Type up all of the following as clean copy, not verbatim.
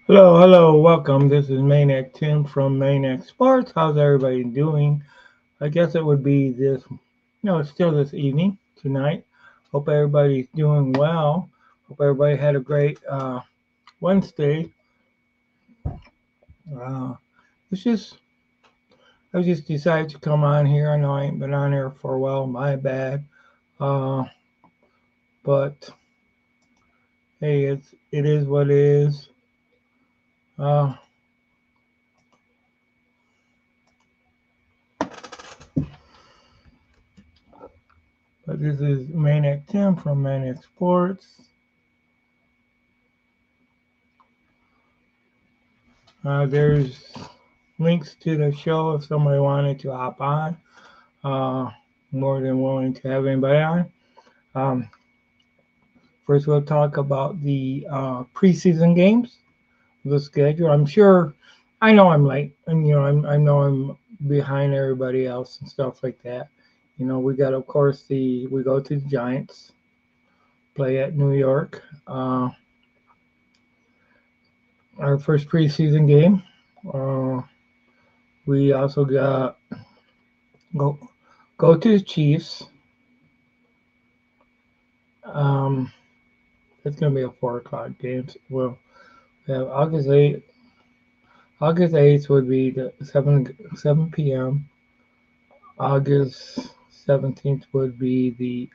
Hello, hello, welcome. This is Maniac Tim from Maniac Sports. How's everybody doing? I guess it would be it's still this evening, tonight. Hope everybody's doing well. Hope everybody had a great Wednesday. Uh, it's just, I just decided to come on here. I know I ain't been on here for a while, my bad. Uh, but hey, it is what it is. Uh, but this is Maniac Tim from Maniac Sports. There's links to the show if somebody wanted to hop on. Uh, More than willing to have anybody on. Um, First, we'll talk about the preseason games, the schedule. I'm sure, I know I'm late, and I know I'm behind everybody else and stuff like that. We got, of course, we go to the Giants, play at New York. Our first preseason game. Uh, we also got go go to the Chiefs. Um, it's gonna be a 4 o'clock game. Well, yeah, August 8th would be the 7 p.m. August 17th would be the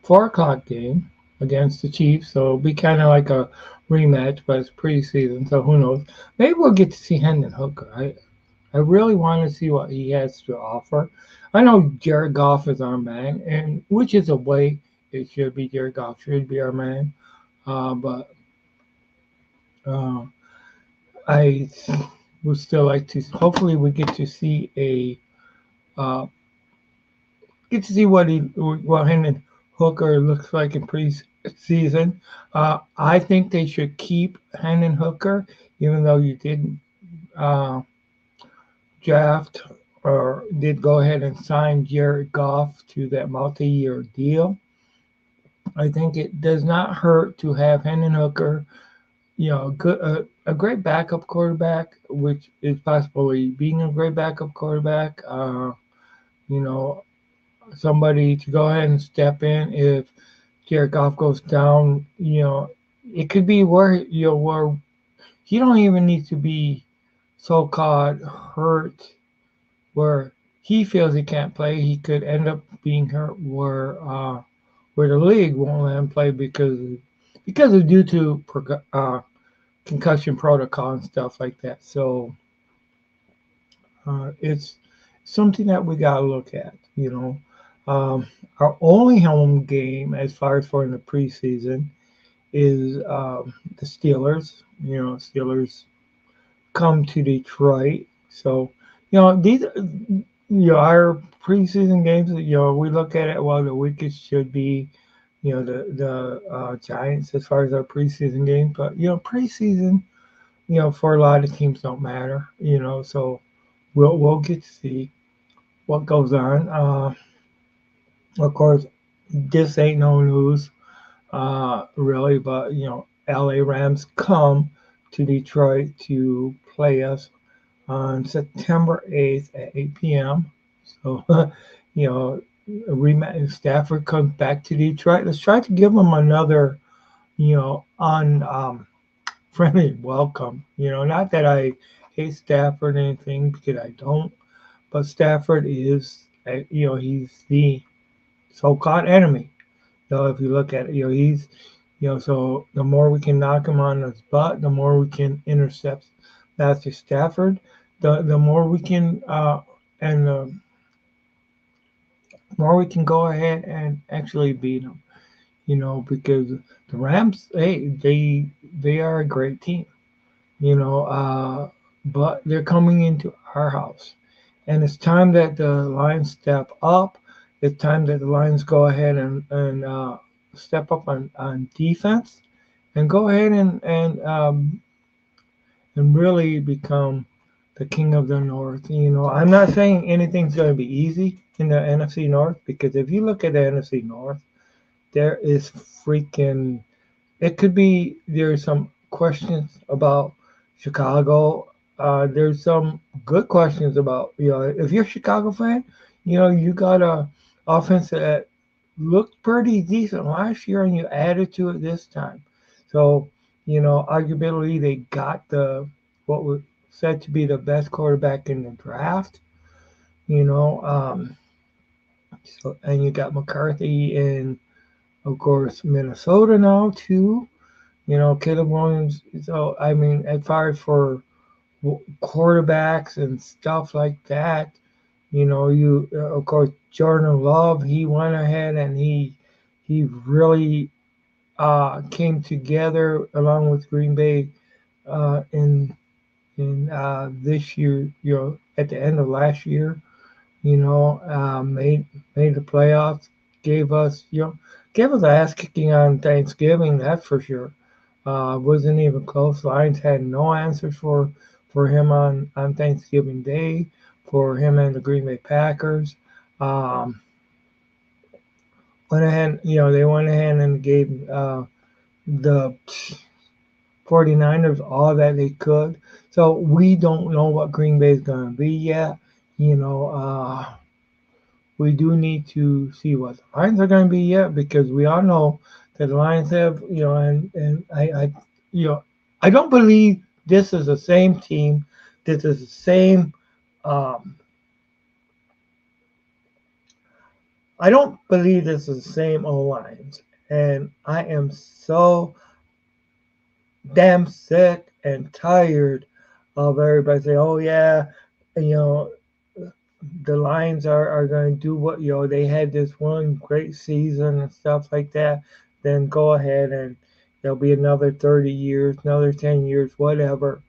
4 o'clock game against the Chiefs. So it'll be kind of like a rematch, but it's preseason, so who knows? Maybe we'll get to see Hendon Hooker. I really want to see what he has to offer. I know Jared Goff is our man, and which is a way it should be. Jared Goff should be our man. But uh, I would still like to. Hopefully, we uh, get to see what Hendon Hooker looks like in preseason. I think they should keep Hendon Hooker, even though you didn't uh, draft or did go ahead and sign Jared Goff to that multi-year deal. I think it does not hurt to have Hendon Hooker, a great backup quarterback, which is possibly being a great backup quarterback. You know, Somebody to go ahead and step in if Jared Goff goes down. It could be where he don't even need to be so-called hurt where he feels he can't play. He could end up being hurt where the league won't let him play because of due to concussion protocol and stuff like that. So it's something that we gotta look at. Our only home game as far as for in the preseason is the Steelers. Steelers come to Detroit. So, these, our preseason games, we look at it, well, the weakest should be, the Giants as far as our preseason games. But, preseason, for a lot of teams don't matter, so we'll get to see what goes on. Of course, this ain't no news, really, but, LA Rams come to Detroit to play us on September 8th at 8 p.m. So, you know, Stafford comes back to Detroit. Let's try to give him another, on friendly welcome. Not that I hate Stafford or anything because I don't, but Stafford is, he's the so-called enemy. If you look at it, so the more we can knock him on his butt, the more we can intercept Matthew Stafford, the more we can and the more we can go ahead and actually beat him. Because the Rams, hey, they are a great team. You know, uh, but they're coming into our house, and it's time that the Lions step up. It's time that the Lions go ahead and step up on defense and go ahead and really become the king of the North. I'm not saying anything's going to be easy in the NFC North because if you look at the NFC North, there is freaking. It could be there's some questions about Chicago. There's some good questions about if you're a Chicago fan, you got a offense that looked pretty decent last year and you added to it this time. So arguably they got the what was said to be the best quarterback in the draft. You know, so and you got McCarthy in, of course, Minnesota now too. Caleb Williams. So I mean, as far as for quarterbacks and stuff like that, you of course Jordan Love. He went ahead and he really came together along with Green Bay in this year. At the end of last year. Made the playoffs. Gave us gave us an ass kicking on Thanksgiving. That's for sure. Wasn't even close. Lions had no answers for him on Thanksgiving Day, for him and the Green Bay Packers. Um, they went ahead and gave the 49ers all that they could. So we don't know what Green Bay is going to be yet. You know, we do need to see what the Lions are going to be yet, because we all know that the Lions have, you know, I don't believe this is the same team. This is the same. Um, I don't believe this is the same old Lions, and I am so damn sick and tired of everybody saying, "Oh yeah, you know, the Lions are going to do what they had this one great season and stuff like that, then go ahead and there'll be another 30 years, another 10 years, whatever,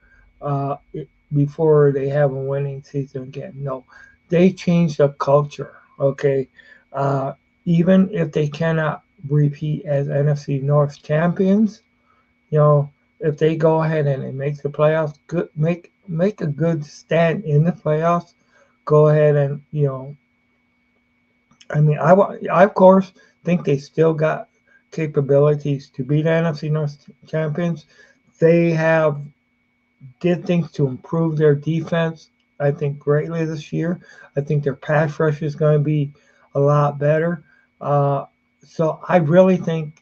before they have a winning season again." No, they changed the culture. Okay, uh, even if they cannot repeat as NFC North champions, you know, if they go ahead and they make the playoffs, good, make a good stand in the playoffs, go ahead and I mean, I of course think they still got capabilities to beat NFC North champions. They have did things to improve their defense, I think, greatly this year. I think their pass rush is going to be a lot better. Uh, so I really think,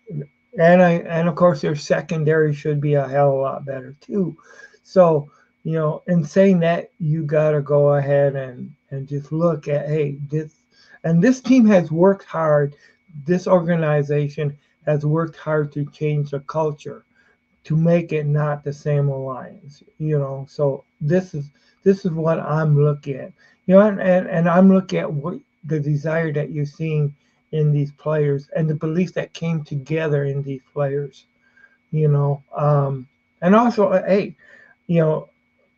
and of course their secondary should be a hell of a lot better too. So in saying that, you got to go ahead and just look at, hey, this team has worked hard. This organization has worked hard to change the culture, to make it not the same alliance. So this is what I'm looking at. And I'm looking at what the desire that you're seeing in these players and the belief that came together in these players. And also, hey, you know,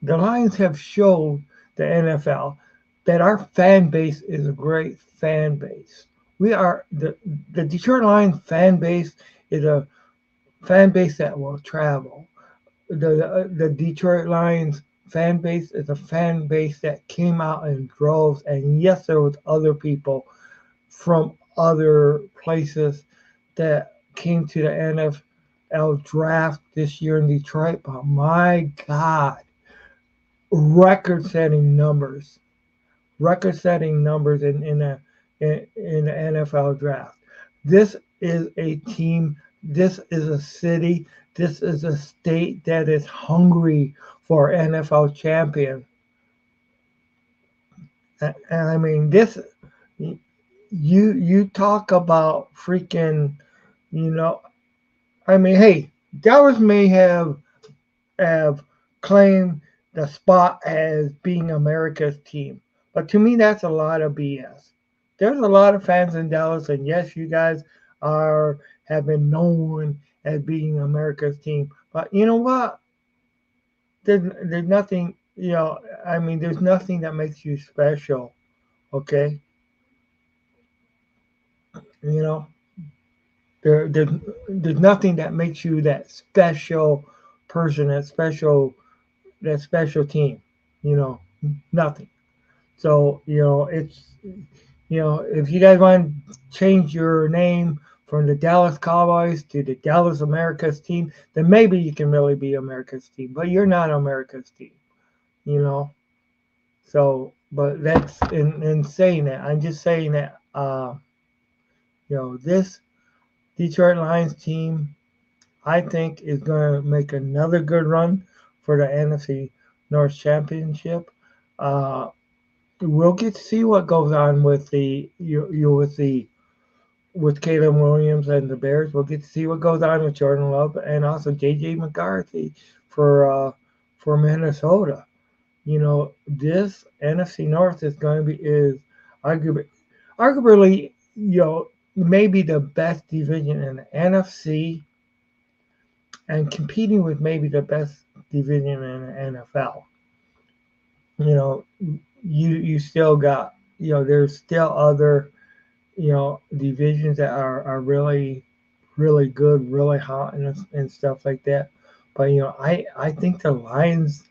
the Lions have showed the NFL that our fan base is a great fan base. We are the Detroit Lions fan base is a fan base that will travel. The Detroit Lions fan base is a fan base that came out in droves, and yes, there was other people from other places that came to the NFL draft this year in Detroit. But my God, record-setting numbers, record-setting numbers in the NFL draft. This is a team. This is a city. This is a state that is hungry for NFL champion. And I mean, this you talk about freaking, you know. I mean, hey, Dallas may have claimed the spot as being America's team. But to me, that's a lot of BS. There's a lot of fans in Dallas, and yes, you guys are have been known as being America's team. But you know what? There's nothing. I mean, there's nothing that makes you special. Okay, you know, there's nothing that makes you that special person, that special team. You know, nothing. So, if you guys want to change your name from the Dallas Cowboys to the Dallas America's team, then maybe you can really be America's team. But you're not America's team, you know. So, but that's in saying that, I'm just saying that this Detroit Lions team, I think, is going to make another good run for the NFC North Championship. Uh, we'll get to see what goes on with with Caleb Williams and the Bears. We'll get to see what goes on with Jordan Love and also J.J. McCarthy for Minnesota. This NFC North is arguably maybe the best division in the NFC and competing with maybe the best division in the NFL. You know, you still got there's still other divisions that are really really good, really hot and stuff like that. But I think the Lions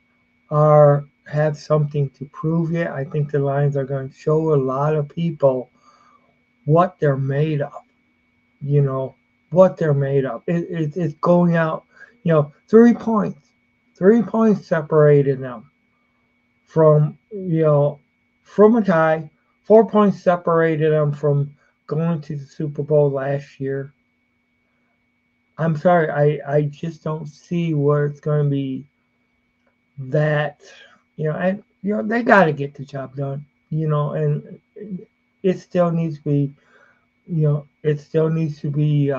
are have something to prove yet. I think the Lions are going to show a lot of people what they're made of. You know what they're made of. It's going out. 3 points, 3 points separated them from from a tie. 4 points separated them from going to the Super Bowl last year. I'm sorry, I just don't see where it's going to be that and they got to get the job done. And it still needs to be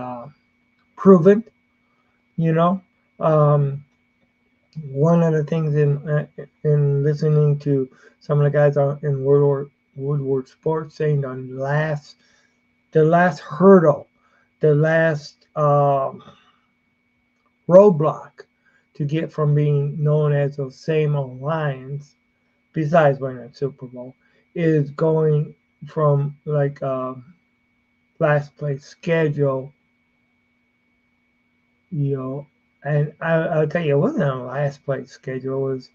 proven. You know, um, one of the things in listening to some of the guys in Woodward Sports saying on the last hurdle, the last roadblock to get from being known as those same old Lions, besides winning a Super Bowl, is going from like last place schedule, you know, and I'll tell you, it wasn't a last place schedule, it was,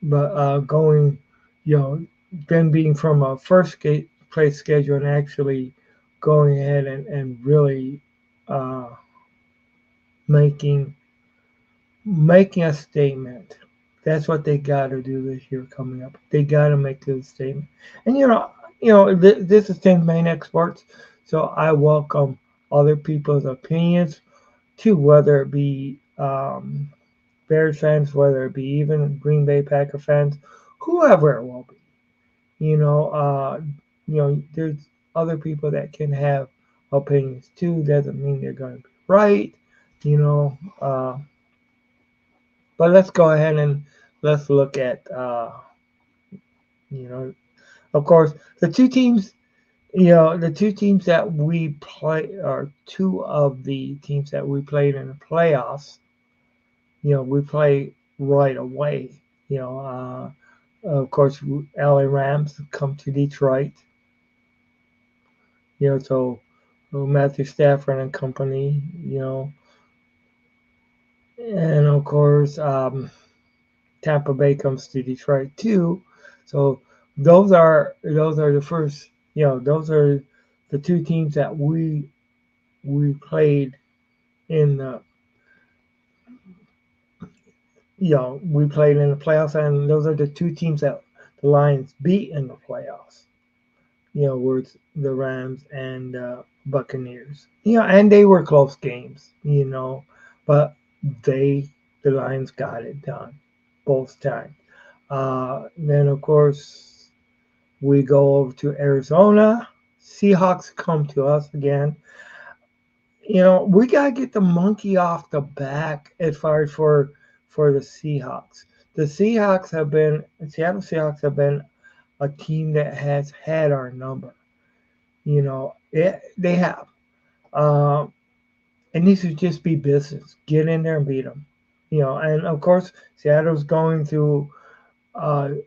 but going, then being from a place schedule and actually going ahead and really uh, making a statement. That's what they got to do this year coming up. They got to make a statement. And this is Tim Maniac Sports, so I welcome other people's opinions too, whether it be Bears fans, whether it be even Green Bay Packer fans, whoever it will be. There's other people that can have opinions too. Doesn't mean they're going to be right. You know, but let's go ahead and let's look at you know, of course, the two teams. The two teams that we play are two of the teams that we played in the playoffs. We play right away. Of course, LA Rams come to Detroit. So Matthew Stafford and company. And of course, Tampa Bay comes to Detroit too. So those are the first. Those are the two teams that we played in the we played in the playoffs, and those are the two teams that the Lions beat in the playoffs. Were the Rams and Buccaneers. And they were close games. But the Lions got it done both times. Then of course we go over to Arizona. Seahawks come to us again. We gotta get the monkey off the back as far as for the Seahawks. The Seattle Seahawks have been a team that has had our number. They have. It needs to just be business. Get in there and beat them. And of course, Seattle's going through.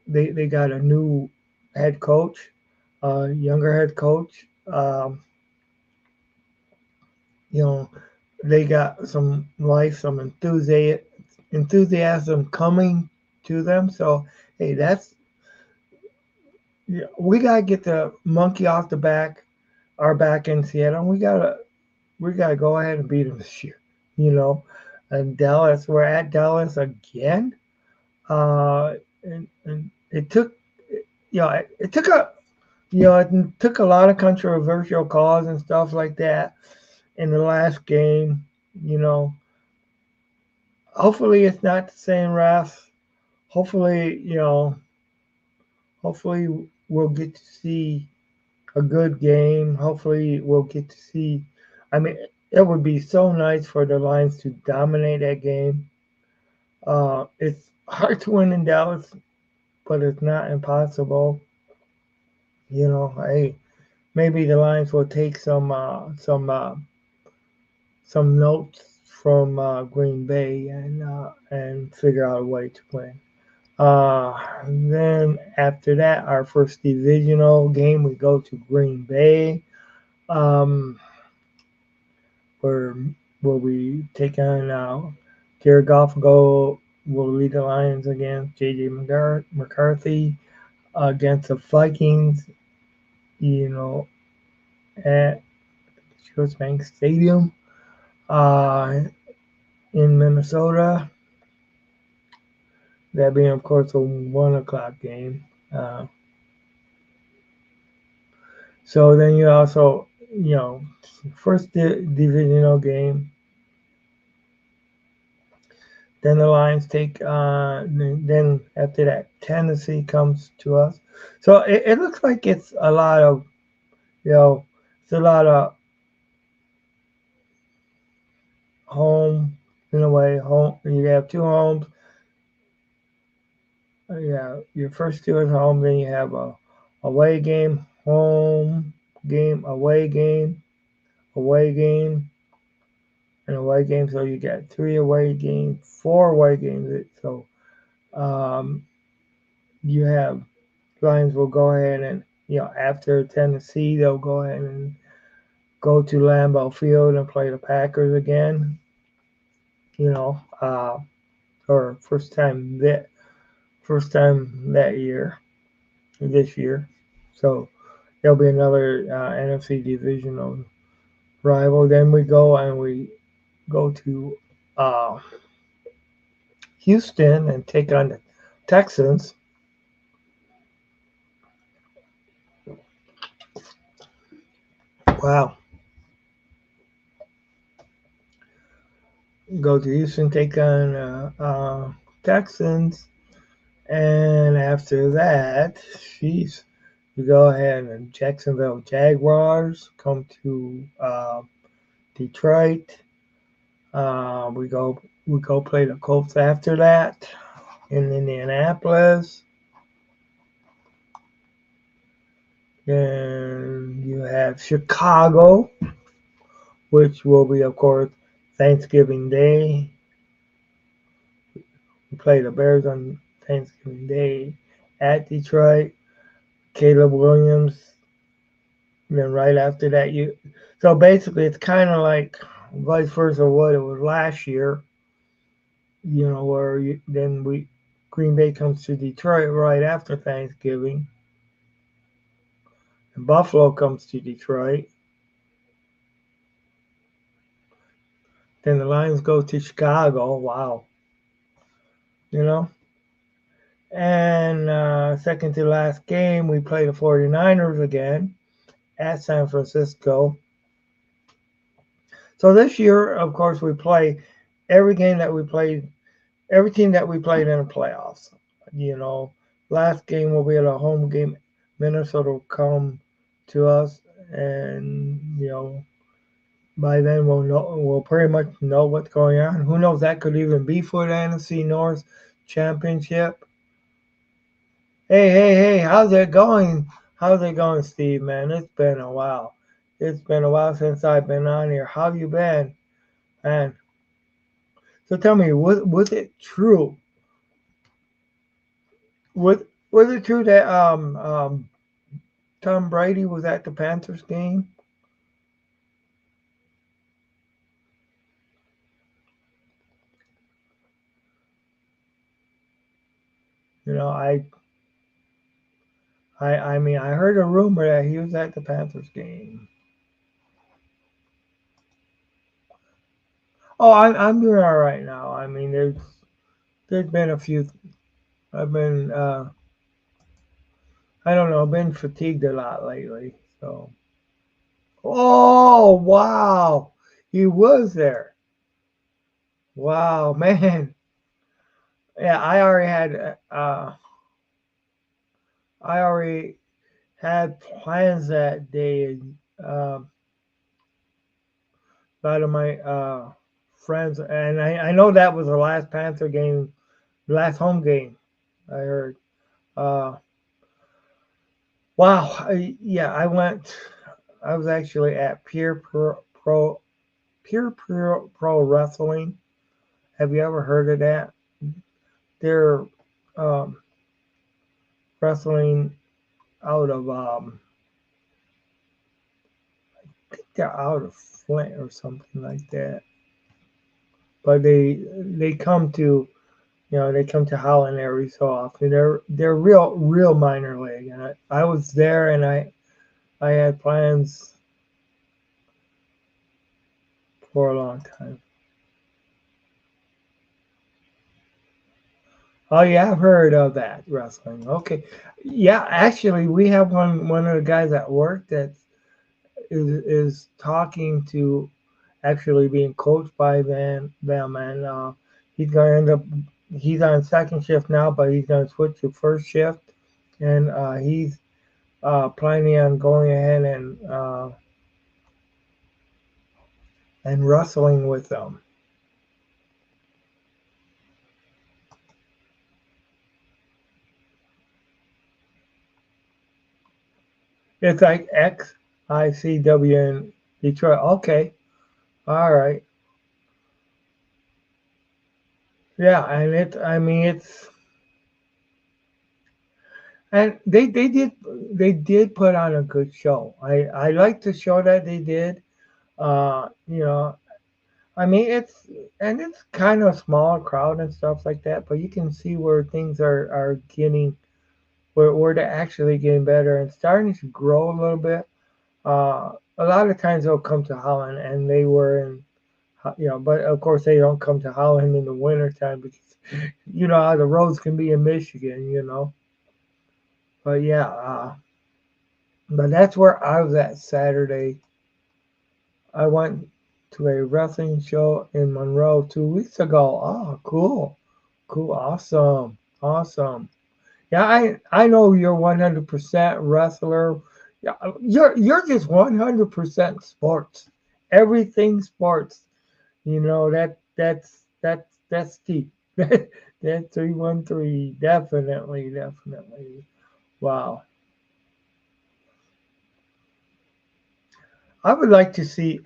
They got a new head coach, younger head coach. You know, they got some life, some enthusiasm coming to them. So hey, we gotta get the monkey off our back in Seattle. We gotta we got to go ahead and beat them this year. You know, and Dallas, we're at Dallas again. And it took, it took it took a lot of controversial calls and stuff like that in the last game. You know, hopefully it's not the same refs. Hopefully, hopefully we'll get to see a good game. Hopefully we'll get to see. I mean, it would be so nice for the Lions to dominate that game. It's hard to win in Dallas, but it's not impossible. Hey, maybe the Lions will take some notes from Green Bay and figure out a way to win. Then after that, our first divisional game, we go to Green Bay, um, where we take on Jared Goff. Will lead the Lions against J.J. McCarthy against the Vikings. You know, at Bank Stadium uh, in Minnesota. That being, of course, a 1 o'clock game. Uh, so then you also, first divisional game. Then the Lions take, then after that, Tennessee comes to us. So it looks like it's a lot of, it's a lot of home, in a way. Home. You have two homes. Yeah, your first two at home, then you have a away game, home game, away game, and away game. So you got 3 away games, 4 away games. So um, you have Lions will go ahead and after Tennessee, they'll go ahead and go to Lambeau Field and play the Packers again. You know, or first time that year, this year. So there'll be another NFC divisional rival. Then we go to uh, Houston and take on the Texans. Wow. Go to Houston, take on Texans. And after that, jeez, we go ahead and Jacksonville Jaguars come to Detroit. We go play the Colts after that in Indianapolis. And you have Chicago, which will be, of course, Thanksgiving Day. We play the Bears on Thanksgiving Day at Detroit. Caleb Williams. And then right after that, so basically it's kind of like vice versa what it was last year. Where Green Bay comes to Detroit right after Thanksgiving, and Buffalo comes to Detroit. Then the Lions go to Chicago. Wow. You know? And second to last game, we play the 49ers again at San Francisco. So this year, of course, we play every game that we played, every team that we played in the playoffs. Last game will be at a home game. Minnesota will come to us, and by then we'll pretty much know what's going on. Who knows? That could even be for the NFC North Championship. Hey! How's it going? How's it going, Steve? Man, it's been a while. It's been a while since I've been on here. How have you been, man? So tell me, was it true? Was it true that Tom Brady was at the Panthers game? You know, I mean, I heard a rumor that he was at the Panthers game. Oh, I'm doing all right now. I mean, there's been a few. I've been I don't know. I've been fatigued a lot lately. So. Oh wow, he was there. Wow, man. Yeah, I already had plans that day. Um, a lot of my friends, and I know that was the last Panther game, last home game. I heard. Uh, wow. Yeah, I went. I was actually at Pure Pro Wrestling. Have you ever heard of that? They're um, wrestling out of I think they're out of Flint or something like that. But they come to they come to Holland every so often. They're real minor league, and I was there, and I had plans for a long time. Oh yeah, I've heard of that wrestling. Okay, yeah, actually, we have one of the guys at work that is talking to actually being coached by them, and he's gonna end up he's on second shift now, but he's gonna switch to first shift, and he's planning on going ahead and wrestling with them. It's like XICW in Detroit. Okay, all right, yeah, and I mean and they did put on a good show. I like the show that they did. You know, I mean, it's kind of a smaller crowd and stuff like that, but you can see where things are getting where they're actually getting better and starting to grow a little bit. A lot of times they'll come to Holland, and they were in, but of course they don't come to Holland in the winter time because you know how the roads can be in Michigan. But yeah, but that's where I was at Saturday. I went to a wrestling show in Monroe 2 weeks ago. Oh, cool. Cool. Awesome. Awesome. Yeah, I know you're 100% wrestler. Yeah, you're just 100% sports. Everything sports. That's deep. That 313 definitely, definitely. Wow. I would like to see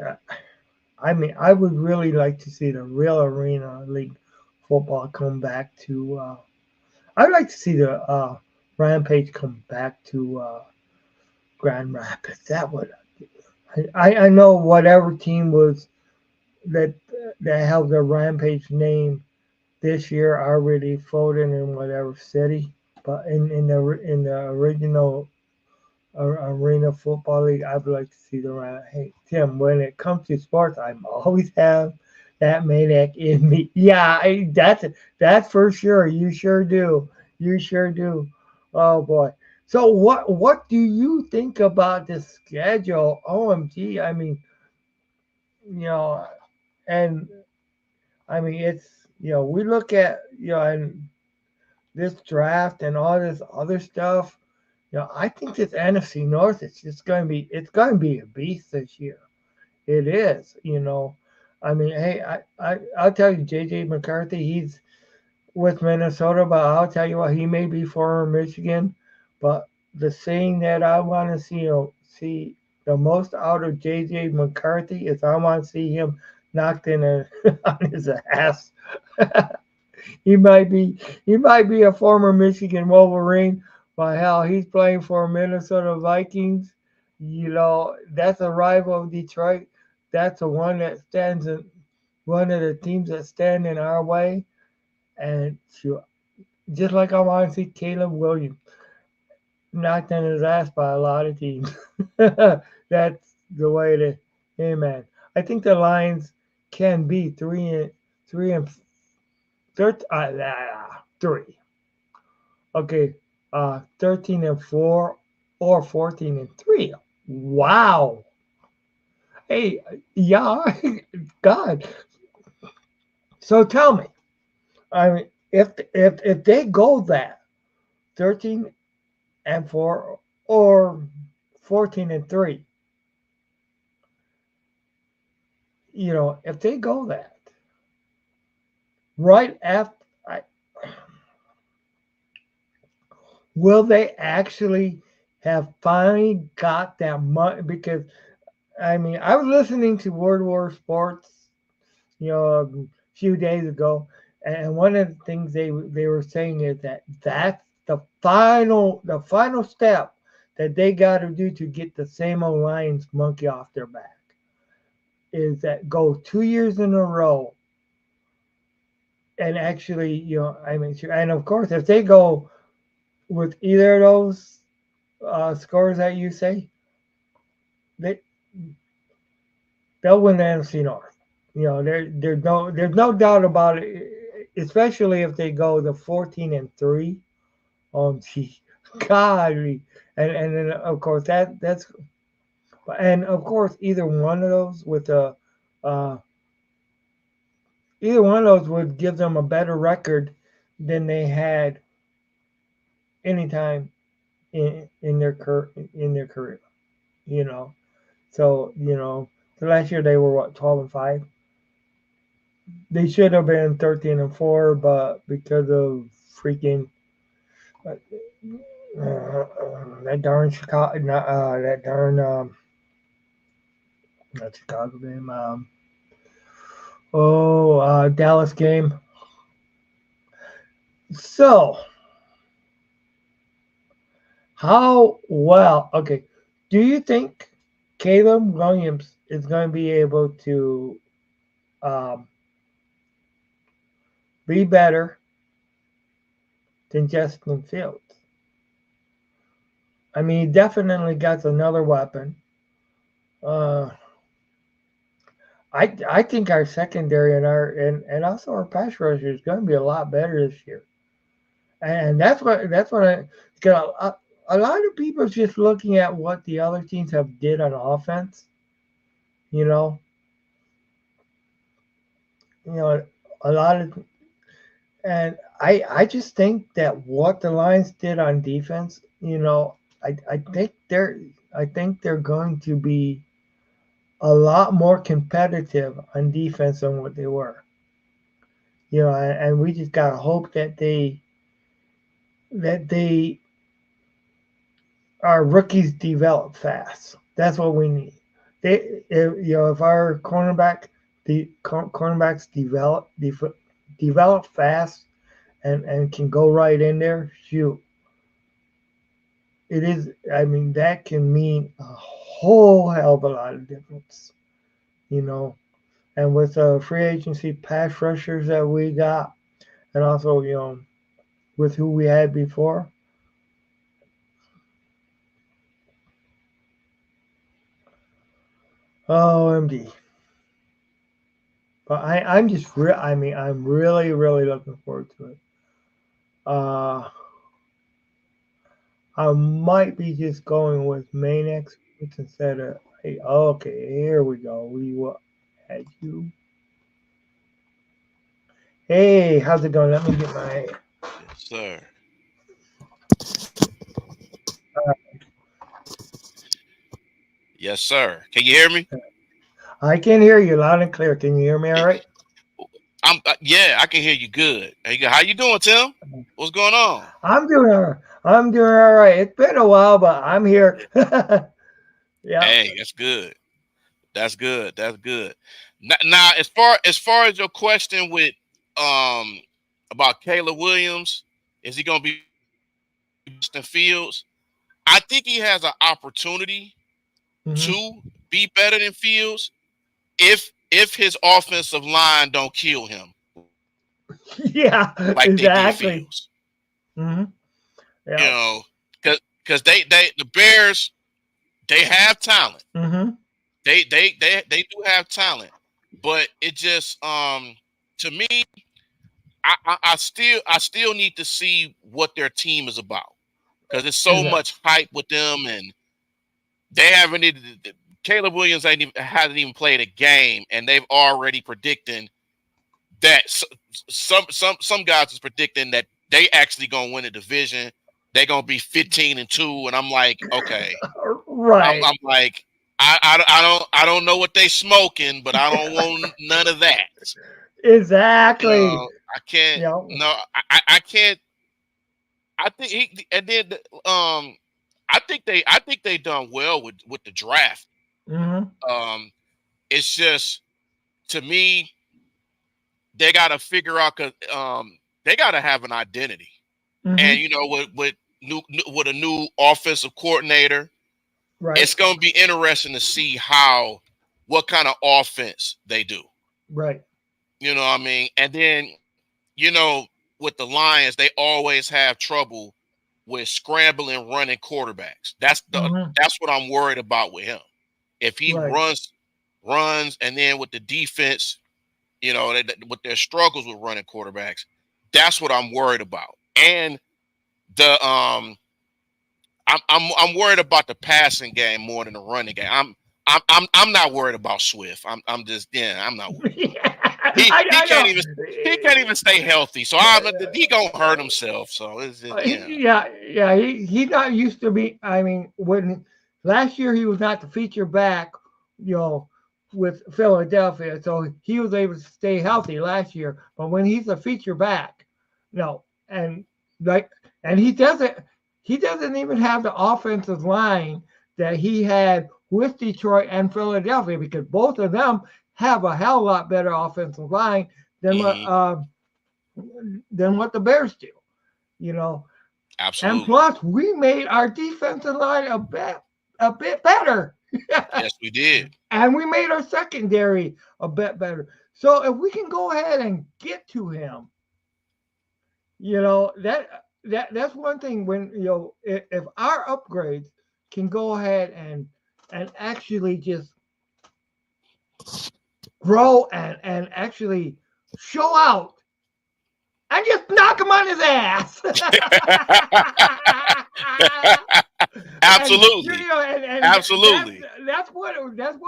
I mean, I would really like to see the real arena league football come back to I'd like to see the Rampage come back to Grand Rapids. That would I know whatever team was that that held the Rampage name this year already floated in whatever city, but in the original arena football league, I would like to see the round. Hey Tim, when it comes to sports, I always have that maniac in me. Yeah, that's for sure. You sure do. You sure do. Oh boy. So what do you think about the schedule? OMG. I mean, you know, and I mean it's we look at and this draft and all this other stuff. I think this NFC North is just going to be a beast this year. It is. I mean, hey, I'll tell you, JJ McCarthy, he's with Minnesota, but I'll tell you what, he may be former Michigan, but the thing that I want to see the most out of JJ McCarthy is I want to see him knocked on his ass. He might be a former Michigan Wolverine, but hell, he's playing for Minnesota Vikings. That's a rival of Detroit. That's the one that stands in one of the teams that stand in our way. And just like I want to see Caleb Williams knocked on his ass by a lot of teams. That's the way to, hey man. I think the Lions can be 3. Okay, 13-4 or 14-3. Wow. Hey, yeah, God. So tell me, I mean, if they go that 13-4 or 14-3, if they go that right after, will they actually have finally got that money? Because I mean, I was listening to World War Sports, a few days ago, and one of the things they were saying is that that's the final step that they got to do to get the same old Lions monkey off their back is that go 2 years in a row and actually, I mean, sure, and of course, if they go with either of those scores that you say, they they'll win the NFC North. There's no doubt about it. Especially if they go the 14-3. Gee, God, and then of course and of course uh, either one of those would give them a better record than they had anytime in their career. You know, so the last year they were what 12-5. They should have been 13-4, but because of freaking that darn Chicago, that darn not Chicago game, Dallas game. So how well? Okay, do you think Caleb Williams is going to be able to um, be better than Justin Fields? I mean, he definitely got another weapon. Uh, I think our secondary and also our pass rusher is going to be a lot better this year, and that's what because a lot of people just looking at what the other teams have did on offense. You know, you know, a lot of, and I just think that what the Lions did on defense, I think they're going to be a lot more competitive on defense than what they were. And we just gotta hope that they our rookies develop fast. That's what we need. If our cornerbacks develop fast and can go right in there, shoot, it is. I mean, that can mean a whole hell of a lot of difference. You know, and with the free agency pass rushers that we got, and also with who we had before. OMD. But I'm just I mean, I'm really, really looking forward to it. Uh, I might be just going with Maniac Sports instead of. Hey, okay, here we go. We will add you. Hey, how's it going? Let me get my. Yes, sir. Yes, sir. Can you hear me? I can hear you loud and clear. Can you hear me all Y- right? Yeah, I can hear you good. How you doing, Tim? What's going on? I'm doing all right. It's been a while, but I'm here. Yep. Hey, that's good. That's good. That's good. Now, as far as your question with um about Caleb Williams, is he going to be Justin Fields? I think he has an opportunity Hmm. to be better than Fields if his offensive line don't kill him Yeah, like they did exactly. Fields. Hmm. You Yep. know, because they the Bears, they have talent. Hmm. They do have talent. but it just to me, I still need to see what their team is about because there's so Exactly. much hype with them, and they haven't even. Caleb Williams hasn't even played a game, and they've already predicting that some guys is predicting that they actually gonna win the division. They're gonna be 15-2, and I'm like, okay. Right. I'm like, I don't know what they smoking, but I don't want none of that. You Exactly. know, I can't. You know. No, I can't. I think and then I think they done well with the draft. Hmm. Um, it's just to me they got to figure out because they got to have an identity, and Hmm. with a new offensive coordinator, Right. it's going to be interesting to see what kind of offense they do. Right. You know what I mean? And then, you know, with the Lions, they always have trouble with scrambling running quarterbacks. Hmm. That's what I'm worried about with him. If he Right. runs, and then with the defense, with their struggles with running quarterbacks, that's what I'm worried about. And the I'm worried about the passing game more than the running game. I'm not worried about Swift. I'm just I'm not worried about him. He I, he I can't know. even he can't even stay healthy. So he gonna hurt himself. So it's just Yeah, yeah. He not used to be. I mean, when last year he was not the feature back, you know, with Philadelphia, so he was able to stay healthy last year. But when he's a feature back, no, and like, and he doesn't even have the offensive line that he had with Detroit and Philadelphia because both of them have a hell of a lot better offensive line than what hmm the Bears do. You know, and absolutely. plus, we made our defensive line a bit better, Yes, we did. and we made our secondary a bit better. So if we can go ahead and get to him, that's one thing. When if our upgrades can go ahead and actually just grow and actually show out and just knock him on his ass. and you Absolutely. know, and that's Absolutely. that's what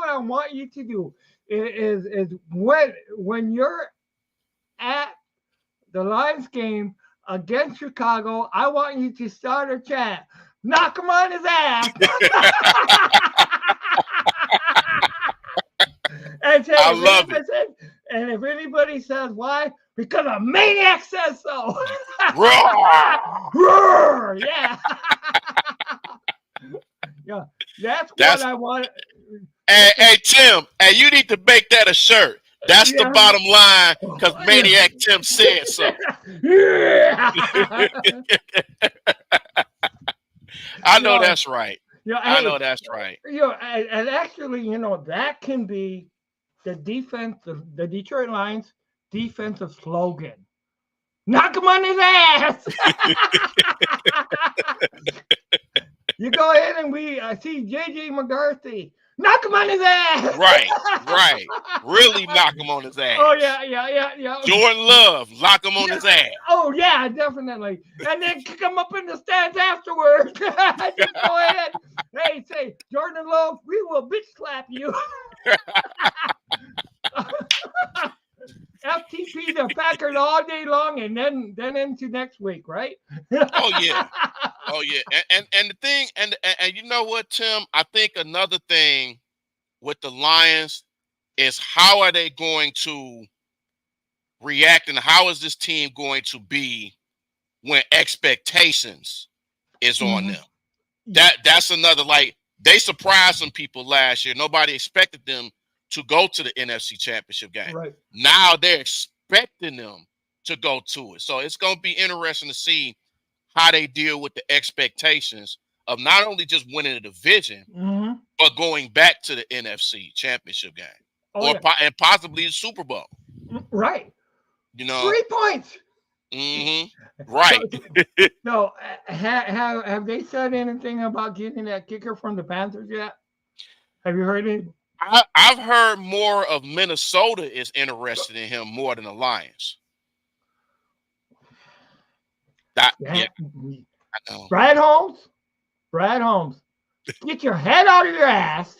I want you to do is when you're at the Lions game against Chicago, I want you to start a chant, knock him on his ass, and say I if love it. anybody says, and if anybody says why, because a maniac says so. Roar! Roar! Yeah, yeah. That's what That's I want. hey, That's a, hey Tim. Hey, you need to make that a shirt. That's the yeah. bottom line because Yeah. Maniac Tim said so. Yeah. I you know know, that's right. I know hey, that's right. and actually, that can be the Detroit Lions defensive slogan. Knock him on his ass. You go ahead and we see JJ McCarthy. Knock him on his ass. Right, right. Really knock him on his Oh ass. yeah, yeah, yeah, yeah. Jordan Love, lock him on Yeah. his ass. Oh yeah, definitely. And then kick him up in the stands afterwards. Just go ahead. Hey, say Jordan Love, we will bitch slap you. FTP the Packers all day long, and then into next week, right? Oh yeah. Oh yeah. And the thing and you know what, Tim? I think another thing with the Lions is how are they going to react and how is this team going to be when expectations is on Hmm. them? That's another like they surprised some people last year. Nobody expected them to go to the NFC Championship game. Right. Now they're expecting them to go to it. So it's going to be interesting to see how they deal with the expectations of not only just winning the division, Hmm. but going back to the NFC Championship game Oh yeah. and possibly the Super Bowl. Right. You know, 3 points. So, right. so have they said anything about getting that kicker from the Panthers yet? Have you heard it? I've heard more of Minnesota is interested in him more than the Lions. Yeah, Yeah. I know. Brad Holmes, Brad Holmes, get your head out of your ass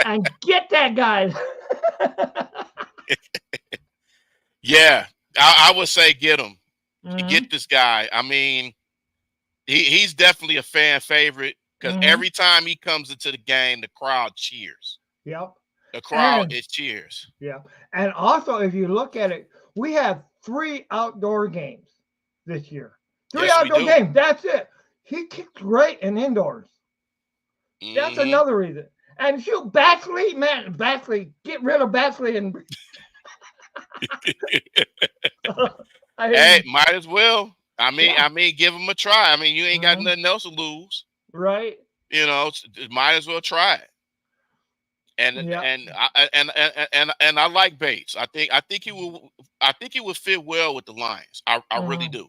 and get that guy. Yeah, I would say get him. Hmm. Get this guy. I mean, he's definitely a fan favorite because Hmm. every time he comes into the game, the crowd cheers. Yep. The crowd And is cheers. yeah. And also, if you look at it, we have 3 outdoor games this year. Three Yes, we outdoor do. games. That's it. He kicked great in indoors. That's Hmm. another reason. And shoot, Baxley, man, Baxley, get rid of Baxley and I Hey, mean, might as well. yeah, Give him a try. I mean, you ain't got mhm, nothing else to lose. right, Might as well try it. And yeah, I like Bates. I think he will fit well with the Lions. I really mhm, do.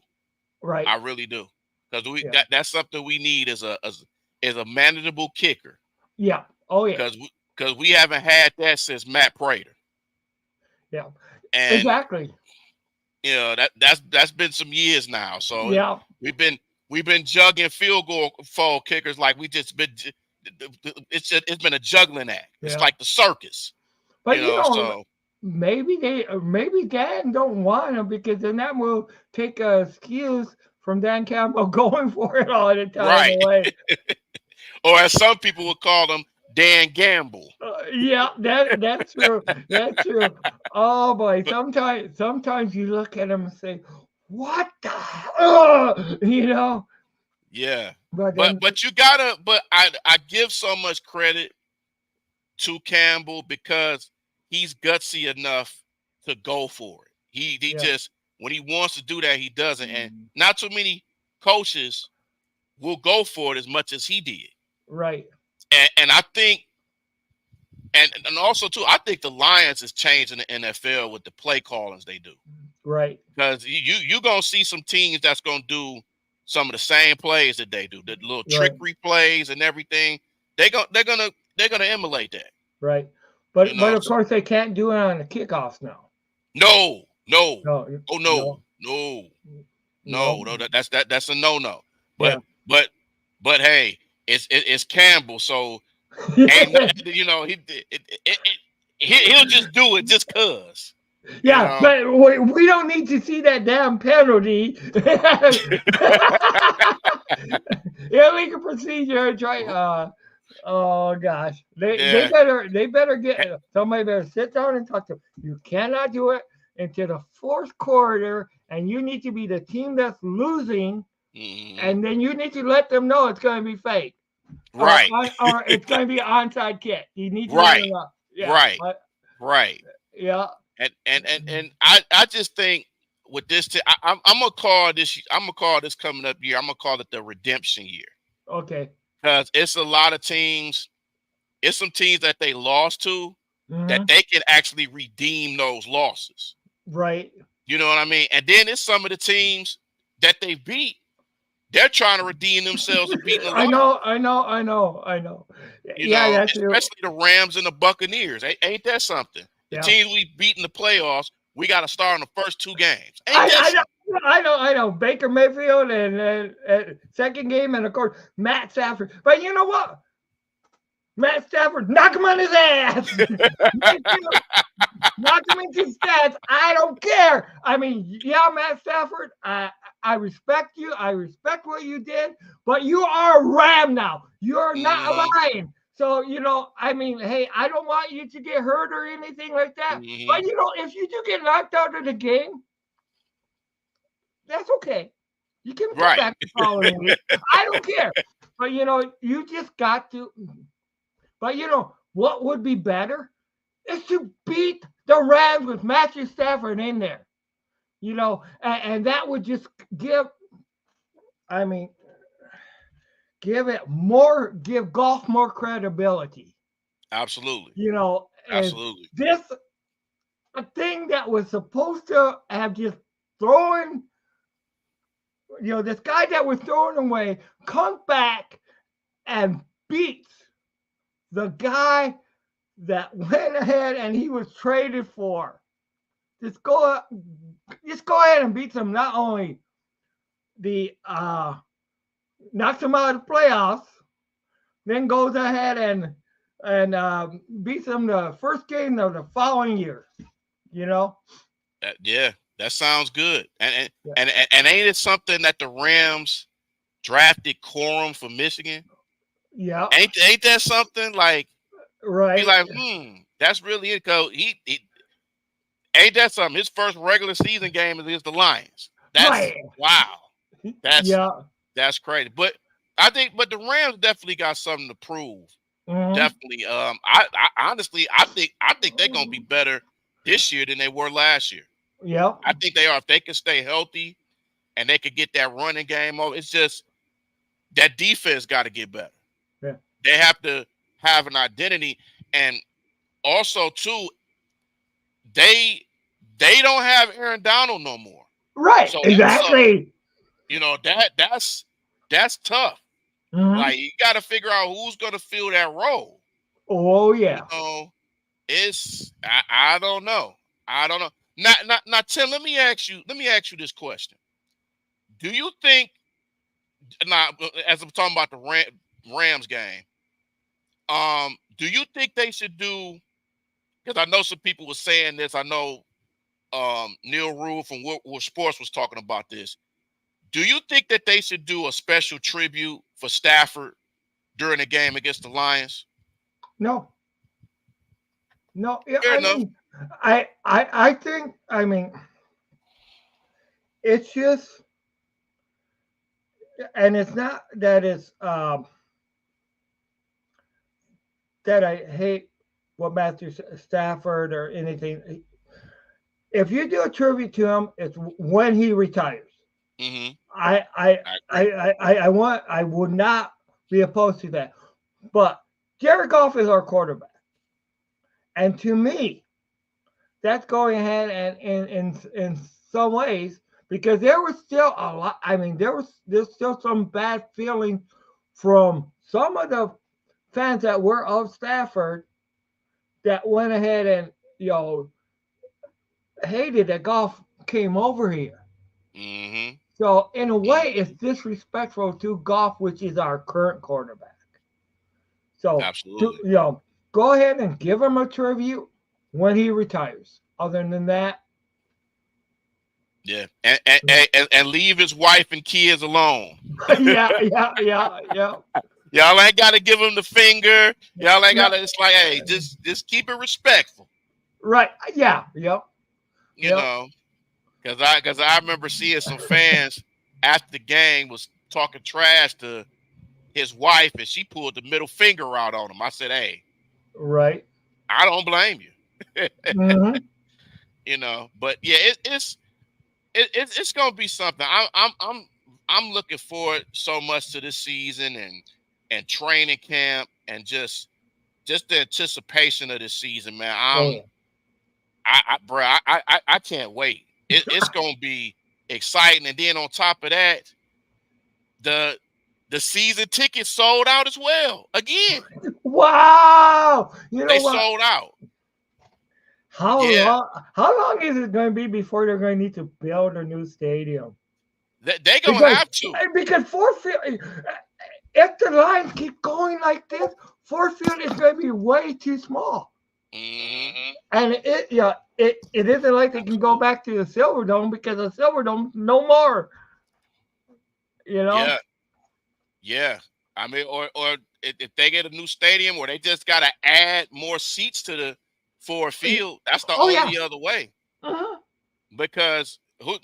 right, I really do. Because yeah, that's something we need as a manageable kicker. yeah, oh yeah, Because we haven't had that since Matt Prater. yeah, And exactly, that's been some years now. So yeah, we've been we've been juggling goal kickers like we just been. It's been a juggling act. It's yeah. like the circus. But So maybe Dan don't want him because then that will take a excuse from Dan Campbell going for it all the time right, away. or as some people would call them, Dan Gamble. Yeah, that's true. That's true. Oh boy, But sometimes you look at him and say, "What the hell?" yeah, But but then, but you gotta. But I give so much credit to Campbell because he's gutsy enough to go for it. He yeah, just when he wants to do that, he does it, and not too many coaches will go for it as much as he did. right, And I think, and also too, I think the Lions is changing the NFL with the play callings they do right, because you gonna see some teams that's gonna do some of the same plays that they do, the little right, trickery plays and everything. They're gonna emulate that. right. You But know, of course they can't do it on the kickoffs now. no, no, No, oh no, no, no, no. no. That's a no no. Yeah. But but but hey, it's Campbell, so ain't nothing, he'll just do it just cause, you Yeah, know. but we don't need to see that damn penalty. Illegal procedure. Try. Oh gosh, Yeah. they better get somebody better sit down and talk to them. You cannot do it into the fourth quarter, and you need to be the team that's losing, Hmm. and then you need to let them know it's going to be fake Right. or it's going to be onside kick. You need to let Right. them know. Yeah, Right. Right. yeah, And I just think with this, I'm gonna call this. I'm gonna call this coming up year. I'm gonna call it the redemption year okay. because it's a lot of teams. It's some teams that they lost to that Hmm. they can actually redeem those losses. Right. You know what I mean? And then it's some of the teams that they beat. They're trying to redeem themselves of beating a I lot. know, I know, I know, I know. Yeah, that's true. Especially the Rams and the Buccaneers. Ain't that something? The Yeah. teams we beat in the playoffs, we got to start in the first 2 games. Ain't that I know, something? I know. Baker Mayfield and second game, and of course Matt Stafford. But you know what? Matt Stafford, knock him on his ass. Knock him into stats. I don't care. I mean, yeah, Matt Stafford, I respect you. I respect what you did, but you are a Ram now. You're not a Hmm. Lion. So, I mean, hey, I don't want you to get hurt or anything like that. But, Hmm. if you do get knocked out of the game, that's okay. You can come Right. back the following week. I don't care. But, you just got to. But, what would be better is to beat the Rams with Matthew Stafford in there. And that would just give, I mean, give golf more credibility. Absolutely. And Absolutely. this a thing that was supposed to have just thrown, this guy that was thrown away comes back and beats the guy that went ahead and he was traded for. Just go, just go ahead and beat them. Not only the knocks them out of the playoffs, then goes ahead and beats them the first game of the following year. You know? Yeah, that sounds good. And Yeah. and and, and ain't it something that the Rams drafted Quorum for Michigan? Yeah. Ain't that something like be Right. like, that's really it. Cause he ain't that something. His first regular season game is against the Lions. That's Right. wow. That's Yeah. that's crazy. But I think, but the Rams definitely got something to prove. Hmm. Definitely. I honestly, I think they're gonna be better this year than they were last year. Yep. I think they are. If they can stay healthy and they could get that running game over, it's just that defense got to get better. Yeah. They have to have an identity, and also too, they they don't have Aaron Donald no more. Right. So Exactly. that's tough. Hmm. Like you got to figure out who's going to fill that role. Oh You yeah. know, I don't know. I don't know. Now Tim, let me ask you this question. Do you think now as I'm talking about the Rams game, do you think they should do, because I know some people were saying this, I know Neil Rule from Woodward Sports was talking about this. Do you think that they should do a special tribute for Stafford during the game against the Lions? No. No. Yeah. Fair I enough. mean, I think. I mean, it's just, and it's not that it's that I hate what Matthew Stafford or anything. If you do a tribute to him, it's when he retires. Hmm. I I I agree. I would not be opposed to that. But Jared Goff is our quarterback, and to me, that's going ahead and in some ways because there was still a lot. I mean, there's still some bad feeling from some of the fans that were of Stafford that went ahead and you know hated that Goff came over here. Hmm. So in a way, it's Hmm. disrespectful to Goff, which is our current quarterback. So to Absolutely. go ahead and give him a tribute when he retires. Other than that, Yeah, and leave his wife and kids alone. yeah, yeah, yeah, yeah. Y'all ain't got to give him the finger. Y'all ain't got No, to. It's like, hey, just keep it respectful. right, yeah, yep, You yep. know, because I remember seeing some fans after the game was talking trash to his wife, and she pulled the middle finger out on him. I said, hey, Right. I don't blame you. Hmm. But yeah, it's gonna be something. I'm looking forward so much to this season and training camp and just the anticipation of this season, man. Oh yeah. Bro, I can't wait. It's gonna be exciting, and then on top of that, the the season tickets sold out as well. Again, Wow. You know they what? sold out. How Yeah, long? How long is it going to be before they're going to need to build a new stadium? they gonna Because have to. because Ford Field, if the lines keep going like this, Ford Field is going to be way too small. Hmm. And it isn't like they can go Absolutely. back to the Silver Dome because the Silver Dome no more. You know. Yeah, yeah. I mean, or if they get a new stadium, or they just gotta add more seats to the Ford Field, that's the Oh yeah. only other way. Uh-huh. Because who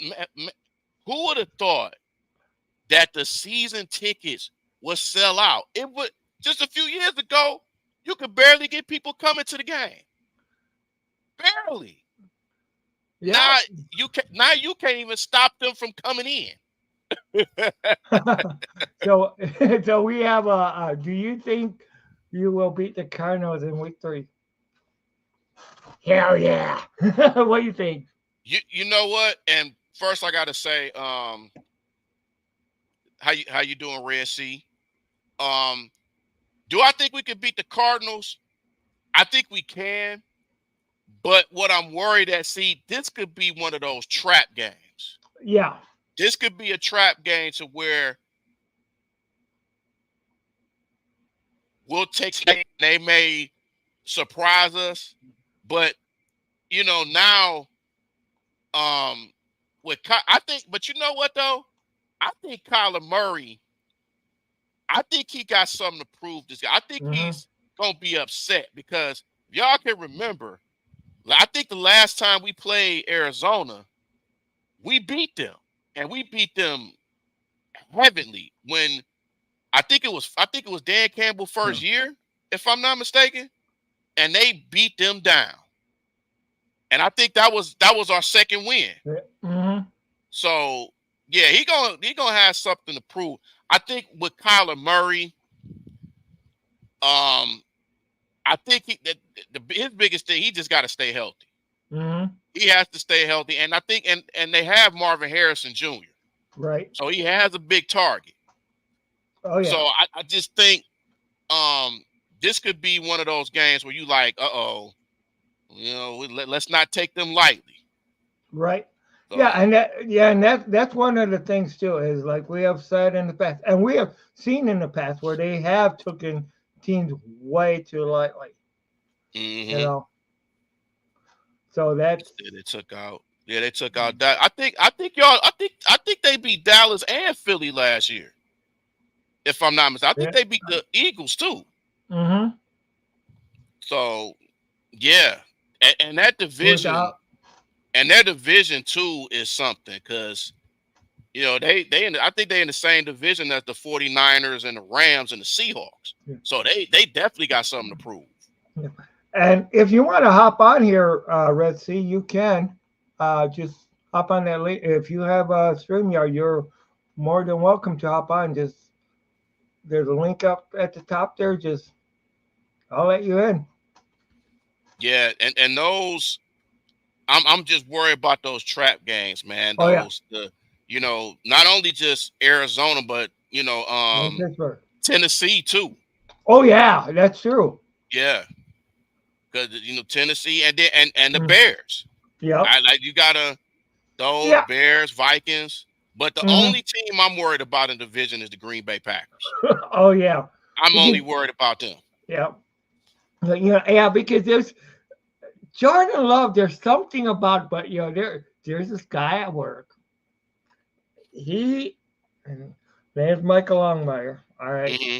would have thought that the season tickets would sell out? It would just a few years ago, you could barely get people coming to the game. Barely. Yeah. Now you can't even stop them from coming in. so so we have do you think you will beat the Cardinals in week 3? Hell yeah. What do you think? You know what? And first I gotta say, how you doing, Red Sea? Um, Do I think we can beat the Cardinals? I think we can. But what I'm worried at, see, this could be one of those trap games. Yeah. This could be a trap game to where we'll take, they may surprise us, but now with I think, but you know what though? I think Kyler Murray, I think he got something to prove this guy. I think Mm-hmm. he's gonna be upset because if y'all can remember, I think the last time we played Arizona, we beat them, and we beat them heavily. When I think it was Dan Campbell Yeah. first year, if I'm not mistaken, and they beat them down. And I think that was our second win. Mm-hmm. So yeah, he gonna have something to prove. I think with Kyler Murray, um, I think his biggest thing, he just got to stay healthy. Mm-hmm. He has to stay healthy, and I think and they have Marvin Harrison Jr. Right. So he has a big target. Oh So yeah. I just think um this could be one of those games where you like, let's not take them lightly. Right. Yeah, So and that's one of the things too is like we have said in the past, and we have seen in the past where they have taken teams way too lightly. You hmm know, so that's they took out. Yeah, they took out that. I think they beat Dallas and Philly last year. If I'm not mistaken, I think yeah. they beat the Eagles too. Mm-hmm. So yeah, and that division Without and their division too is something because I think they in the same division as the 49ers and the Rams and the Seahawks. yeah. So they definitely got something to prove. Yeah. And if you want to hop on here, Red Sea, you can just hop on that link. If you have a StreamYard, you're more than welcome to hop on. Just there's a link up at the top there. Just I'll let you in. Yeah, and those I'm just worried about those trap games, man. Oh yeah, Not only just Arizona, but in Pittsburgh. Tennessee too. Oh yeah, that's true. Yeah, because Tennessee and the Mm, Bears. yep. I like you gotta those Yeah. Bears, Vikings. But the Hmm. only team I'm worried about in the division is the Green Bay Packers. Oh yeah. I'm Because only worried about them. yeah, yeah, because there's Jordan Love. There's something about, but there's this guy at work. He name's Michael Longmire. All right. hmm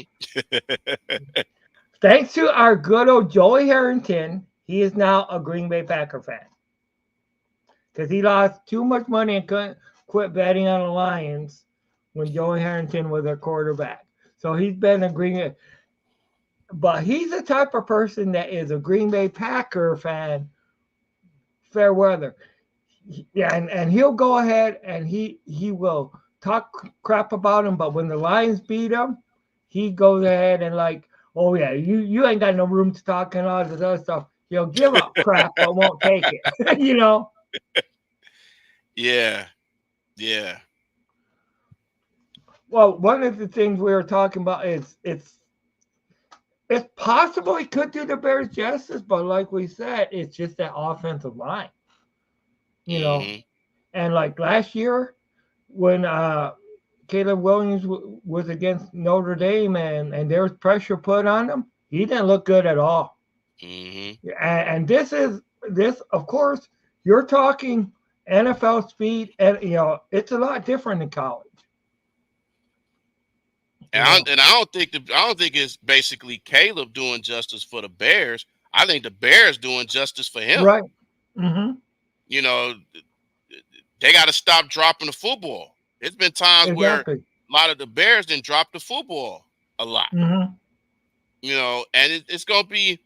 Thanks to our good old Joey Harrington, he is now a Green Bay Packer fan because he lost too much money and couldn't quit betting on the Lions when Joey Harrington was their quarterback. So he's been a Green Bay, but he's the type of person that is a Green Bay Packer fan, fair weather. Yeah, and he'll go ahead and he will talk crap about him, but when the Lions beat him, he goes ahead and like, oh yeah, you ain't got no room to talk and all this other stuff. He'll give up crap but won't take it. Yeah, yeah. Well, one of the things we were talking about is it's possible he could do the Bears justice, but like we said, it's just that offensive line, you know. hmm And like last year when Caleb Williams was against Notre Dame and there was pressure put on him, he didn't look good at all. hmm And this, of course, you're talking NFL speed, and it's a lot different in college. And You know, I don't think it's basically Caleb doing justice for the Bears. I think the Bears doing justice for him. right? Mm-hmm. You know, they got to stop dropping the football. It's been times where Exactly. a lot of the Bears didn't drop the football a lot. Mm-hmm. And it's gonna be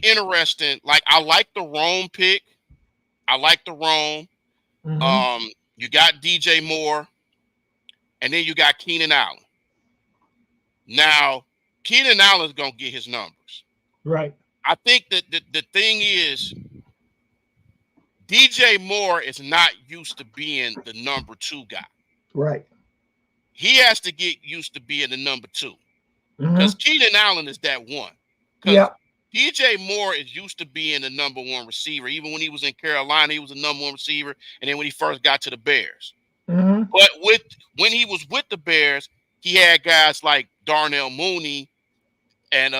interesting. Like I like the Rome pick. I like the Rome. Mm-hmm. You got DJ Moore, and then you got Keenan Allen. Now, Keenan Allen's gonna get his numbers. Right. I think that the thing is DJ Moore is not used to being the number two guy. Right. He has to get used to being the number two. Mm-hmm. Because Keenan Allen is that one. Because Yeah. DJ Moore is used to being the number one receiver. Even when he was in Carolina, he was the number one receiver. And then when he first got to the Bears. Mm-hmm. But when he was with the Bears, he had guys like Darnell Mooney and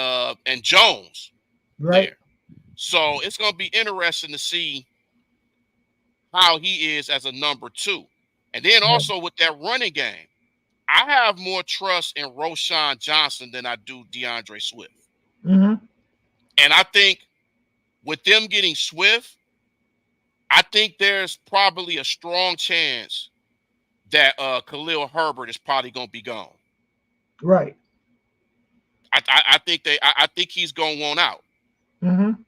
Jones Right. there. So it's gonna be interesting to see how he is as a number two. And then Yeah. also with that running game, I have more trust in Roshan Johnson than I do DeAndre Swift. Mm-hmm. And I think with them getting Swift, I think there's probably a strong chance that Khalil Herbert is probably gonna be gone. Right. I think he's gonna want out Mm-hmm.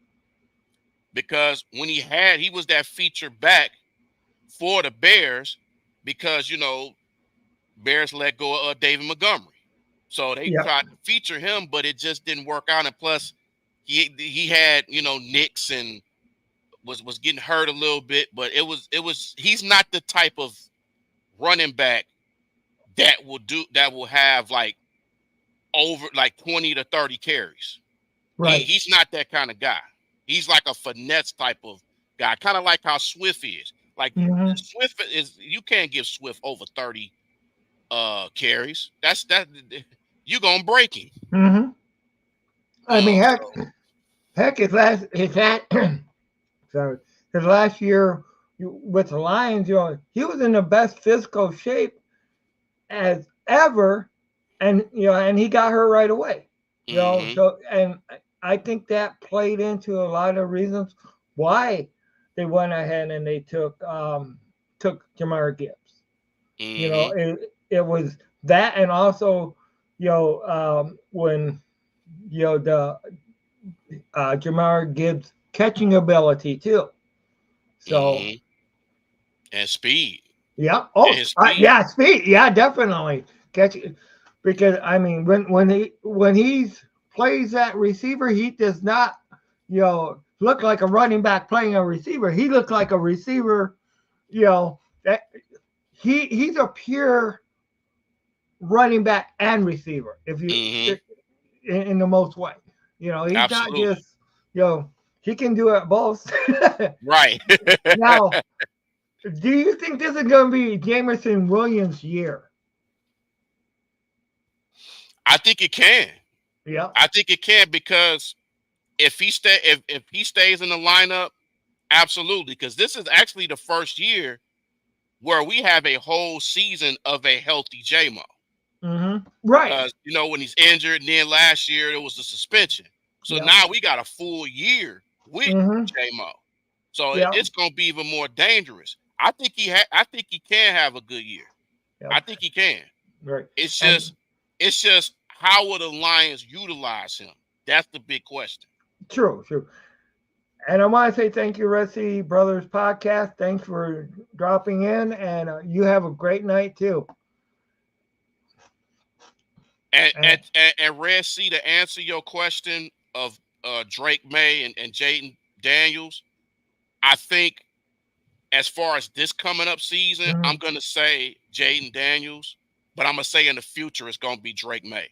because when he was that feature back for the Bears because Bears let go of David Montgomery. So they Yeah. tried to feature him, but it just didn't work out. And plus, he had nicks and was getting hurt a little bit. But it was he's not the type of running back that will have like over like 20 to 30 carries. Right. He's not that kind of guy. He's like a finesse type of guy, kind of like how Swift is. Like Mm-hmm. Swift is, you can't give Swift over 30 carries. That you gonna break him. Mm-hmm. I mean, heck, So heck, his last sorry, his last year with the Lions, he was in the best physical shape as ever, and and he got hurt right away. hmm So and I think that played into a lot of reasons why they went ahead and they took Jamar Gibbs. hmm It was that, and also when the Jamar Gibbs catching ability too. So hmm and speed yeah. and Oh, his speed. yeah. Speed. Yeah, definitely catch. Because I mean, when he plays that receiver, he does not look like a running back playing a receiver. He looks like a receiver. That he's a pure running back and receiver. If you hmm in the most way, he's not Absolutely just he can do it both. right. Now, do you think this is going to be Jameson Williams' year? I think it can. Yeah. I think it can because if he stays in the lineup, absolutely. Because this is actually the first year where we have a whole season of a healthy JMO. Mm-hmm. Right. Because when he's injured, and then last year it was the suspension. So Yeah. now we got a full year with Mm-hmm. JMO. So Yeah. it's gonna be even more dangerous. I think he can have a good year. Yeah. I think he can. Right. It's And just it's just how will the Lions utilize him? That's the big question. true, true. And I want to say thank you, Rusty Brothers Podcast. Thanks for dropping in, and you have a great night too. And And, and and Red Sea, to answer your question of Drake May and Jaden Daniels, I think as far as this coming up season, I'm mhm, gonna say Jaden Daniels, but I'm gonna say in the future it's gonna be Drake May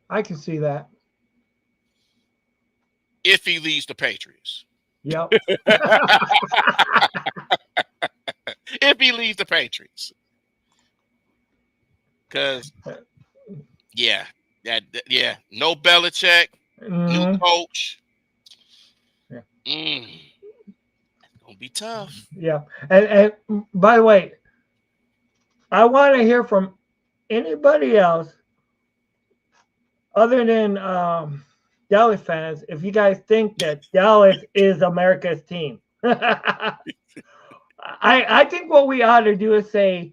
I can see that. if he leaves the Patriots. Yep. If he leaves the Patriots, because yeah, yeah, no Belichick, new Hmm. coach. Yeah. It's gonna be tough. Yeah. And by the way, I want to hear from anybody else other than Dallas fans if you guys think that Dallas is America's team. I think what we ought to do is say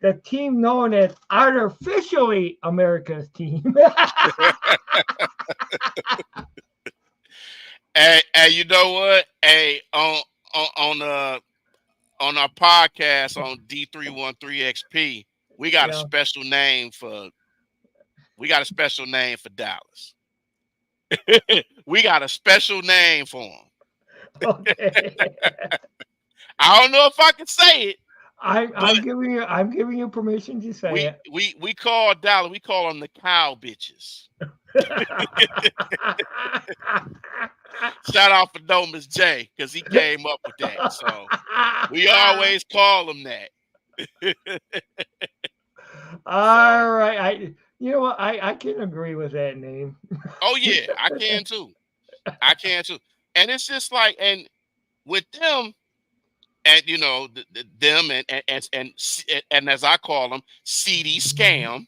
the team known as artificially America's team. And you know what? Hey, on on our podcast on D313XP, we got a Yeah. special name for Dallas. We got a special name for him. Okay. I don't know if I can say it, But I'm giving you permission to say it. we call Dallas. We call them the cow bitches. Shout out for Domus J because he came up with that. So we always call them that. So, All right, you know what? I can agree with that name. oh yeah, I can too. I can too. And it's just like, and with them, and them and as I call them, CD scam.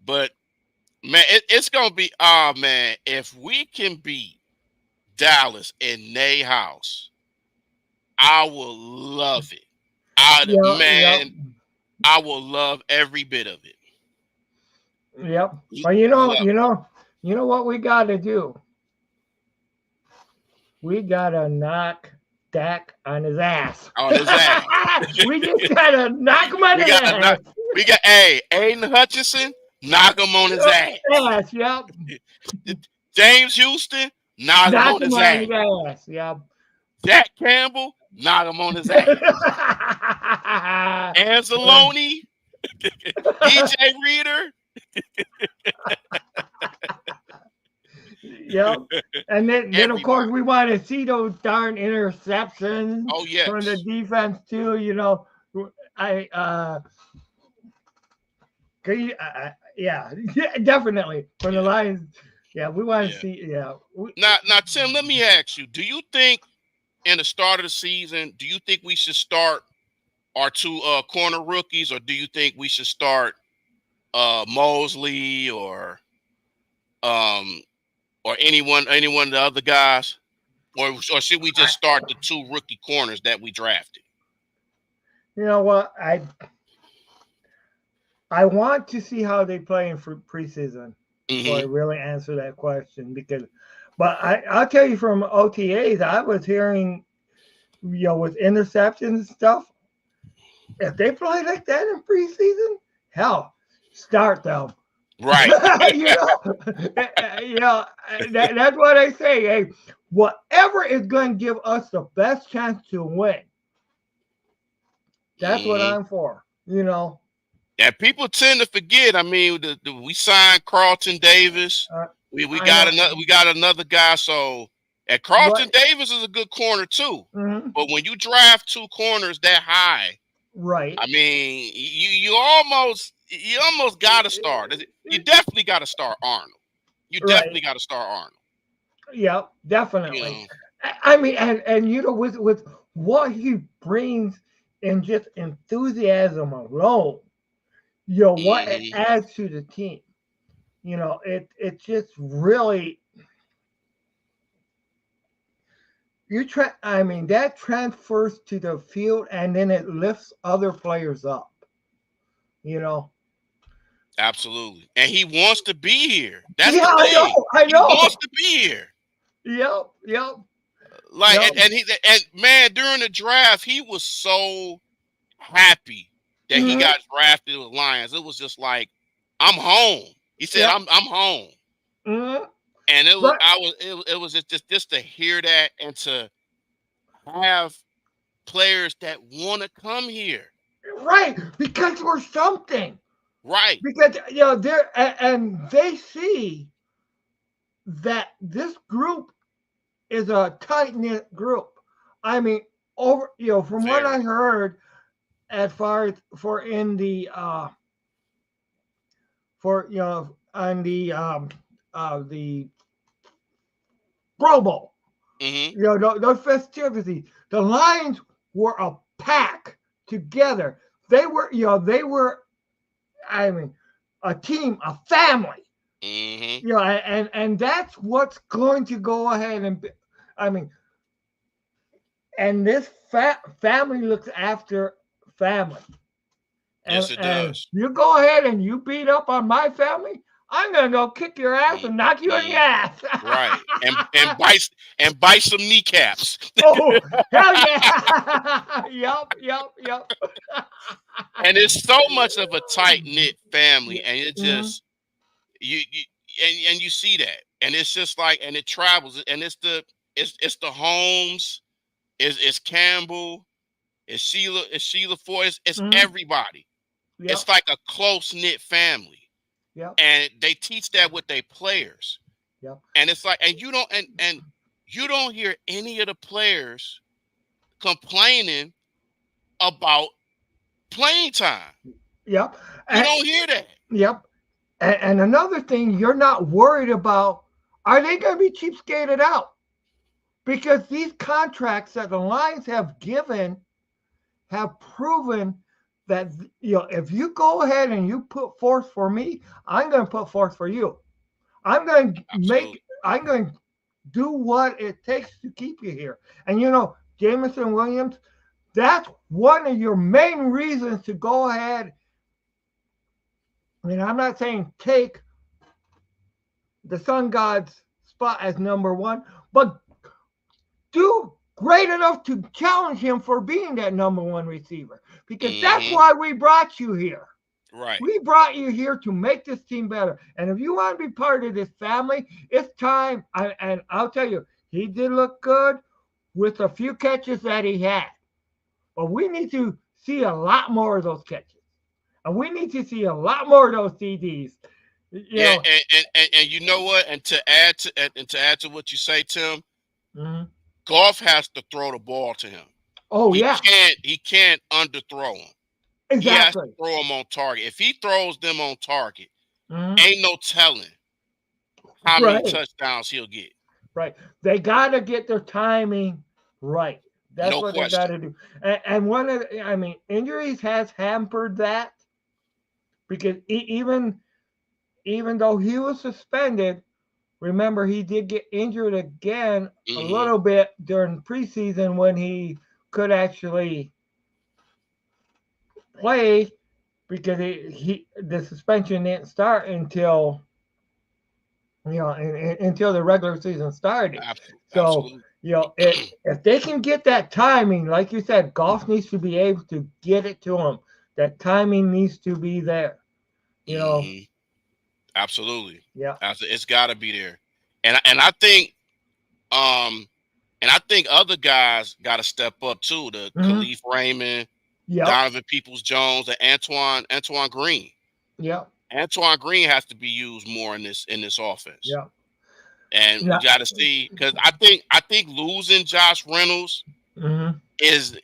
But man, it's gonna be man, if we can beat Dallas in Nay House, I will love it. Yeah, yep, Man, I will love every bit of it. yep. L- Well, Love you know what we got to do? We got to knock Dak on his ass. on his ass. We just got to knock him on We his got ass. Aiden Hutchinson, knock him on his ass. Ass, yep. James Houston, knock him Knock on him his on ass. his ass, yep. Jack Campbell, knock him on his ass. Anzalone, DJ Reader. Yep. And then of course Everybody. we want to see those darn interceptions Oh from the yes. defense too. I 'cause yeah, yeah, definitely from the Yeah. Lions. Yeah, we want to Yeah. see. Yeah, Now, Tim, let me ask you: do you think in the start of the season, do you think we should start our two corner rookies, or do you think we should start Mosley um or anyone of the other guys, or should we just start the two rookie corners that we drafted? you know what? I want to see how they play in preseason before I Hmm. really answer that question because, but I'll tell you from OTAs, I was hearing with interceptions and stuff. If they play like that in preseason, hell, start them. Right. you know, that's what I say. Hey, whatever is going to give us the best chance to win, that's what Hmm. I'm for. You know, And people tend to forget. I mean, we signed Carlton Davis. uh, We I got know, another guy. So, and but Carlton Davis is a good corner too. mhm, But when you draft two corners that high, right, I mean, you almost got to start. You definitely got to start Arnold. You right, definitely got to start Arnold. yeah, You definitely. know. I mean, and with what he brings in just enthusiasm alone, what it Hmm. adds to the team. It just really I mean that transfers to the field and then it lifts other players up. You know. Absolutely. And he wants to be here. That's Yeah, the I thing. know. I He wants know. to be here. Yep. Yep. Like Yep. and man, during the draft, he was so happy that he Hmm. got drafted with Lions. It was just like, I'm home. He said, Yep. I'm home. Hmm. And But it was just to hear that and to have players that want to come here. right, because we're something. Right. Because they're and they see that this group is a tight knit group. I mean, over from what I Very. heard, as far as for in the for on the Pro Bowl, Hmm. those festivities, the Lions were a pack together. They were I mean a team, a family. Hmm. And that's what's going to go ahead and I mean, and this family looks after family. Yes, it And does. you go ahead and you beat up on my family, I'm gonna go kick your ass and knock you in the Mm-hmm. ass. Right. And bite some kneecaps. Oh hell yeah! Yup. And it's so much of a tight knit family, Yeah. and it Mhm. just you and you see that. and it's just like, and it travels, and it's the Holmes, it's Campbell, it's Sheila Ford, it's Mm-hmm. everybody. It's Yep. like a close knit family, Yep. and they teach that with their players. Yep. And it's like, and you don't hear any of the players complaining about playing time. Yep. You And, don't hear that. yep. And another thing, you're not worried about, are they going to be cheapskated out? Because these contracts that the Lions have given have proven that, if you go ahead and you put forth for me, I'm going to put forth for you. Absolutely. I'm going to do what it takes to keep you here. And Jameson Williams, that's one of your main reasons to go ahead. I mean, I'm not saying take the Sun God's spot as number one, but do great enough to challenge him for being that number one receiver. Because that's Hmm. why we brought you here. Right. We brought you here to make this team better. And if you want to be part of this family, it's time. And I'll tell you, he did look good with a few catches that he had. But we need to see a lot more of those catches. And we need to see a lot more of those CDs. You Yeah, know. and you know what? And to add to what you say, Tim, Mhm. Goff has to throw the ball to him. Oh He yeah, can't underthrow him. He has to exactly. throw him on target. If he throws them on target, Mhm. ain't no telling how many Right, touchdowns he'll get. right. They got to get their timing right. That's No what they got question. to do. And I mean, injuries has hampered that because even though he was suspended, remember he did get injured again a Hmm. little bit during preseason when he could actually play because the suspension didn't start until until the regular season started. So Absolutely. if they can get that timing, like you said, Golf needs to be able to get it to him. That timing needs to be there. You know, Hmm. Absolutely. yeah, It's got to be there. And um I think other guys got to step up too. The hmm, Khalif Raymond, yep, Donovan Peoples Jones, and Antoine Green. yep, Antoine Green has to be used more in this offense. yep. And we Yeah, got to see, because I think losing Josh Reynolds hmm, is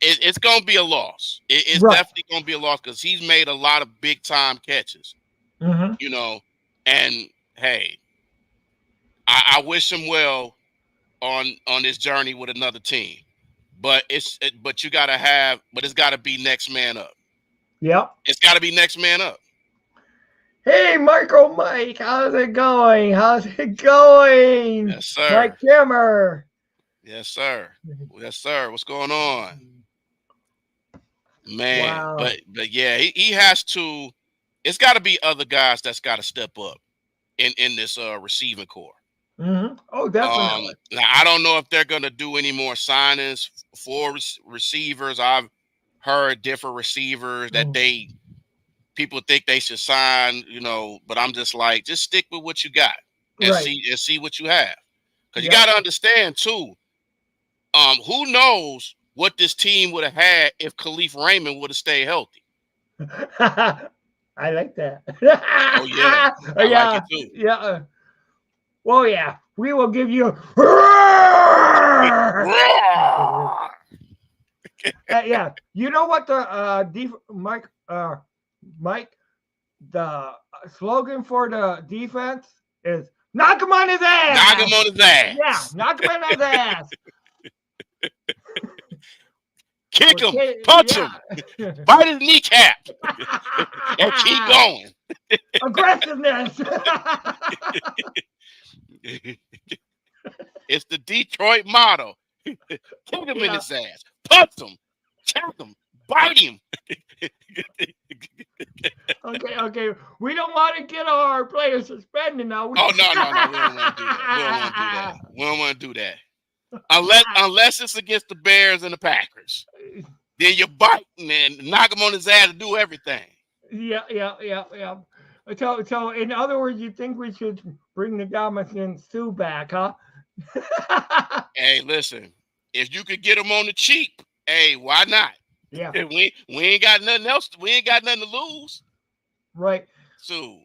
it's going to be a loss. It's right, definitely going to be a loss because he's made a lot of big time catches, hmm. you know. And hey, I wish him well on this journey with another team. But you got to but it's got to be next man up. Yep. It's got to be next man up. Hey, Marco Mike, how's it going? How's it going? Yes, Mike sir. Kimmer. Yes, sir. Yes, sir. What's going on? Man, Wow. but yeah, he has to. It's got to be other guys that's got to step up in this receiving core. Oh, definitely. Now I don't know if they're gonna do any more signings for receivers. I've heard different receivers that Mm. people think they should sign, but I'm just like, just stick with what you got and Right. see what you have. Because you got Yep. to understand too, who knows what this team would have had if Khalif Raymond would have stayed healthy. I like that. Oh yeah, I like Yeah. it too. Yeah. Well, yeah. We will give you. Yeah. You know what the Mike, the slogan for the defense is knock him on his Knock him ass. on his Yeah, ass. knock him on his ass. Kick him, punch him, Yeah. bite his kneecap, and keep going. Aggressiveness. It's the Detroit motto. Kick him in Yeah. his ass, punch him, check him, bite him. Okay, okay. We don't want to get our players suspended now. Oh no, we don't want to do that. We don't want to do that. We don't want to do that. Unless it's against the Bears and the Packers. Then you're biting and knock him on his ass to do everything. Yeah, yeah, yeah, yeah. So in other words, you think we should bring the Dalmatian Sue back, huh? Hey, listen, if you could get them on the cheap, hey, why not? Yeah, We ain't got nothing else. We ain't got nothing to lose. right. So,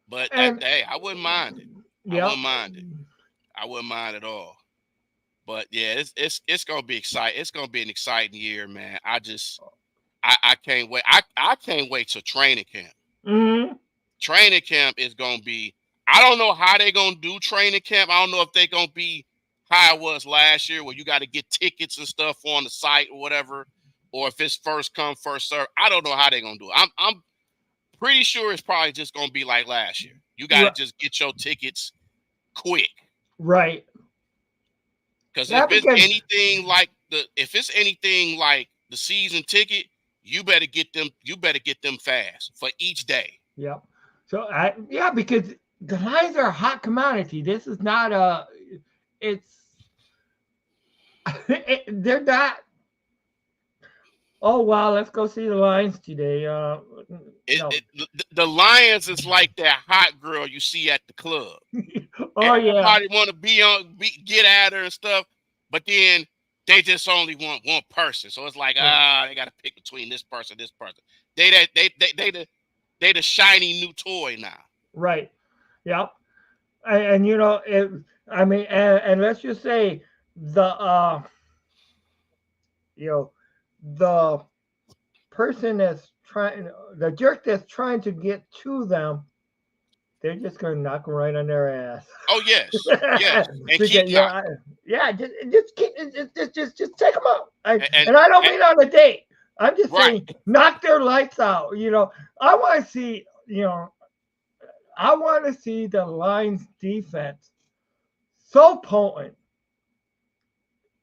but And hey, I wouldn't mind it. I yep, wouldn't mind it. I wouldn't mind at all. But yeah, it's gonna be exciting. It's gonna be an exciting year, man. I can't wait. I can't wait till training camp. hmm Training camp is gonna be. I don't know how they're gonna do training camp. I don't know if they're gonna be how it was last year, where you got to get tickets and stuff on the site or whatever, or if it's first come first serve. I don't know how they're gonna do it. I'm pretty sure it's probably just gonna be like last year. You got to right, just get your tickets quick, right. because Yeah, because if it's anything like the season ticket, you better get them. You better get them fast for each day. yep. So yeah, because the Lions are a hot commodity. This is not a. It's they're not. Oh wow, let's go see the Lions today. No. The Lions is like that hot girl you see at the club. Oh yeah, Everybody want to get at her and stuff, but then they just only want one person. So it's like, they got to pick between this person, this person. They the shiny new toy now. right. Yep. And you know, I mean, and let's just say the you know, the person that's trying, the jerk that's trying to get to them, they're just gonna knock them right on their ass. Oh yes, yes, and keep Because knocking. yeah, just take them out. And, And I don't and mean on a date. I'm just right, saying, knock their lights out. You know, I want to see. You know, I want to see the Lions defense so potent.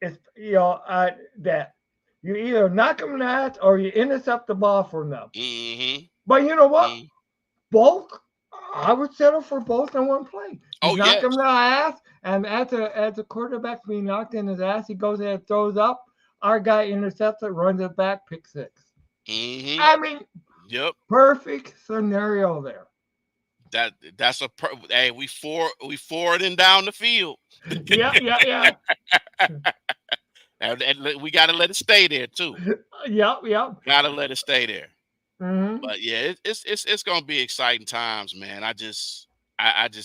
It's that you either knock them out or you intercept the ball from them. mm-hmm, But you know what? mm-hmm. Both, I would settle for both in one play. You Oh knock him in yes, the ass, and as the quarterback's being knocked in his ass, he goes and throws up. Our guy intercepts it, runs it back, pick six. mm-hmm, I mean, yep. perfect scenario there. Hey, we forwarding down the field. Yeah, yeah, yeah. And we got to let it stay there too. Yep, yep. Got to let it stay there. Mm-hmm. But yeah, it's gonna be exciting times, man. I just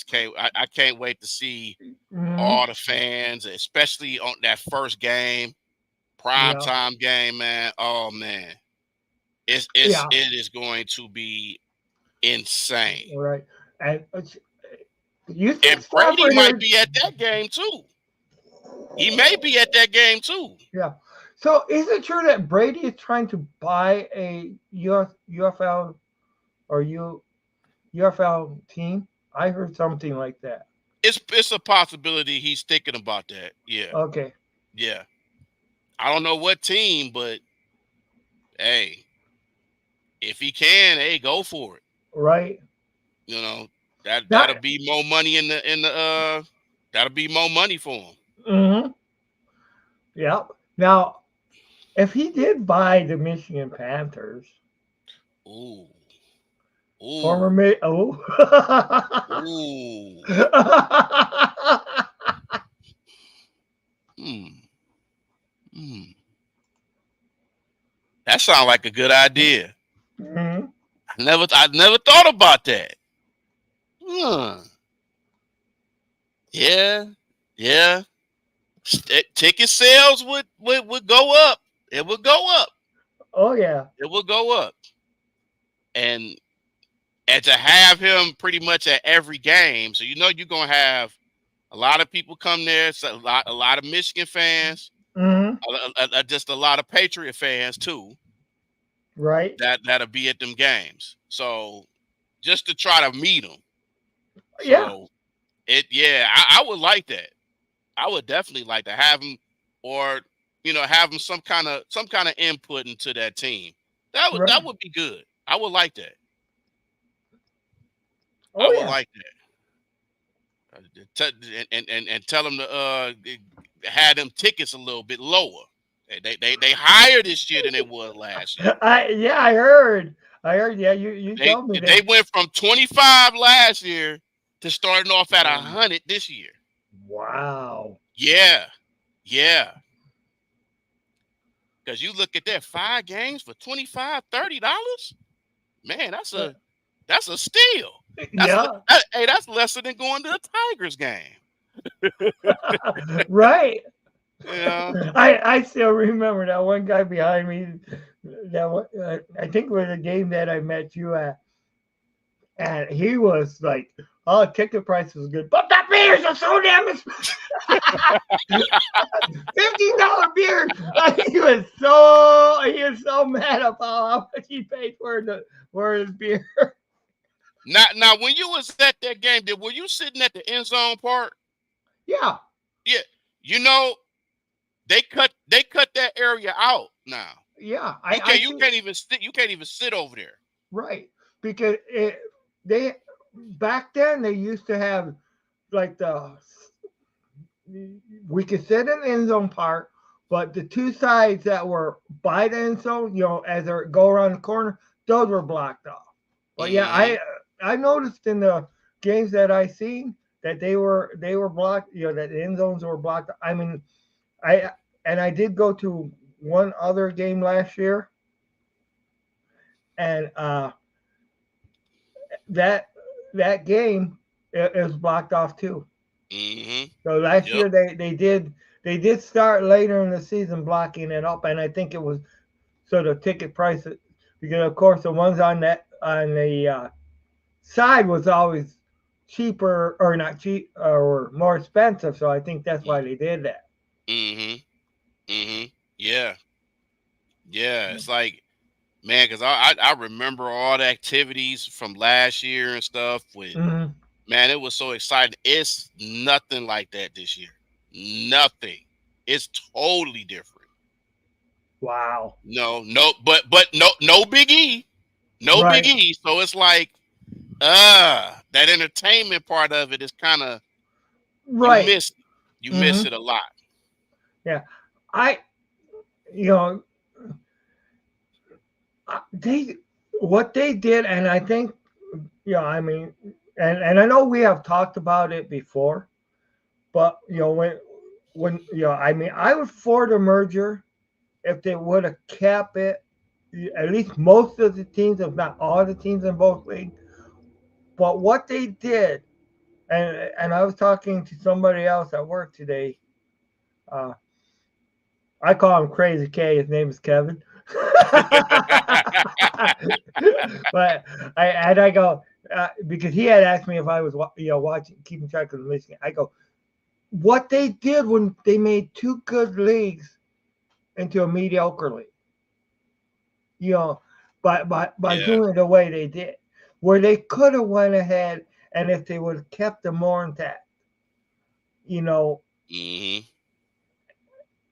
can't I can't wait to see Mm-hmm. all the fans, especially on that first game, prime Yeah, time game, man. Oh man, yeah. it is going to be insane. Right. And you think And Brady Stafford might here? be at that game too. He may be at that game too. Yeah. So is it true that Brady is trying to buy a UFL or UFL team? I heard something like that. It's a possibility he's thinking about that. Yeah, Okay. yeah. I don't know what team, but hey, if he can, hey, go for it. Right. You know, That. that'll be more money that'll be more money for him. Mm-hmm. Yeah. Now, if he did buy the Michigan Panthers, Ooh. former Ooh. oh. Ooh. Hmm. Hmm. That sounds like a good idea. Mhm. I never thought about that. Hmm. Yeah. Yeah. Ticket sales would go up. It would go up. Oh yeah. It would go up. And and to have him pretty much at every game, so you're gonna have a lot of people come there. So a lot of Michigan fans, Mm-hmm. just a lot of Patriot fans too. Right. That'll be at them games. So just to try to meet them. Yeah. So yeah, I would like that. I would definitely like to have him, or have him some kind of input into that team. Right. That would be good. I would like that. I Oh would yeah. like that. And tell them to have them tickets a little bit lower. They higher this year than they was last year. I heard. I heard. Yeah, you They told me they that. went from 25 last year to starting off at Mm. 100 this year. Wow. Yeah, yeah. Because you look at that 5 games for $25, $30. Man, Uh, that's a steal. yeah. Hey, that's lesser than going to a Tigers game. Right. Yeah. I still remember that one guy behind me. That one, I think it was a game that I met you at, and he was like, "Oh, ticket price was good, but the beers are so damn expensive." $15 beer. Like, he was so mad about how much he paid for his beer. Now, when you was at that game, were you sitting at the end zone part? Yeah, Yeah. You know, they cut that area out now. yeah. You I can't you think can't even sit you can't even sit over there. right because they back then they used to have like we could sit in the end zone part, but the two sides that were by the end zone, as they go around the corner, those were blocked off. But yeah, Hmm. I noticed in the games that I seen that they were blocked. That the end zones were blocked. I mean, I and I did go to one other game last year, and that that game is blocked off too. Hmm. So last Yep. year they did start later in the season blocking it up, and I think it was so the ticket price because of course the ones on the side was always cheaper or not cheap or more expensive. So I think that's why they did that. Hmm. Hmm. Yeah. Yeah. It's like, man, because I remember all the activities from last year and stuff. Hmm. Man, it was so exciting. It's nothing like that this year. Nothing. It's totally different. Wow. No, but no Big E. No Big Right. E. So it's like, that entertainment part of it is kind of, you Right. miss it. You Hmm. miss it a lot. Yeah. I you know they what they did, and I think I mean, and I know we have talked about it before, but when I mean, I was for the merger if they would have kept it, at least most of the teams, if not all the teams in both leagues. But what they did, and I was talking to somebody else at work today. Uh, I call him Crazy K. His name is Kevin. But I go because he had asked me if I was watching, keeping track of the Michigan. I go, what they did when they made two good leagues into a mediocre league, you know, by Yeah. doing it the way they did, where they could have went ahead and if they would have kept them more intact, you know, Hmm.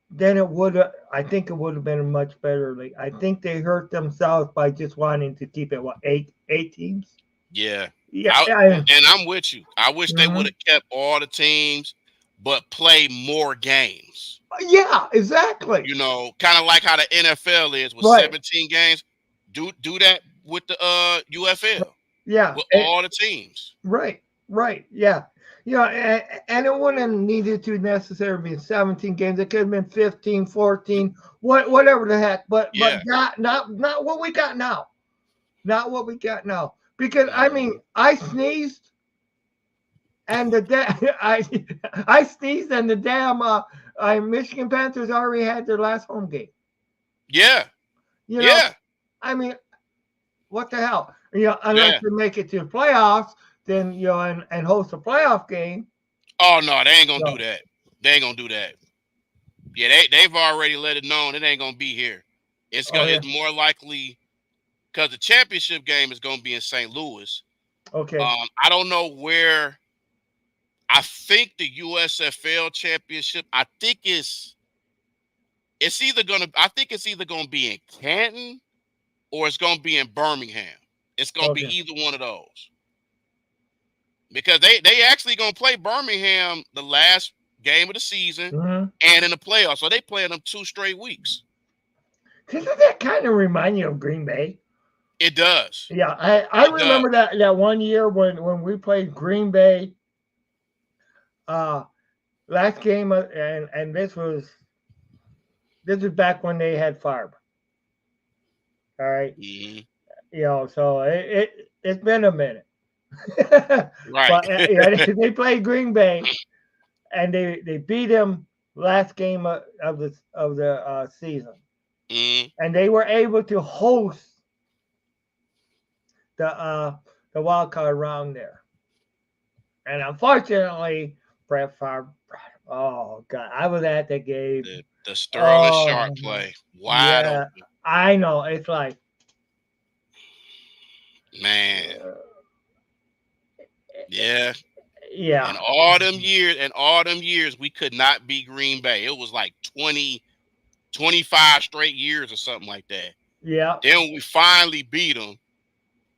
then it would have. I think it would have been a much better league. I think they hurt themselves by just wanting to keep it eight teams. Yeah. Yeah, I, and I'm with you. I wish they would mhm. have kept all the teams, but play more games. Yeah, exactly. Kind of like how the NFL is with Right. 17 games. Do that with the UFL Yeah. with all the teams. Right. Right. Yeah. And it wouldn't have needed to necessarily be 17 games. It could have been 15, 14, whatever the heck. But Yeah. not what we got now. Not what we got now. Because I mean, Hmm. I sneezed and I I sneezed and the damn Michigan Panthers already had their last home game. Yeah. You know, Yeah. I mean, what the hell? Unless Yeah. you make it to the playoffs, then and host a playoff game. Oh no, they ain't gonna do So that. They ain't gonna do that. Yeah, they've already let it known it ain't gonna be here. oh yeah, It's more likely because the championship game is gonna be in St. Louis. okay, I don't know where. I think the USFL championship. I think it's either gonna be in Canton or it's gonna be in Birmingham. It's gonna be okay. either one of those because they actually gonna play Birmingham the last game of the season Mm-hmm. and in the playoffs. So they playing them 2 straight weeks. Doesn't that kind of remind you of Green Bay? It does. Yeah, I It does. remember that one year when we played Green Bay. Uh, last game, and this was back when they had Favre. All right, Mhm. so it's been a minute. Right. But yeah, they played Green Bay and they beat him last game of the season, Mhm. and they were able to host the wild card round there. And unfortunately, Brett Favre. Oh God, I was at the game. The Sterling Sharp Oh play, wide yeah, open, I know. It's like, man. Yeah. yeah, And all them years, we could not beat Green Bay. It was like 20, 25 straight years or something like that. yeah, Then we finally beat them.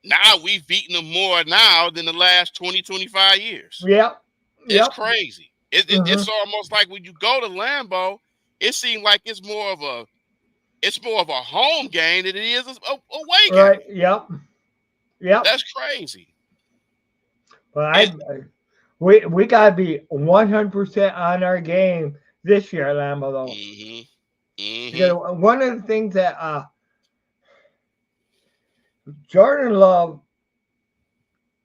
Now we've beaten them more now than the last 20, 25 years. yep, It's yep. crazy. Hmm. It's almost like when you go to Lambeau, it seems like it's more of a home game than it is a away game. Right. Yep. Yep. That's crazy. But And we gotta be 100% on our game this year, Lambo, though, hmm hmm because one of the things that Jordan Love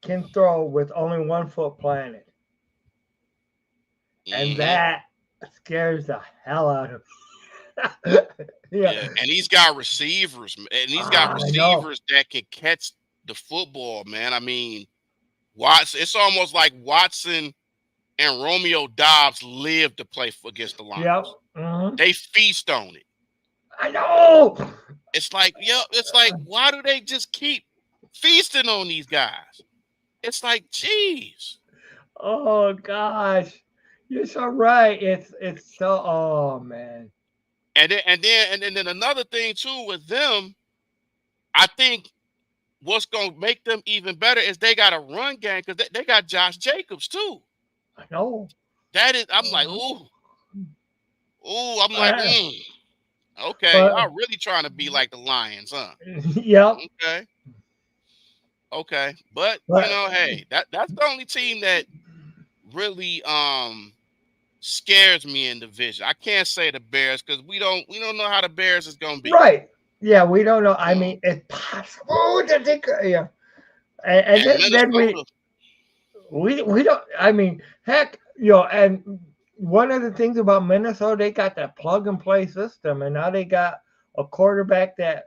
can throw with only 1 foot planted, and hmm that scares the hell out of me. Yeah, Yeah, and he's got receivers, and he's got I know. receivers that can catch the football, man. I mean, Watson. It's almost like Watson and Romeo Dobbs live to play against the Yep. Lions. Hmm. They feast on it. I know. It's like, yeah, it's like, why do they just keep feasting on these guys? It's like, geez. Oh gosh, you're so right. It's so. Oh man. And then another thing too with them, I think what's gonna make them even better is they got a run game because they got Josh Jacobs too. I know. That is, I'm like, Mhm. ooh, ooh, I'm like, okay, But y'all really trying to be like the Lions, huh? yep. Okay, okay, but But hey, that's the only team that really scares me in the division. I can't say the Bears because we don't know how the Bears is gonna be. right. Yeah, we don't know. I You know, mean, it's possible that they could. Yeah, and and then Minnesota. we don't. I mean, heck, and one of the things about Minnesota, they got that plug and play system, and now they got a quarterback that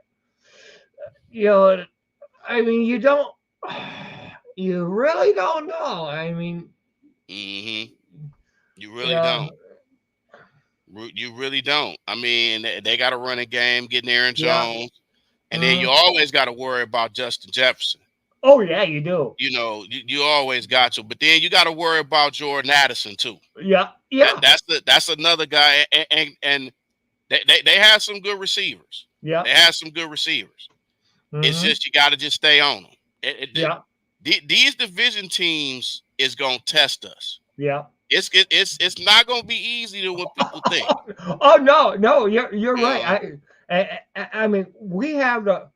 you know. I mean, you don't. You really don't know. I mean, hmm You really yeah, don't. You really don't. I mean, they got to run a game, getting Aaron yeah. Jones, and then you Mhm. always got to worry about Justin Jefferson. Oh yeah, you do. You always got to, but then you got to worry about Jordan Addison too. Yeah, That yeah, that's another guy, and they have some good receivers. yeah. They have some good receivers. It's Hmm. just you got to just stay on them. Yeah, These division teams is gonna test us. yeah. It's not gonna be easy to what people think. Oh no, no, you're You right. know, I mean, we have the.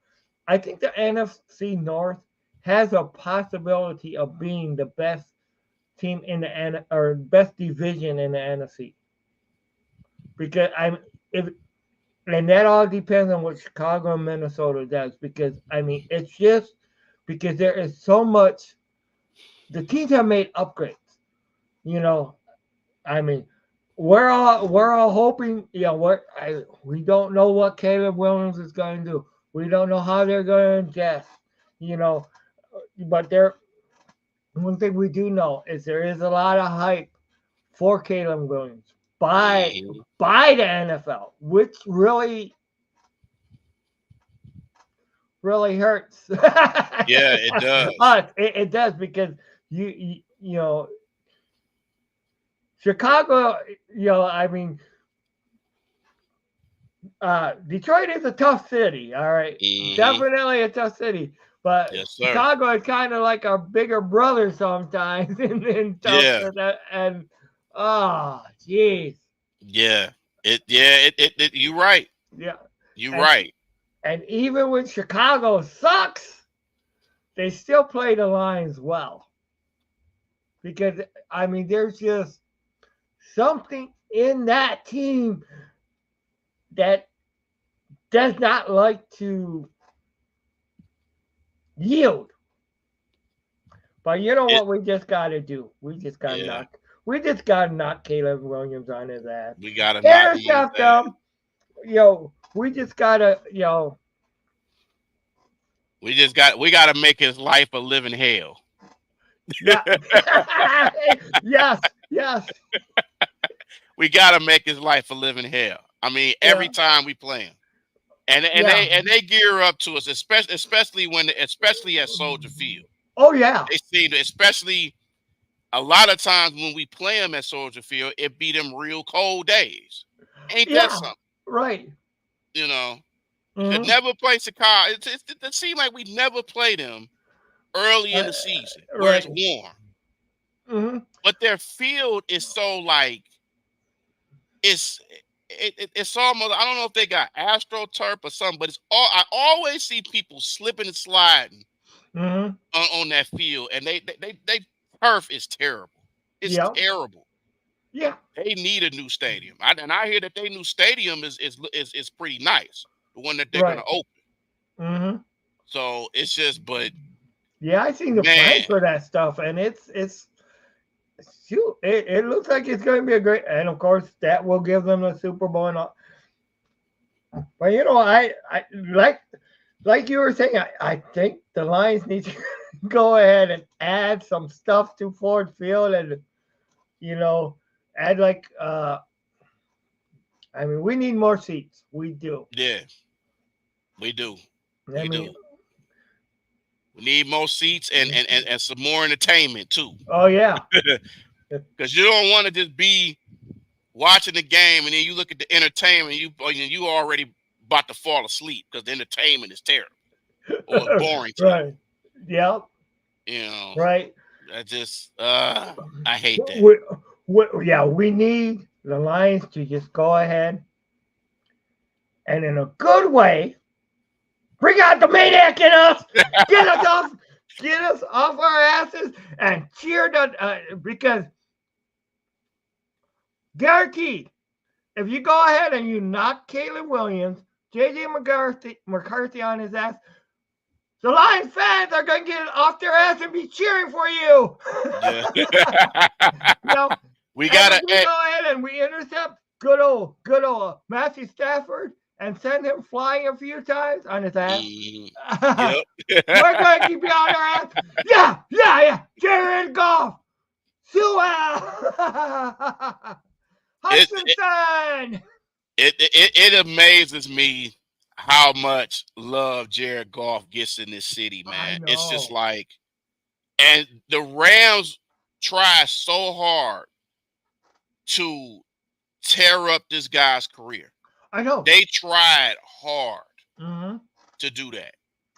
I think the NFC North has a possibility of being the best team in the or best division in the NFC because I'm if and that all depends on what Chicago and Minnesota does because I mean it's just because there is so much. The teams have made upgrades. You know, I mean, we're all hoping. We don't know what Caleb Williams is going to do. We don't know how they're going to adjust. You know, but there one thing we do know is there is a lot of hype for Caleb Williams by mhm. by the NFL, which really hurts Yeah, it does. us. It does because you know Chicago. I mean, Detroit is a tough city. All right, hmm definitely a tough city. But Yes, sir. Chicago is kind of like our bigger brother sometimes in terms Yeah, of that. And oh, jeez, yeah. You're right. yeah. You're And right. And even when Chicago sucks, they still play the Lions well. Because, I mean, there's just something in that team that does not like to yield. But you know It, what we just got to do? yeah, We just got to knock Caleb Williams on his ass. we gotta knock him on his Intercept ass. him. We just got to, We gotta make his life a living hell. yeah. Yes, yes, We gotta make his life a living hell. I mean, every yeah, time we play him, yeah. and they gear up to us, especially at Soldier Field. Oh, yeah, They seem to, especially a lot of times when we play them at Soldier Field, it be them real cold days. Ain't that yeah, something? right. You know, could Mm-hmm. never play Chicago. It seems like we never play them early in the season where it's Right. warm, Mm-hmm. but their field is so like it's it's almost, I don't know if they got AstroTurf or something, but it's all, I always see people slipping and sliding Mm-hmm. on that field, and they turf is terrible. It's Yeah, terrible. yeah, They need a new stadium. And I hear that their new stadium is pretty nice, the one that they're gonna right. open. Mm-hmm. So it's just, but Yeah, I seen the man, plans for that stuff, and it's shoot, it looks like it's going to be a great, and of course that will give them the Super Bowl and all. But I like you were saying, I think the Lions need to go ahead and add some stuff to Ford Field, and you know, add like I mean, we need more seats. We do. yeah, we do, I we mean, do. We need more seats and some more entertainment too, oh yeah, because you don't want to just be watching the game and then you look at the entertainment, you already about to fall asleep because the entertainment is terrible or it's boring to you. right. Yep. You know, Right. I just I hate that. We, yeah, we need the Lions to just go ahead and, in a good way, bring out the maniac in us, get us off, get us off our asses, and cheer because guaranteed, if you go ahead and you knock Caleb Williams, JJ McCarthy on his ass, the Lions fans are going to get off their ass and be cheering for you. Yeah. You know, We and if gotta we go ahead and we intercept good old Matthew Stafford and send him flying a few times on his ass, yep. we're going to keep you on our ass. Yeah, yeah, yeah. Jared Goff, Sewell, it, Hutchinson. it amazes me how much love Jared Goff gets in this city, I man. It's just know. like, and the Rams try so hard to tear up this guy's career. I know. They tried hard Mm-hmm. to do that,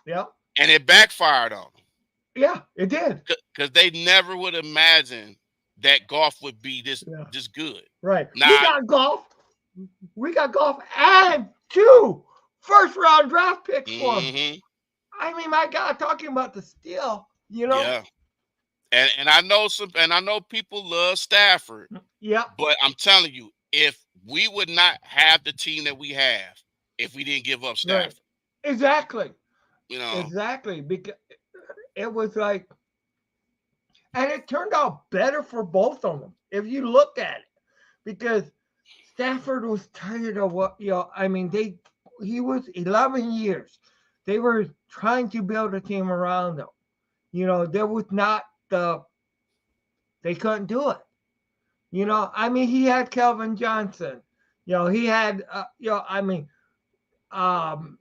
Yeah. and it backfired on them Yeah, it did. because they never would imagine that Goff would be Yeah. this good. Right. We Now, got golf. We got golf and 2 first-round draft picks for him. hmm I mean, my God, talking about the steal. yeah, and I know people love Stafford, Yeah, but I'm telling you, if we would not have the team that we have, if we didn't give up right. Stafford, Exactly. you know, Exactly. Because it was like, and it turned out better for both of them if you look at it. Because Stafford was tired of I mean, he was 11 years. They were trying to build a team around him. There was not they couldn't do it. I mean, he had Kelvin Johnson. He had, I mean, um,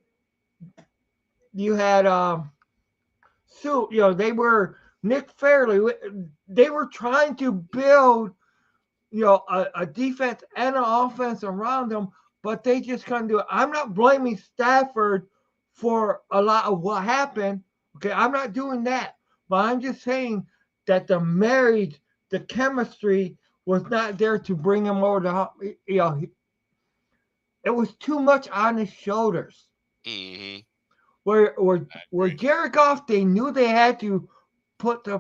you had Sue. They were Nick Fairley. They were trying to build, a defense and an offense around them, but they just couldn't do it. I'm not blaming Stafford for a lot of what happened. Okay, I'm not doing that, but I'm just saying that the marriage, the chemistry was not there to bring him over the. It was too much on his shoulders. Mm-hmm. Where Great. Jared Goff, they knew they had to put the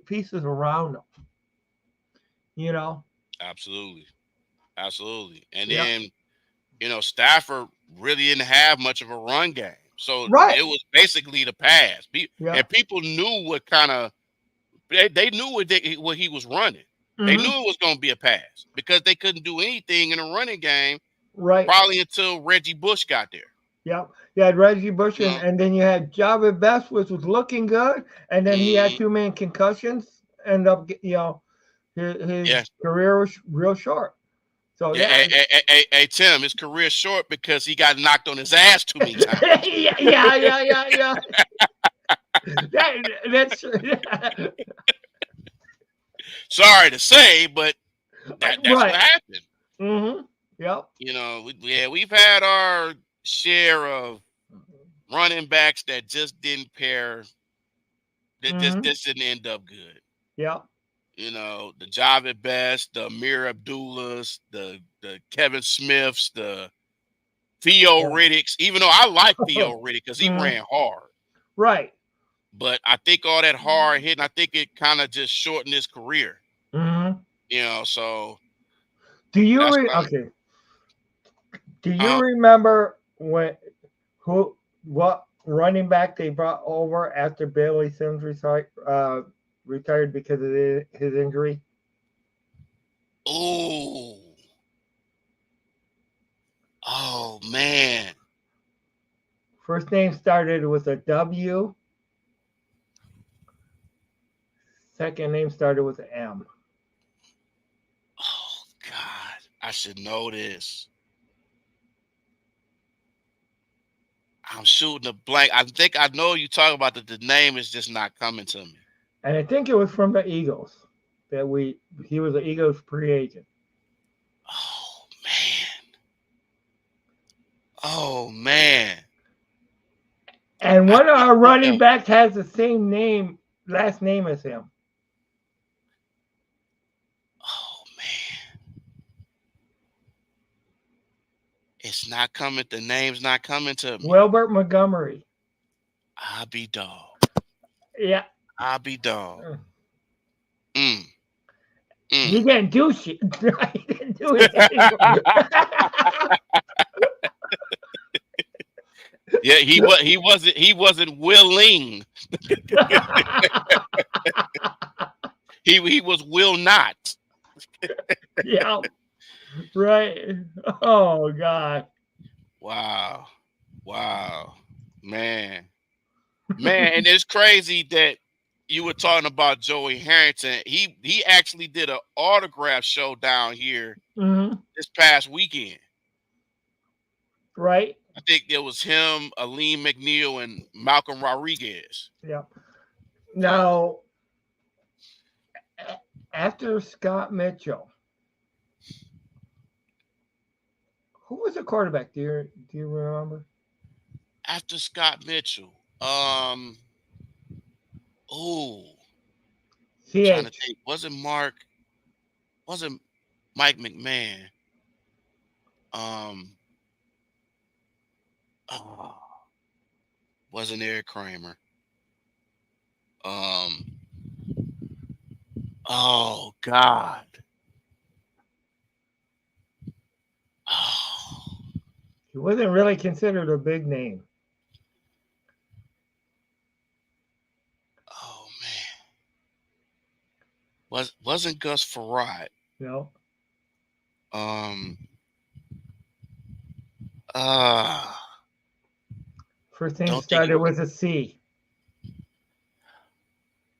pieces around him. You know. Absolutely. Absolutely. And Yeah. then, Stafford really didn't have much of a run game. So Right. it was basically the pass. Yeah. And people knew what kind of they knew what he was running. They knew Hmm. it was going to be a pass because they couldn't do anything in a running game Right. probably until Reggie Bush got there. Yeah. You had Reggie Bush, You know. and then you had Javid Best, which was looking good, and then he had Hmm. too many concussions. End up, his Yeah. career was real short. So Yeah. yeah. Hey, Tim, his career short because he got knocked on his ass too many times. Yeah, yeah. That's Sorry to say, but that's what right. happened. Mm-hmm. Yep. We've had our share of running backs that just didn't pair, that just Mm-hmm. didn't end up good. Yep. The Javid Best, the Amir Abdullahs, the Kevin Smiths, the Theo Yeah. Riddicks. Even though I like Theo Riddick because he Mhm. ran hard, Right. but I think all that hard hitting, I think it kind of just shortened his career. Mm-hmm. So Do you that's kind of okay? Do you uh remember what running back they brought over after Bailey Sims retired because of his injury? oh oh man. First name started with a W. Second name started with an M. Oh God, I should know this. I'm shooting a blank. I think I know you talk about the name is just not coming to me. And I think it was from the Eagles he was an Eagles free agent. Oh man. Oh man. And I one of think our running yeah. backs has the same last name as him. Oh man. It's not coming. The name's not coming to me. Wilbert Montgomery. I'll be dog. Yeah. I'll be dog. Mm, He mm. didn't do shit. He didn't do anything. Yeah, he wasn't willing. He was will not. Yeah, right. Oh God. Wow. Wow. Man. Man, and it's crazy that you were talking about Joey Harrington. He actually did an autograph show down here Hmm. this past weekend. Right. I think it was him, Aleem McNeil, and Malcolm Rodriguez. Yeah. Now, after Scott Mitchell, who was the quarterback? Do you remember? After Scott Mitchell. Oh, trying to CH. think. Wasn't Mike McMahon. Um, oh, wasn't Eric Kramer. Um, oh God. Oh, He wasn't really considered a big name. oh man. Wasn't Gus Farad. You know. Um uh First name don't think started with a C.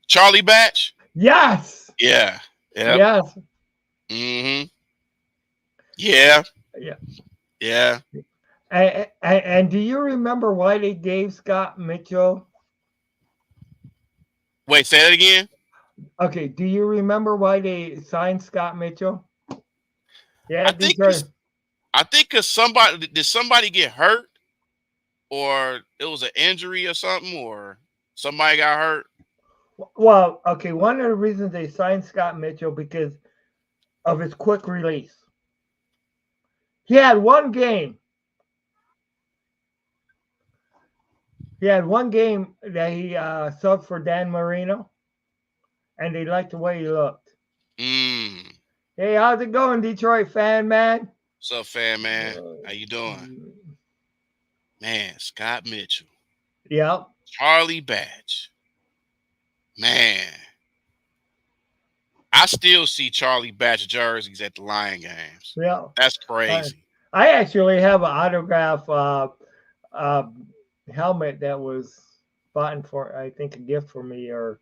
Charlie Batch? Yes. Yeah. Yep. Yes. Mm-hmm. Yeah. Yeah. Yeah. And do you remember why they gave Scott Mitchell? Wait, say that again. Okay, do you remember why they signed Scott Mitchell? Yeah, I think because cause I think cause somebody get hurt or it was an injury or something or somebody got hurt. well, okay, one of the reasons they signed Scott Mitchell because of his quick release. He had one game He had one game that he subbed for Dan Marino, and they liked the way he looked. Mm. Hey, how's it going, Detroit fan, man? What's up, fan man? Uh, How you doing? Man, Scott Mitchell. yep, Charlie Batch. Man. I still see Charlie Batch jerseys at the Lion games. yep. That's I, crazy. I actually have an autograph uh, helmet that was bought for, I think, a gift for me, or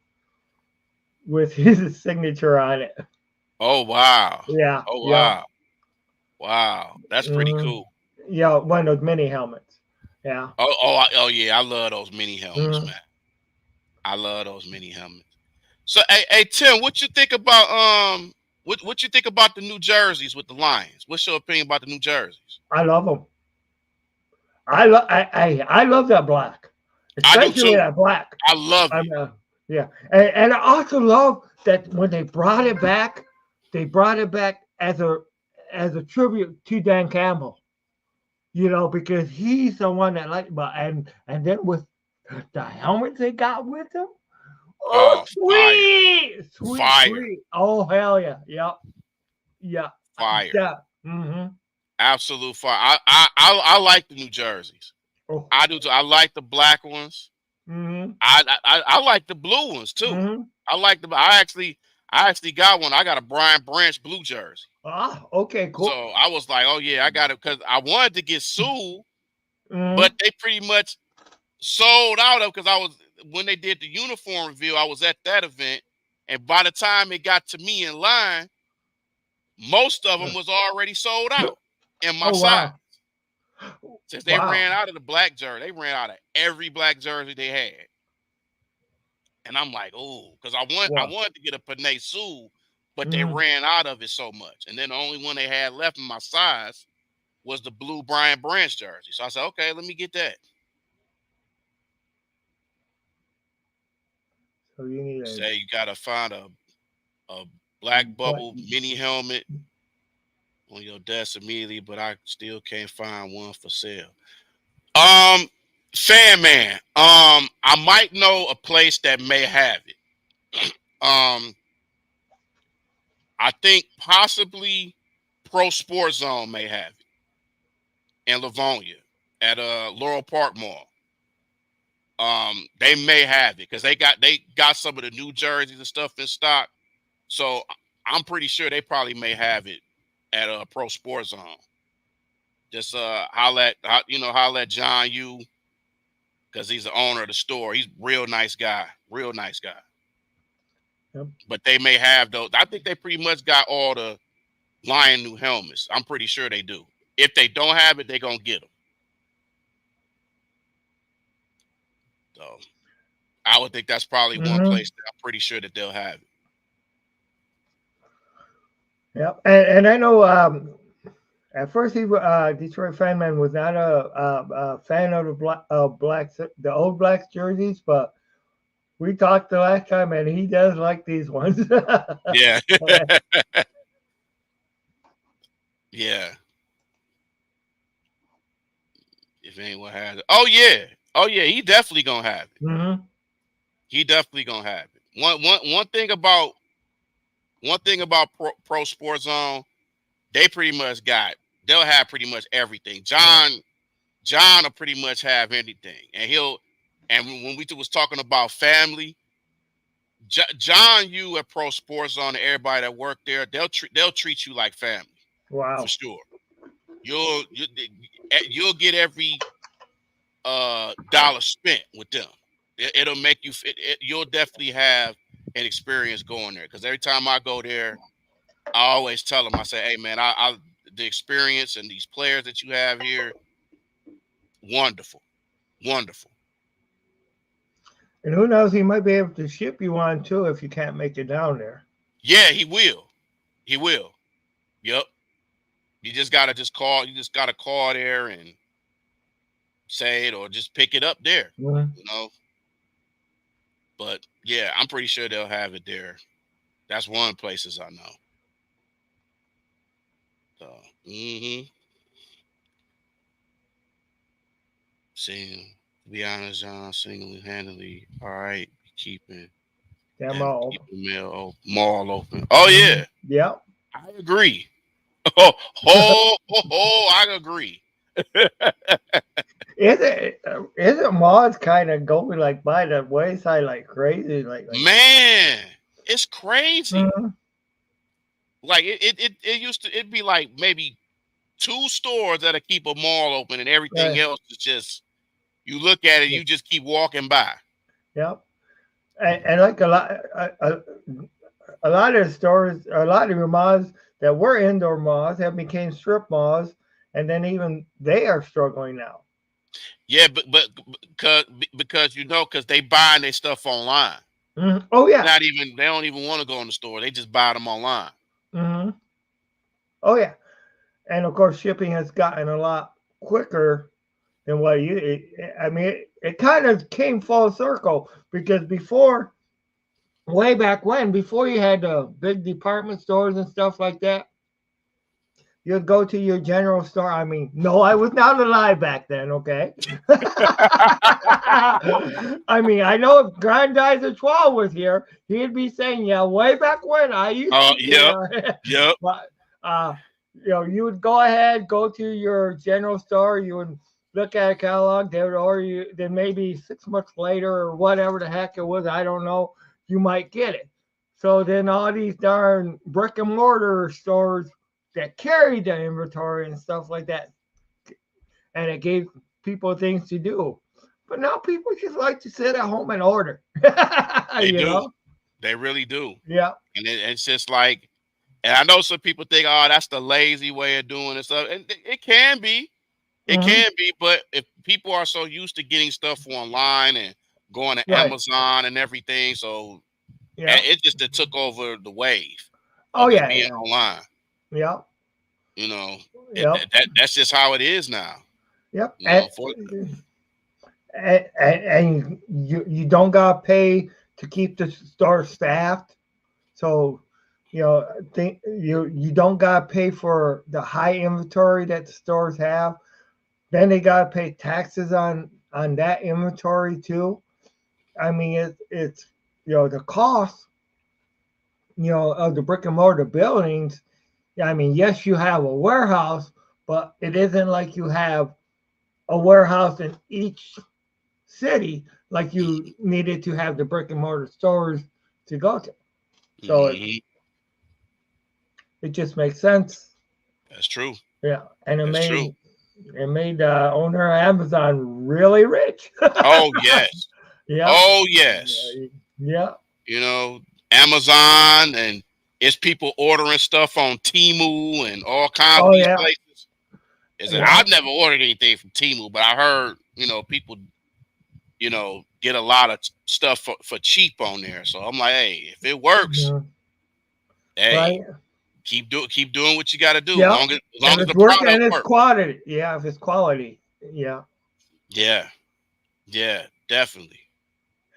with his signature on it. Oh wow. Yeah, Oh yeah. wow. Wow. That's pretty Mm, cool. yeah, one of those mini helmets. Yeah. Oh yeah, I love those mini helmets, Mm. man. I love those mini helmets. So hey Tim, what you think about what you think about the new jerseys with the Lions? What's your opinion about the new jerseys? I love them. I love that black, I do especially too. that black. I love I'm it. yeah, and I also love that when they brought it back as a tribute to Dan Campbell. You know, because he's the one that liked, but and then with the helmets they got with them. Oh, Oh, fire. sweet, sweet, Fire. sweet. Oh hell yeah, yep, yeah, Fire. yeah. Mm-hmm. Absolute fire. I like the new jerseys. Oh, I do too. I like the black ones. mm-hmm. I like the blue ones too. Mm-hmm. I like the. I actually got one. I got a Brian Branch blue jersey. Ah, okay, So cool. I was like, oh yeah, I got it because I wanted to get sued, but Mm-hmm. they pretty much sold out of because I was when they did the uniform reveal. I was at that event, and by the time it got to me in line, most of them was already sold out in my Oh size. wow, Since they wow. ran out of the black jersey, they ran out of every black jersey they had. And I'm like, oh, because I Wow. wanted to get a Panay Sue, but they Mm-hmm. ran out of it so much. And then the only one they had left in my size was the blue Brian Branch jersey. So I said, okay, let me get that. So you need a Say you gotta find a black black. bubble mini helmet on your desk immediately, but I still can't find one for sale. Um, Fan man, I might know a place that may have it. Um, I think possibly Pro Sports Zone may have it in Livonia at Laurel Park Mall. They may have it because they got some of the new jerseys and stuff in stock. So I'm pretty sure they probably may have it at Pro Sports Zone. Just holler at John Yu because he's the owner of the store. He's a real nice guy, real nice guy. Yep. But they may have those. I think they pretty much got all the Lion new helmets. I'm pretty sure they do. If they don't have it, they're gonna get them. So I would think that's probably one Mm-hmm. place that I'm pretty sure that they'll have it. Yep. And I know at first he Detroit fan man was not a fan of the blacks, the old blacks jerseys, but we talked the last time, and he does like these ones. Yeah, yeah. If anyone has it, oh yeah, he definitely gonna have it. Mm-hmm. He definitely gonna have it. One thing about Pro Sports Zone, they pretty much got. They'll have pretty much everything. Yeah. John will pretty much have anything, and he'll. And when we was talking about family, John, you at Pro Sports Zone, and everybody that work there, they'll treat you like family for Wow. sure. You'll you, you'll get every dollar spent with them. It'll make you. You'll definitely have an experience going there because every time I go there, I always tell them, I say, hey man, I the experience and these players that you have here, wonderful, wonderful. And who knows, he might be able to ship you one too if you can't make it down there. Yeah, he will. He will. Yep. You just gotta just call. You just gotta call there and say it, or just pick it up there. Mm-hmm. You know. But yeah, I'm pretty sure they'll have it there. That's one of the places I know. So, mm-hmm. See. To be honest, John single-handedly. All right, keeping Them and all. keeping mall open. Oh yeah, Yep. I agree. Oh, I agree. Isn't Mars kind of going like by the wayside like crazy? Man, it's crazy. Mhm. Like it used to. It'd be like maybe two stores that'll keep a mall open, and everything Right. else is just you look at it, you just keep walking by. Yep. And like a lot of the stores, a lot of the malls that were indoor malls have became strip malls, and then even they are struggling now. Yeah, but because because they buying their stuff online. Oh yeah. Not even they don't even want to go in the store. They just buy them online. hmm Oh yeah. And of course, shipping has gotten a lot quicker than what you. I mean, it kind of came full circle because before, way back when, before you had the big department stores and stuff like that, you'd go to your general store. I mean, no, I was not alive back then, okay? I mean, I know if Grandizer 12 was here, he'd be saying, yeah, way back when I used Oh, to, yep, yep. but, uh, you would go ahead, go to your general store, you would look at a catalog, they would order you, then maybe 6 months later or whatever the heck it was, I don't know, you might get it. So then all these darn brick and mortar stores that carried the inventory and stuff like that, and it gave people things to do. But now people just like to sit at home and order. They you do. know? They really do. Yeah. And it's just like, and I know some people think, oh, that's the lazy way of doing it. Stuff, and it can be, hmm but if people are so used to getting stuff online and going to Right. Amazon and everything, so and Yeah. it took over the wave Oh of it yeah. being Yeah. online. Yep. You know, Yep. that's just how it is now. Yep. You know, for And you don't gotta pay to keep the store staffed. So think you don't gotta pay for the high inventory that the stores have. Then they gotta pay taxes on that inventory too. I mean, it's the cost of the brick and mortar buildings. I mean, yes, you have a warehouse, but it isn't like you have a warehouse in each city like you needed to have the brick and mortar stores to go to. So mhm, it just makes sense. that's true. Yeah, and it That's true. made it made the owner of Amazon really rich. Oh yes. yeah, Oh yes. yeah. You know, Amazon and it's people ordering stuff on Temu and all kinds of Oh these yeah, places. Is it? yeah. I've never ordered anything from Temu, but I heard people get a lot of stuff for cheap on there. So I'm like, hey, if it works, Mhm. hey, Right. keep doing what you got to do. Yeah. As If long as it's the working product and it's works. quality. Yeah, if it's quality. Yeah. Yeah, yeah, definitely.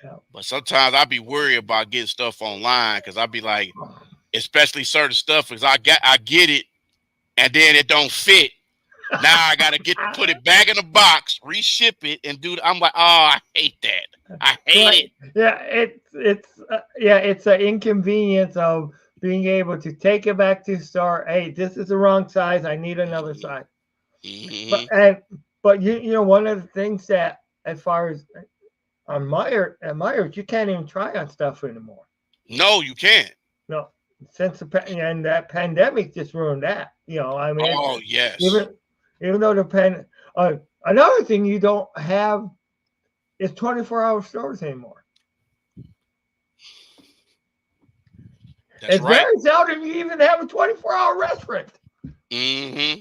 Yeah. But sometimes I be worried about getting stuff online because I be like, especially certain stuff, because I get it and then it don't fit. Now I gotta put it back in the box, reship it, and I'm like, oh, I hate that. I hate it. Right. Yeah, it's an inconvenience of being able to take it back to the store. Hey, this is the wrong size. I need another Hmm. size. But Hmm. and but one of the things that as far as on Myers, you can't even try on stuff anymore. No, you can't. No, since and that pandemic just ruined that. I mean, Oh yes, even even though another thing you don't have is 24-hour stores anymore. that's It's right. very seldom you even have a 24-hour restaurant. Hmm.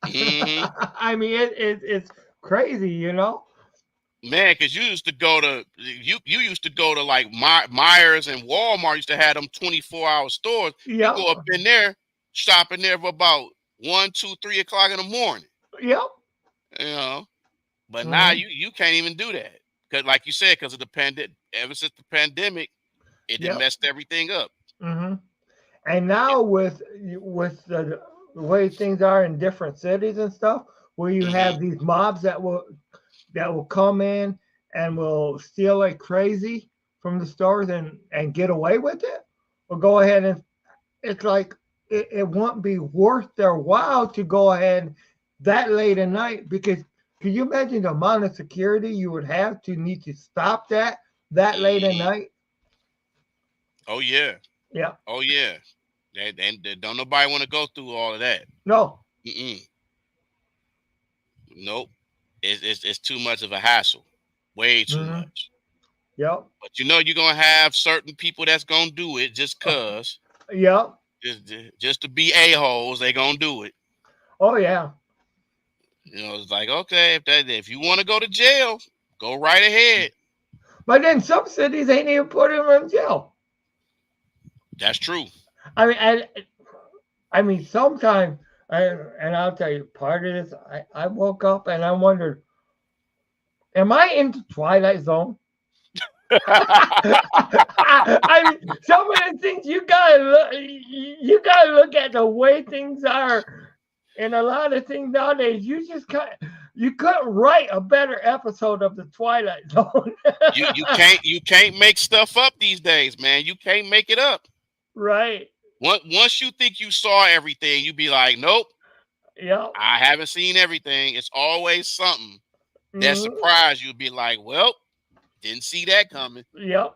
Hmm. I mean, it's crazy. Man, because you used to go to you used to go to like Myers and Walmart used to have them 24-hour stores. You Yep, go up in there, shop in there for about 1, 2, 3 o'clock in the morning. yep. You know, but now hmm you can't even do that because, like you said, because of the pandemic. Ever since the pandemic, it done Yep. messed everything up. hmm And now with the way things are in different cities and stuff, where you Hmm. have these mobs that will that will come in and will steal like crazy from the stores and get away with it, will go ahead and it's like it won't be worth their while to go ahead that late at night because can you imagine the amount of security you would have to need to stop that late at Mhm. night? Oh yeah. Yeah. Oh yeah. And don't nobody want to go through all of that. No. Mm-mm. Nope. It's too much of a hassle. Way too Mm-hmm. much. Yep. But you know you're gonna have certain people that's gonna do it just cause. Yep. Just to be a-holes, they gonna do it. Oh yeah. You know, it's like, okay, if you want to go to jail, go right ahead. But then some cities ain't even put him in jail. That's true. I mean, I mean, sometimes, and I'll tell you, part of this, I woke up and I wondered, am I in the Twilight Zone? I mean, some of the things you gotta look at the way things are, and a lot of things nowadays. You couldn't write a better episode of the Twilight Zone, you can't make stuff up these days, man. You can't make it up. right? Once you think you saw everything, you be like, nope, Yep. I haven't seen everything. It's always something that Hmm. surprised you. Be like, well, didn't see that coming. Yep.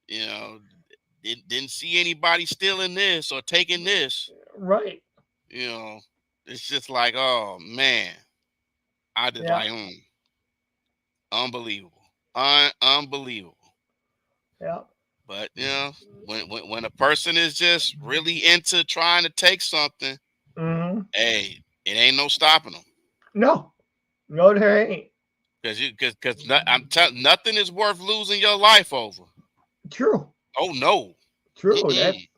You know, didn't see anybody stealing this or taking this. Right. You know, it's just like, oh man, I just Yeah. like, unbelievable, unbelievable. Yeah. But you know, when a person is just really into trying to take something, Hmm. hey, it ain't no stopping them. No. No, there ain't. Because nothing is worth losing your life over. True. Oh no, True. mm-mm,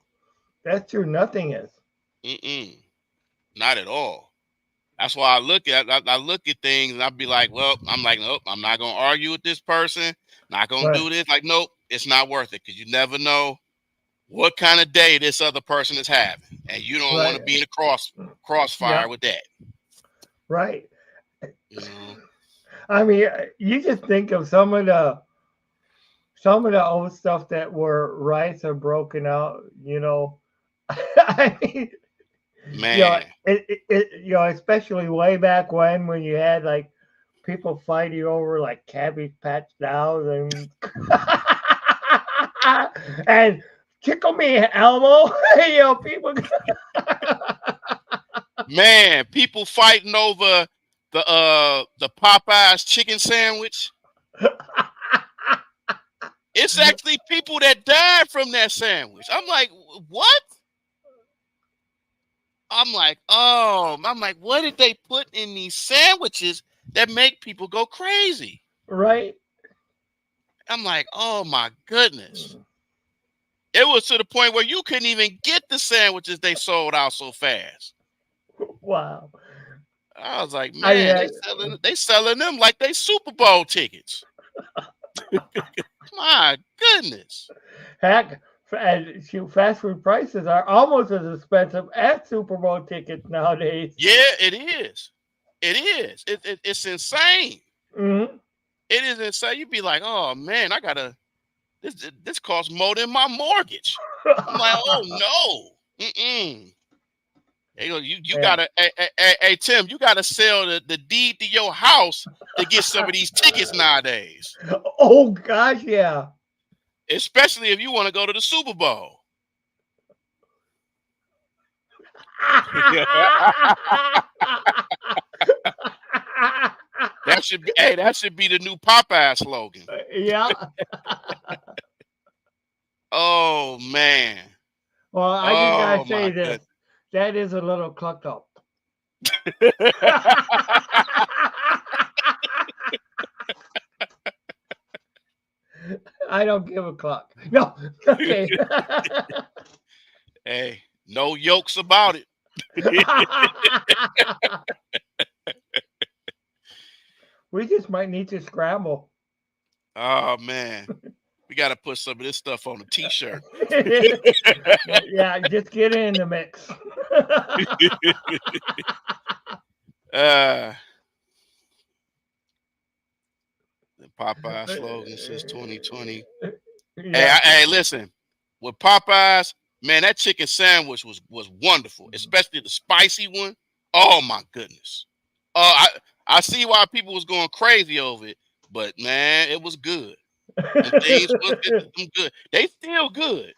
That's true. Nothing is. mm-mm, not at all. That's why I look at things and I be like, well, I'm like, nope, I'm not gonna argue with this person. Not gonna Right. do this. Like, nope, it's not worth it because you never know what kind of day this other person is having, and you don't want Right. to be in a crossfire Yep. with that. Right. You know, I mean, you just think of some of the old stuff that were rights are broken out. I mean, man, especially way back when you had like people fighting over like Cabbage Patch Dolls and and tickle me Elmo. People. man, people fighting over the Popeyes chicken sandwich. It's actually people that died from that sandwich. I'm like, what? I'm like, what did they put in these sandwiches that make people go crazy? Right. I'm like, oh my goodness. It was to the point where you couldn't even get the sandwiches they sold out so fast. Wow. I was like, I mean, man, they selling them like they Super Bowl tickets. My goodness. heck, and shoot, fast food prices are almost as expensive as Super Bowl tickets nowadays. Yeah, it is. It is. It's insane. Hmm. It is insane. You'd be like, oh man, I gotta this costs more than my mortgage. I'm like, oh no. Mm-mm. Hey, you Yeah. gotta hey, Tim, you gotta sell the deed to your house to get some of these tickets nowadays. Oh gosh, yeah. Especially if you want to go to the Super Bowl. That should be the new Popeye slogan. Yeah. Oh man. Well, I just gotta Oh say my this. goodness. That is a little clucked up. I don't give a cluck. No. Okay. Hey, no yokes about it. We just might need to scramble. Oh man. We gotta put some of this stuff on a t-shirt. Yeah, just get in the mix. uh Popeye slogan since 2020. Hey, Yeah. hey, listen. With Popeyes, man, that chicken sandwich was wonderful, especially the spicy one. Oh my goodness. I see why people was going crazy over it, but man, it was good. Them things was them good. They still good.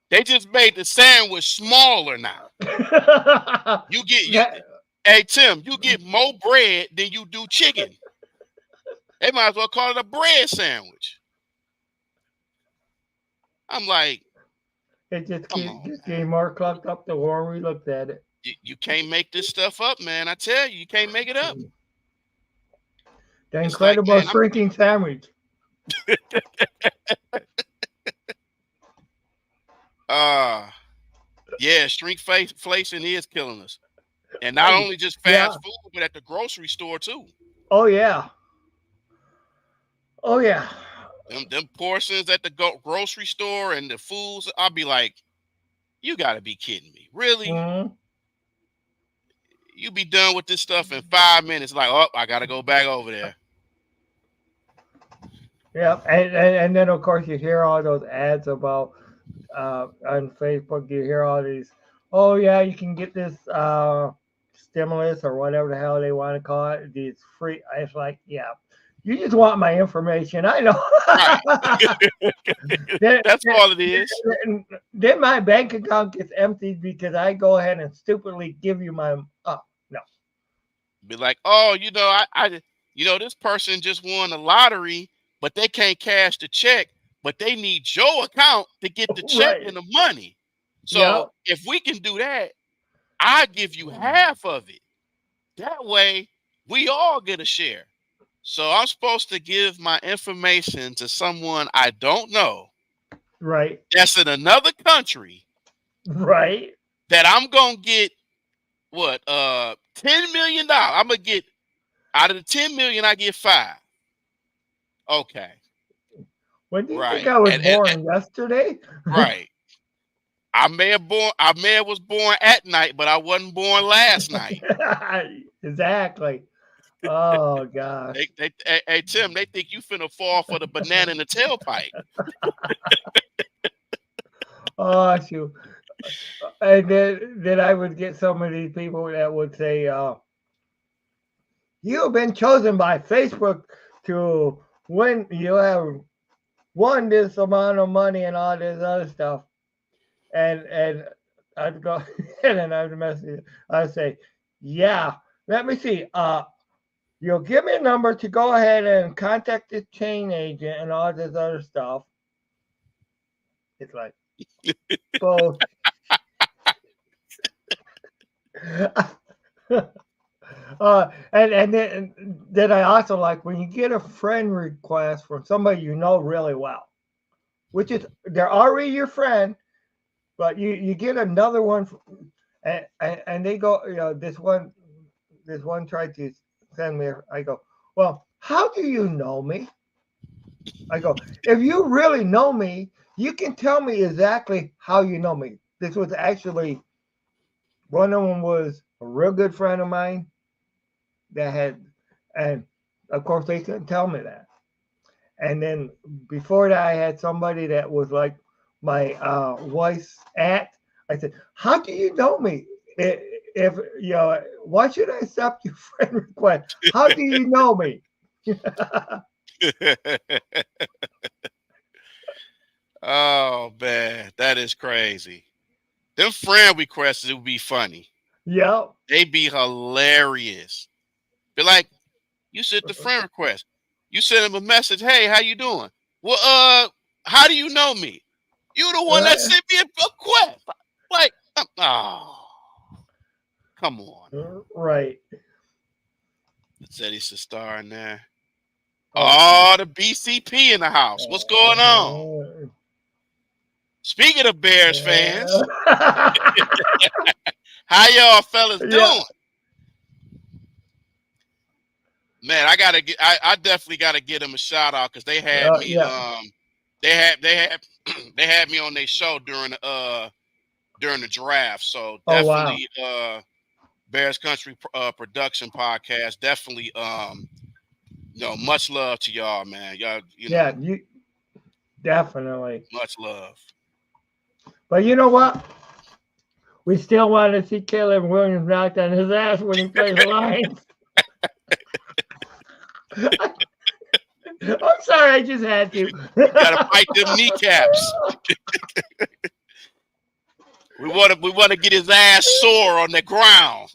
They just made the sandwich smaller now. You get you. That- Hey Tim, you get more bread than you do chicken. They might as well call it a bread sandwich. I'm like, it just come on, gets man. getting more clucked up the more we looked at it. You can't make this stuff up, man. I tell you, you can't make it up. The It's like, incredible man, I'm shrinking sandwich. uh yeah, shrinkflation is killing us. And Oh, not only just yeah. fast food, but at the grocery store too. Oh yeah. Oh yeah. Them portions at the grocery store and the foods, I'll be like, you gotta be kidding me. Really? Mhm. You be done with this stuff in 5 minutes. Like, oh, I gotta go back over there. Yeah. And then of course you hear all those ads about on Facebook. You hear all these. Oh yeah, you can get this stimulus or whatever the hell they want to call it. These free. It's like, yeah, you just want my information. I Right. know. then, That's all it is. then my bank account gets emptied because I go ahead and stupidly give you my. Oh no. Be like, oh, this person just won the lottery, but they can't cash the check, but they need your account to get the check Right. and the money. Yeah. So if we can do that, I give you half of it. That way, we all get a share. So I'm supposed to give my information to someone I don't know Right. that's in another country Right. that I'm gonna get what $10 million. I'm gonna get out of the 10 million, I get 5. Okay. When do you think Right. I was And born? Yesterday? right. I may have was born at night, but I wasn't born last night. Exactly. Oh gosh. Hey Tim, they think you finna fall for the banana in the tailpipe. Oh shoot. And then I would get some of these people that would say, "You have been chosen by Facebook to win. You have won this amount of money and all this other stuff." And I'd go and then I'd message. I'd say, "Yeah, let me see. You'll give me a number to go ahead and contact the chain agent and all this other stuff." It's like, well, and then I also like when you get a friend request from somebody you know really well, which is they're already your friend, but you get another one, and they go, this one tried to send me. I go, well, how do you know me? I go, if you really know me, you can tell me exactly how you know me. This was actually one of them was a real good friend of mine that had, and of course they couldn't tell me that. And then before that, I had somebody that was like my wife's aunt. I said, "How do you know me? If why should I accept your friend request? How do you know me?" Oh man, that is crazy. Them friend requests would be funny. Yep. They be hilarious. Be like, you sent the friend request. You send them a message. Hey, how you doing? Well, how do you know me? You the one that Uh, sent me a request. Like, oh, come on. right. It said he's a star in there. Oh. Oh, the BCP in the house. What's going on? Uh, Speaking of Bears fans, yeah. how y'all fellas Yeah. doing? Man, I definitely gotta give them a shout out because they had me Yeah. they had they had me on their show during the draft. So Oh wow. definitely Bears Country production podcast. Definitely Much love to y'all, man. Y'all, Yeah, you definitely. much love. But you know what? We still want to see Caleb Williams knocked on his ass when he plays the Lions. I'm sorry, I just had to. You gotta bite them kneecaps. We want to get his ass sore on the ground.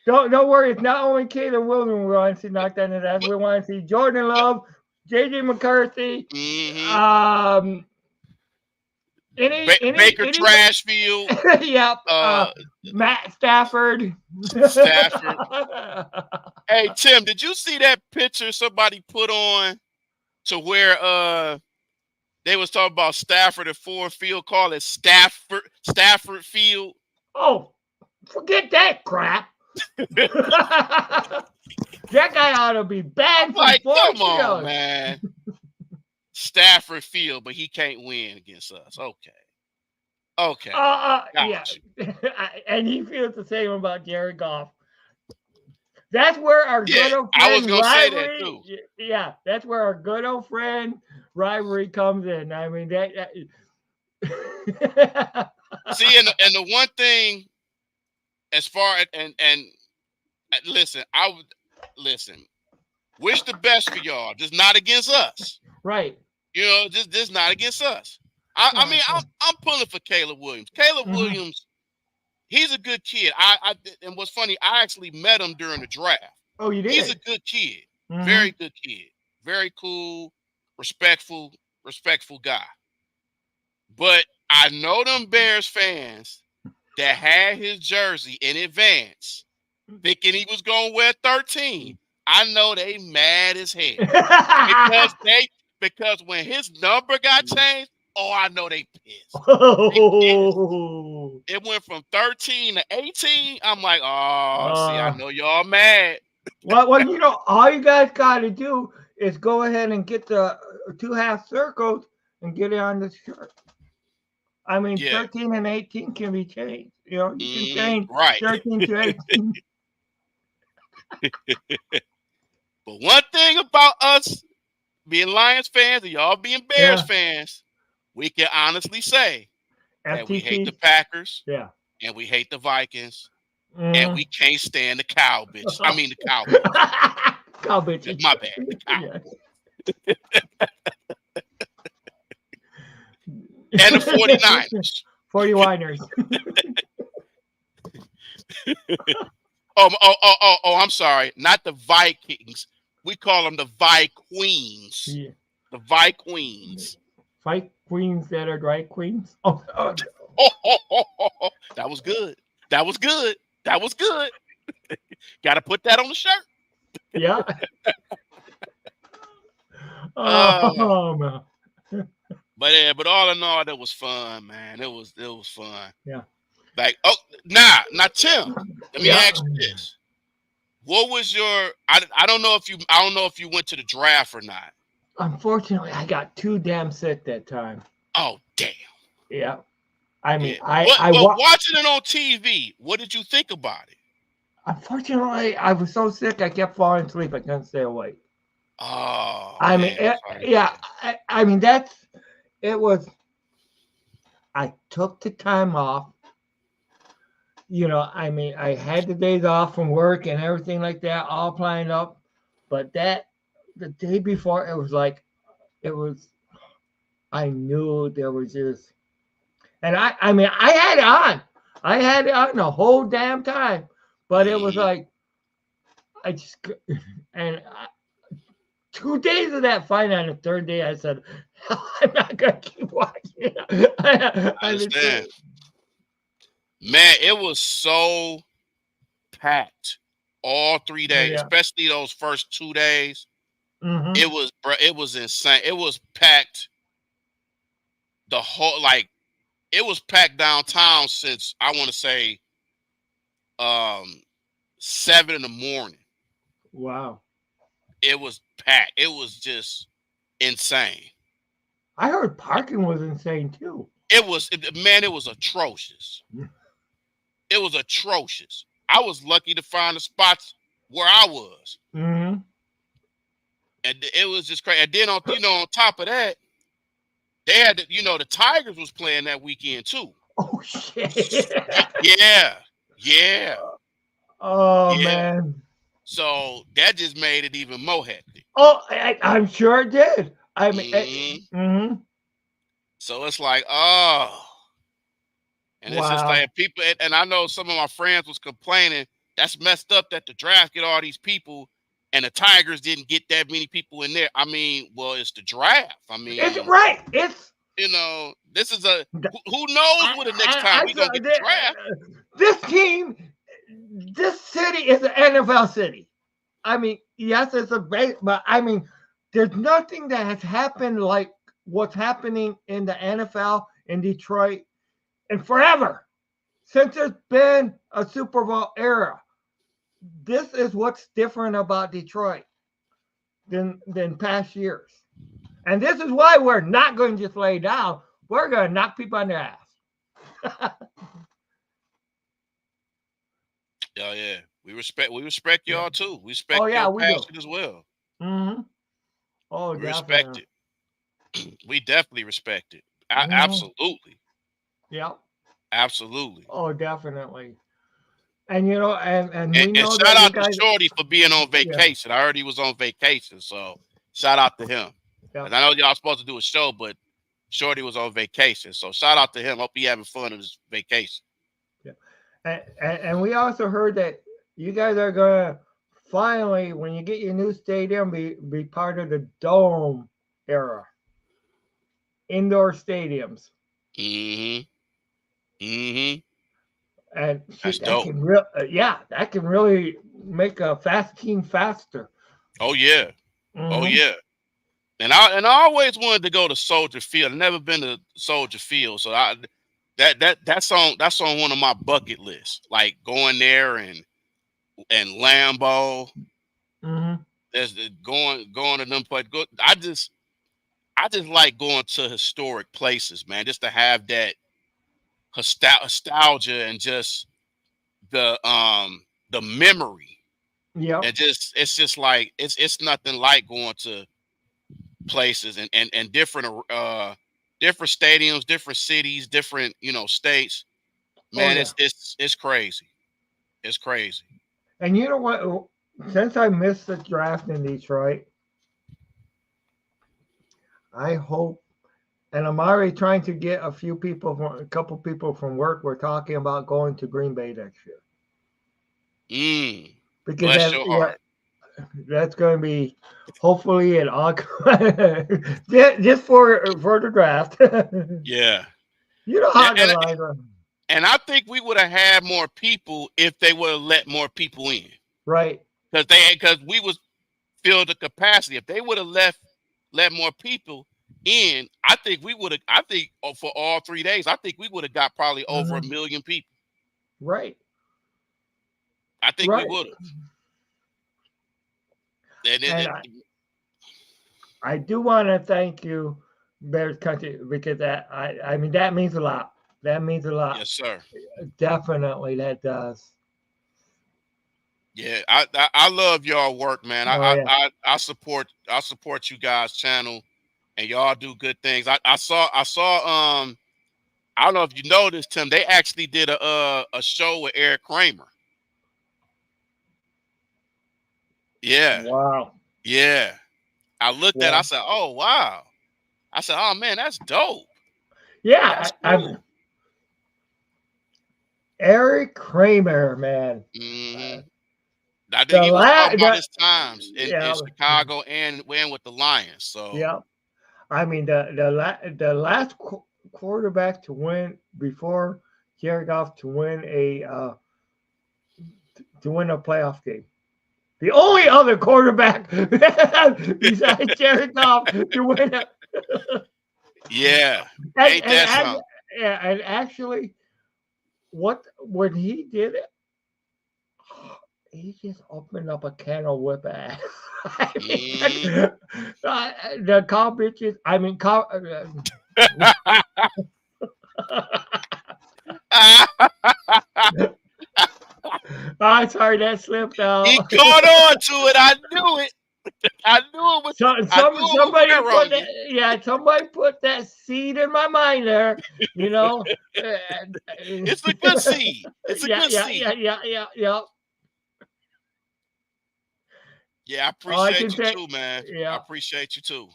Don't worry. It's not only Caleb Williams we want to see knocked on his ass. We want to see Jordan Love, JJ McCarthy, Mm-hmm. Baker any Trashfield, yep. Matt Stafford. Stafford. Hey Tim, did you see that picture somebody put on to where they was talking about Stafford at Ford Field, call it Stafford Field? Oh, forget that crap. That guy ought to be banned from Like, Ford come Field. on, man. Stafford Field, but he can't win against us. Okay. Yeah. And he feels the same about Jared Goff. That's where our good old I was friend gonna say that rivalry. too. Yeah, that's where our good old friend rivalry comes in. I mean that See, and the one thing, as far and listen, I would listen. Wish the best for y'all, just not against us. right. Just not against us. I mean, I'm pulling for Caleb Williams. Caleb Williams, he's a good kid. And what's funny, I actually met him during the draft. Oh, you did? He's a good kid, very good kid, very cool, respectful guy. But I know them Bears fans that had his jersey in advance, thinking he was gonna wear 13. I know they mad as hell because when his number got changed, I know they pissed. It went from 13 to 18. I'm like, see, I know y'all mad. Well, all you guys got to do is go ahead and get the 2 half circles and get it on the shirt. I mean, 13 and 18 can be changed. You can change 13 to 18. But one thing about us being Lions fans and y'all being Bears fans, we can honestly say that we hate the Packers, and we hate the Vikings, and we can't stand the cow bitch. I mean the Cowboys. Cow bitches. My bad. The Cowboys. And the 49ers. 49ers. I'm sorry. Not the Vikings. We call them the Vikings. Yeah. The Vikings. Queens that are drag queens. That was good. That was good. That was good. Got to put that on the shirt. Yeah. Man. But all in all, that was fun, man. It was fun. Yeah. Like, now Tim, let me ask you this. What was your I don't know if you went to the draft or not. Unfortunately, I got too damn sick that time. Oh, damn. Yeah. I mean, watching it on TV, what did you think about it? Unfortunately, I was so sick I kept falling asleep. I couldn't stay awake. Oh, I mean, I mean it was. I took the time off. I mean, I had the days off from work and everything like that, all planned up. But the day before, it was. I knew there was just, and I mean, I had it on. I had it on the whole damn time. But it was like, I just, and 2 days of that fight, on the third day, I said, I'm not going to keep watching. I understand. Man, it was so packed all 3 days, especially those first 2 days. It was insane. It was packed. The whole, it was packed downtown since, I want to say, 7 in the morning. Wow. It was packed. It was just insane. I heard parking was insane too. It was atrocious. It was atrocious. I was lucky to find the spots where I was, Mm-hmm. and it was just crazy. And then on top of that, they had the Tigers was playing that weekend too. Oh shit. Yeah, yeah, Oh yeah. man. So that just made it even more hectic. Oh, I'm sure it did. I mean, Hmm. mm-hmm. So it's like, oh, and it's just Wow. like people, and I know some of my friends was complaining that's messed up that the draft get all these people, and the Tigers didn't get that many people in there. I mean, well, it's the draft. I It's mean, right. It's this is who knows when the next time we gonna get the draft. this team, this city is an NFL city. I mean, yes, it's a great, but I mean, there's nothing that has happened like what's happening in the NFL in Detroit in forever since there's been a Super Bowl era. This is what's different about Detroit than past years, and this is why we're not going to just lay down. We're going to knock people on their ass. Oh yeah, we respect Yeah. y'all too. We Oh respect yeah, your we do. passion as well. Hmm. Oh, We respect definitely. it. We definitely respect it. Hmm. Absolutely, Yeah. absolutely. Oh, definitely. And and And, we and know shout that you out to guys. Shorty for being on Yeah. vacation. I heard he was on vacation, so shout out to him. Yeah. And I know y'all supposed to do a show, but Shorty was on vacation, so shout out to him. Hope he having fun on his vacation. Yeah. And we also heard that you guys are gonna finally, when you get your new stadium, be part of the dome era, indoor stadiums, Mm-hmm. Mm-hmm. and That's shit that dope. can yeah, that can really make a fast team faster. Oh yeah. Oh Hmm. yeah. And I always wanted to go to Soldier Field. I've never been to Soldier Field, so that's on one of my bucket lists. Like going there and Lambeau. Hmm. There's going to them places. I just like going to historic places, man, just to have that nostalgia and just the memory. Yep. And it's just like it's nothing like going to places and different stadiums, different cities, different states. Oh Man, yeah. it's crazy. It's crazy. And you know what? Since I missed the draft in Detroit, I hope, and I'm already trying to get a couple people from work. We're talking about going to Green Bay next year Mm, because bless your yeah, heart. that's going to be hopefully in August, just for the draft. Yeah. You know Yeah, how the lines are, and I think we would have had more people if they would have let more people in. right? Because we was filled the capacity. If they would have let more people in, I think we would have. I think for all 3 days, I think we would have got probably over a Hmm. million people. Right, I think we right. would have. And And I do want to thank you, Bears Country, because I mean that means a lot. That means a lot. yes, sir. Definitely, that does. Yeah, I love y'all work, man. Oh yeah. I support you guys channel, and y'all do good things. I saw. I don't know if you know this, Tim. They actually did a show with Eric Kramer. Yeah, Wow. yeah. I looked at. I Wow. said, "Oh wow." I said, "Oh man, that's dope. Yeah, That's I'm cool." Eric Kramer, man. Hmm. I think The he was talking about the his times in yeah, Chicago and with the Lions. So yeah. I mean the last quarterback to win before Jared Goff to win a playoff game. The only other quarterback besides Jared Goff to win it. yeah, And ain't and, that and, something? yeah, and actually, what when he did it, he just opened up a can of whip ass. I mean, Hmm. the call bitches. I mean, I'm sorry, that slipped He out. caught on to it. I knew it. I knew it was. I knew it would Somebody wear put on that. you. Yeah, somebody put that seed in my mind there. You know. It's a good seed. It's a Yeah, good yeah, yeah, seed. yeah, yeah, yeah. Yeah, I All I can appreciate you say, too, man. I yeah. appreciate you too.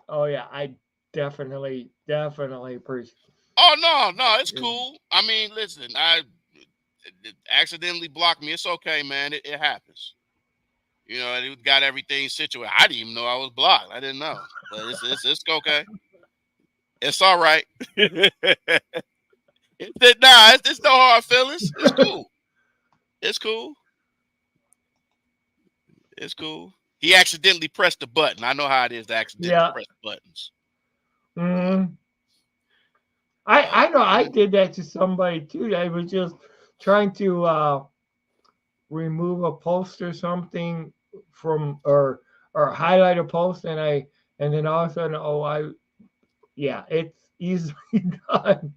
Oh yeah, I definitely appreciate. Oh no, it's cool. I mean, listen, I it accidentally blocked me. It's okay, man. It happens. You know, it got everything situated. I didn't even know I was blocked. I didn't know, but it's okay. It's all right. It's no hard feelings. It's cool. It's cool. It's cool. He accidentally pressed the button. I know how it is to accidentally Yeah. press buttons. Mm. But I know I yeah. did that to somebody too. I was just trying to remove a post or something from or highlight a post, and then all of a sudden, yeah, it's easily done.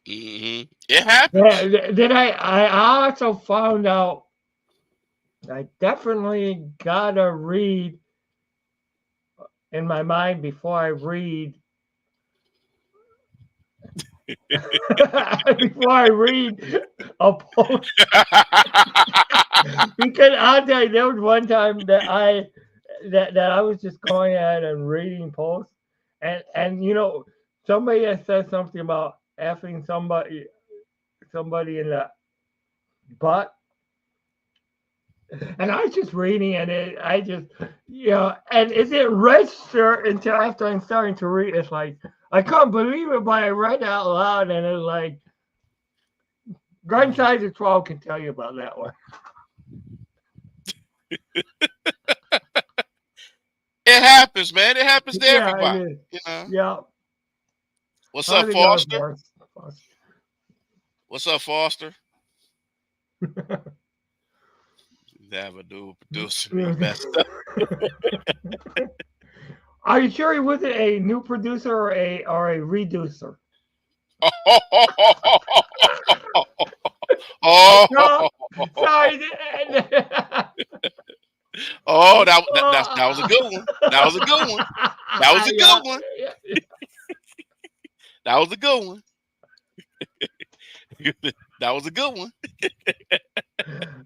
It happens. Yeah, then I also found out I definitely gotta read in my mind before I read before I read a post, because I'll tell you there was one time that I was just going ahead and reading posts, and somebody had said something about effing somebody in the butt, and I was just reading, and I just and it didn't register until after I'm starting to read. It's like I couldn't believe it, but I read it out loud, and it's like Gun Size of 12 can tell you about that one. It happens, man. It happens to Yeah, it everybody. is. You know. Yeah. What's up, How's it going, Foster? Forrest? What's up, Foster? Have a dual producer be messed up. Are you sure he wasn't a new producer or a reducer? No, Oh, sorry. oh, that was a good one. That was a good one. That was a Yeah. good one. That was a good one. That was a good one.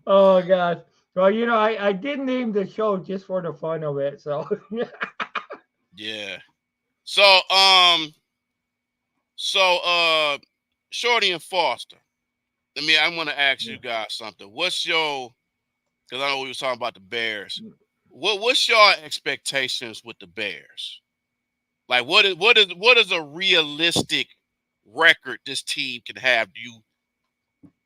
Oh gosh. Well, I did name the show just for the fun of it. So Yeah. So Shorty and Foster. I want to ask you guys something. What's your? Because I know we were talking about the Bears. What's your expectations with the Bears? Like, what is a realistic record this team can have? Do you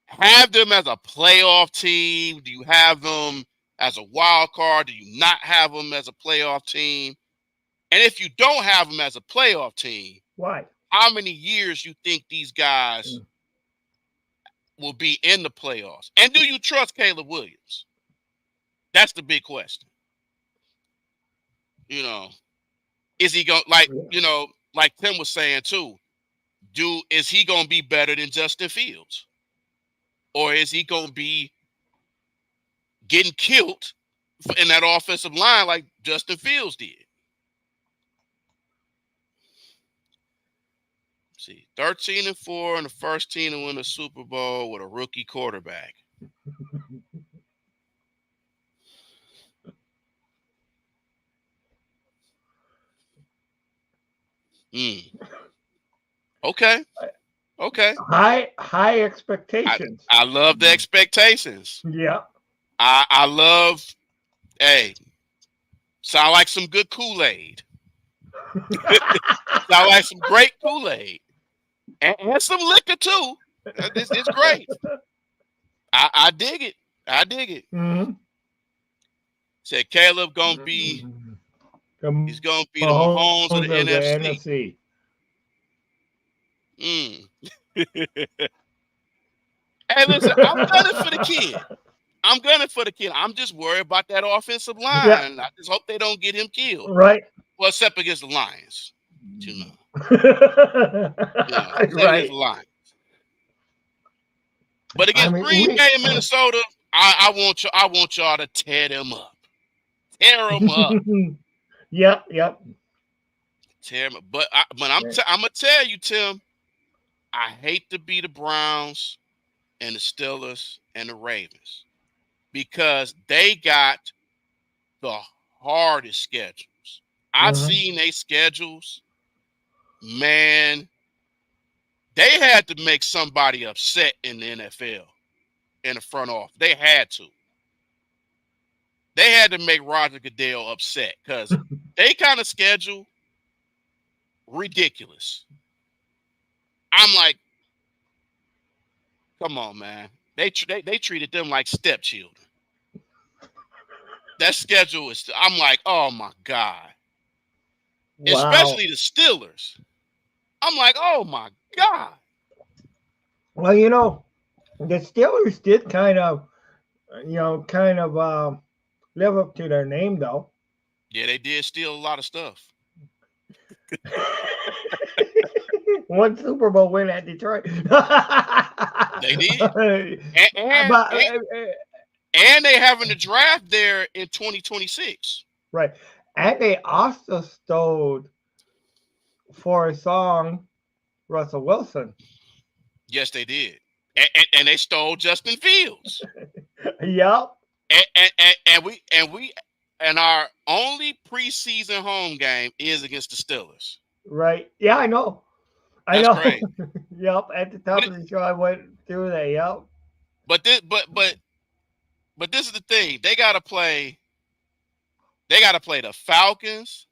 have them as a playoff team? Do you have them as a wild card? Do you not have them as a playoff team? And if you don't have them as a playoff team, why? how many years you think these guys will be in the playoffs? And do you trust Caleb Williams? That's the big question. You know, is he going like Tim was saying too? Is he going to be better than Justin Fields, or is he going to be getting killed in that offensive line like Justin Fields did? See, 13-4 and the first team to win the Super Bowl with a rookie quarterback. Okay. High expectations. I love the expectations. Yeah. I love. Hey, sound like some good Kool-Aid. Sound like some great Kool-Aid, and some liquor too. It's great. I dig it. I dig it. Mm-hmm. Said Caleb gonna be. He's gonna be the Mahomes Mahomes of of the the NFC. NFC. Hey, listen, I'm gunning for the kid. I'm just worried about that offensive Yeah. line. I just hope they don't get him killed. Right. Well, except against the Lions. You know. Except against Right. the Lions. But I against mean, Green Bay and Minnesota, I want y'all to tear them up. Tear them up. yep, yep. Tear them up. But I'm gonna tell you, Tim, I hate to be the Browns and the Steelers and the Ravens because they got the hardest schedules. I've Uh-huh. seen their schedules, man. They had to make somebody upset in the NFL in the front office. They had to. They had to make Roger Goodell upset because they kind of schedule ridiculous. I'm like, come on, man. They treated them like stepchildren. That schedule is. I'm like, oh my god. Wow. Especially the Steelers. I'm like, oh my god. Well, the Steelers did kind of live up to their name, though. Yeah, they did steal a lot of stuff. One Super Bowl win at Detroit. They did, but and they having a draft there in 2026. right, and they also stole for a song Russell Wilson. Yes, they did, and they stole Justin Fields. Yep. And our only preseason home game is against the Steelers. Right. Yeah, I know. I That's know. crazy. Yep. At the top of the show, I went through that. Yep. But this, but this is the thing. They gotta play. They gotta play the Falcons.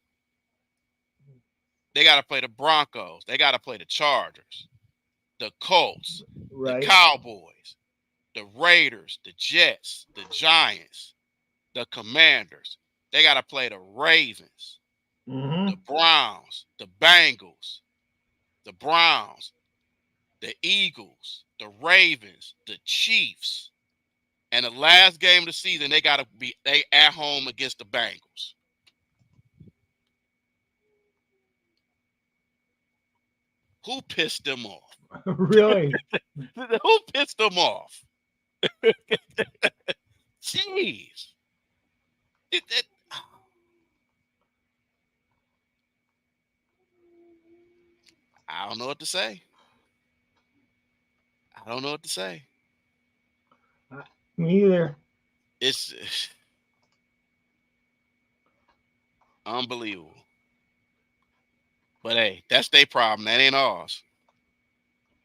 They gotta play the Broncos. They gotta play the Chargers, the Colts, the Right. Cowboys, the Raiders, the Jets, the Giants, the Commanders. They gotta play the Ravens, the Mm-hmm. Browns, the Bengals, the Browns, the Eagles, the Ravens, the Chiefs. And the last game of the season, they got to be at home against the Bengals. Who pissed them off? Really. Who pissed them off? Jeez. It- I don't know what to say. I don't know what to say. Me either. It's unbelievable. But hey, that's their problem. That ain't ours.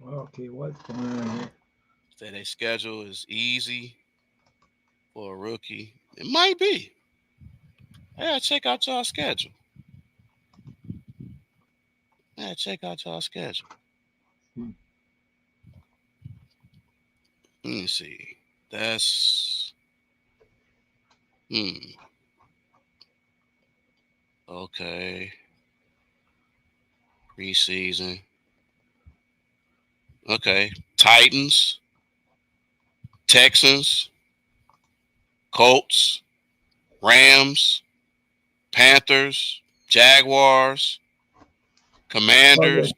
Okay, what's going on here? Say their schedule is easy for a rookie. It might be. Yeah, check out y'all schedule. Yeah, check out y'all schedule. Let me see. That's okay. Preseason. Okay. Titans, Texans, Colts, Rams, Panthers, Jaguars, Okay. Commanders,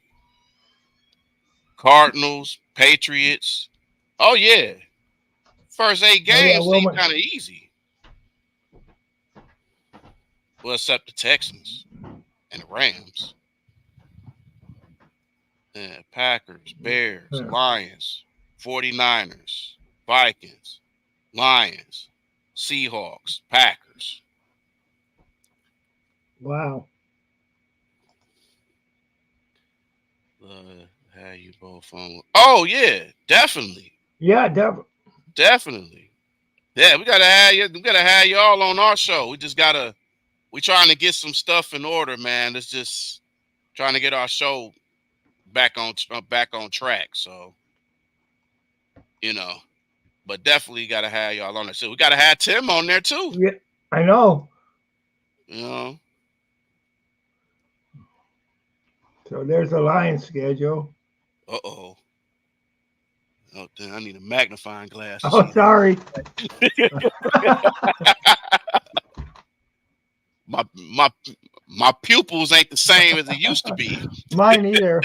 Cardinals, Patriots. Oh yeah. First 8 Oh yeah, games seem Wilma. kind of easy. Well, except the Texans and the Rams. Yeah, Packers, Bears, Huh. Lions, 49ers, Vikings, Lions, Seahawks, Packers. Wow. How you both on? Oh yeah, definitely, Yeah, definitely. definitely. Yeah, we gotta have you. We gotta have y'all on our show. We trying to get some stuff in order, man. It's just trying to get our show back on track. So you know, but definitely gotta have y'all on there. So we gotta have Tim on there too. Yeah, I know. You know. So there's a line schedule. Uh-oh. Oh, I need a magnifying glass to Oh, see that. sorry. My my pupils ain't the same as it used to be. Mine either.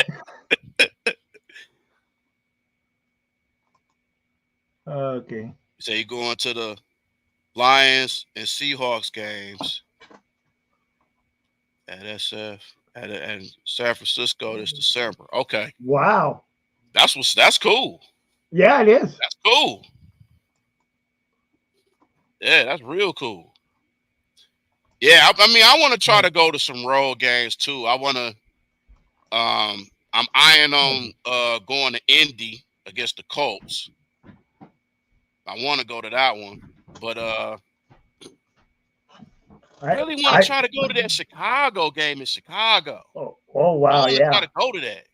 Okay. You say you're going to the Lions and Seahawks games at SF and San Francisco this December. Okay, Wow. that's cool. Yeah, it is. That's cool. Yeah, that's real cool. Yeah, I mean, I want to try to go to some road games too. I want to. I'm eyeing on going to Indy against the Colts. I want to go to that one, but I, really want to I, try to go to that Chicago game in Chicago. oh I wow, want to try yeah. to go to that.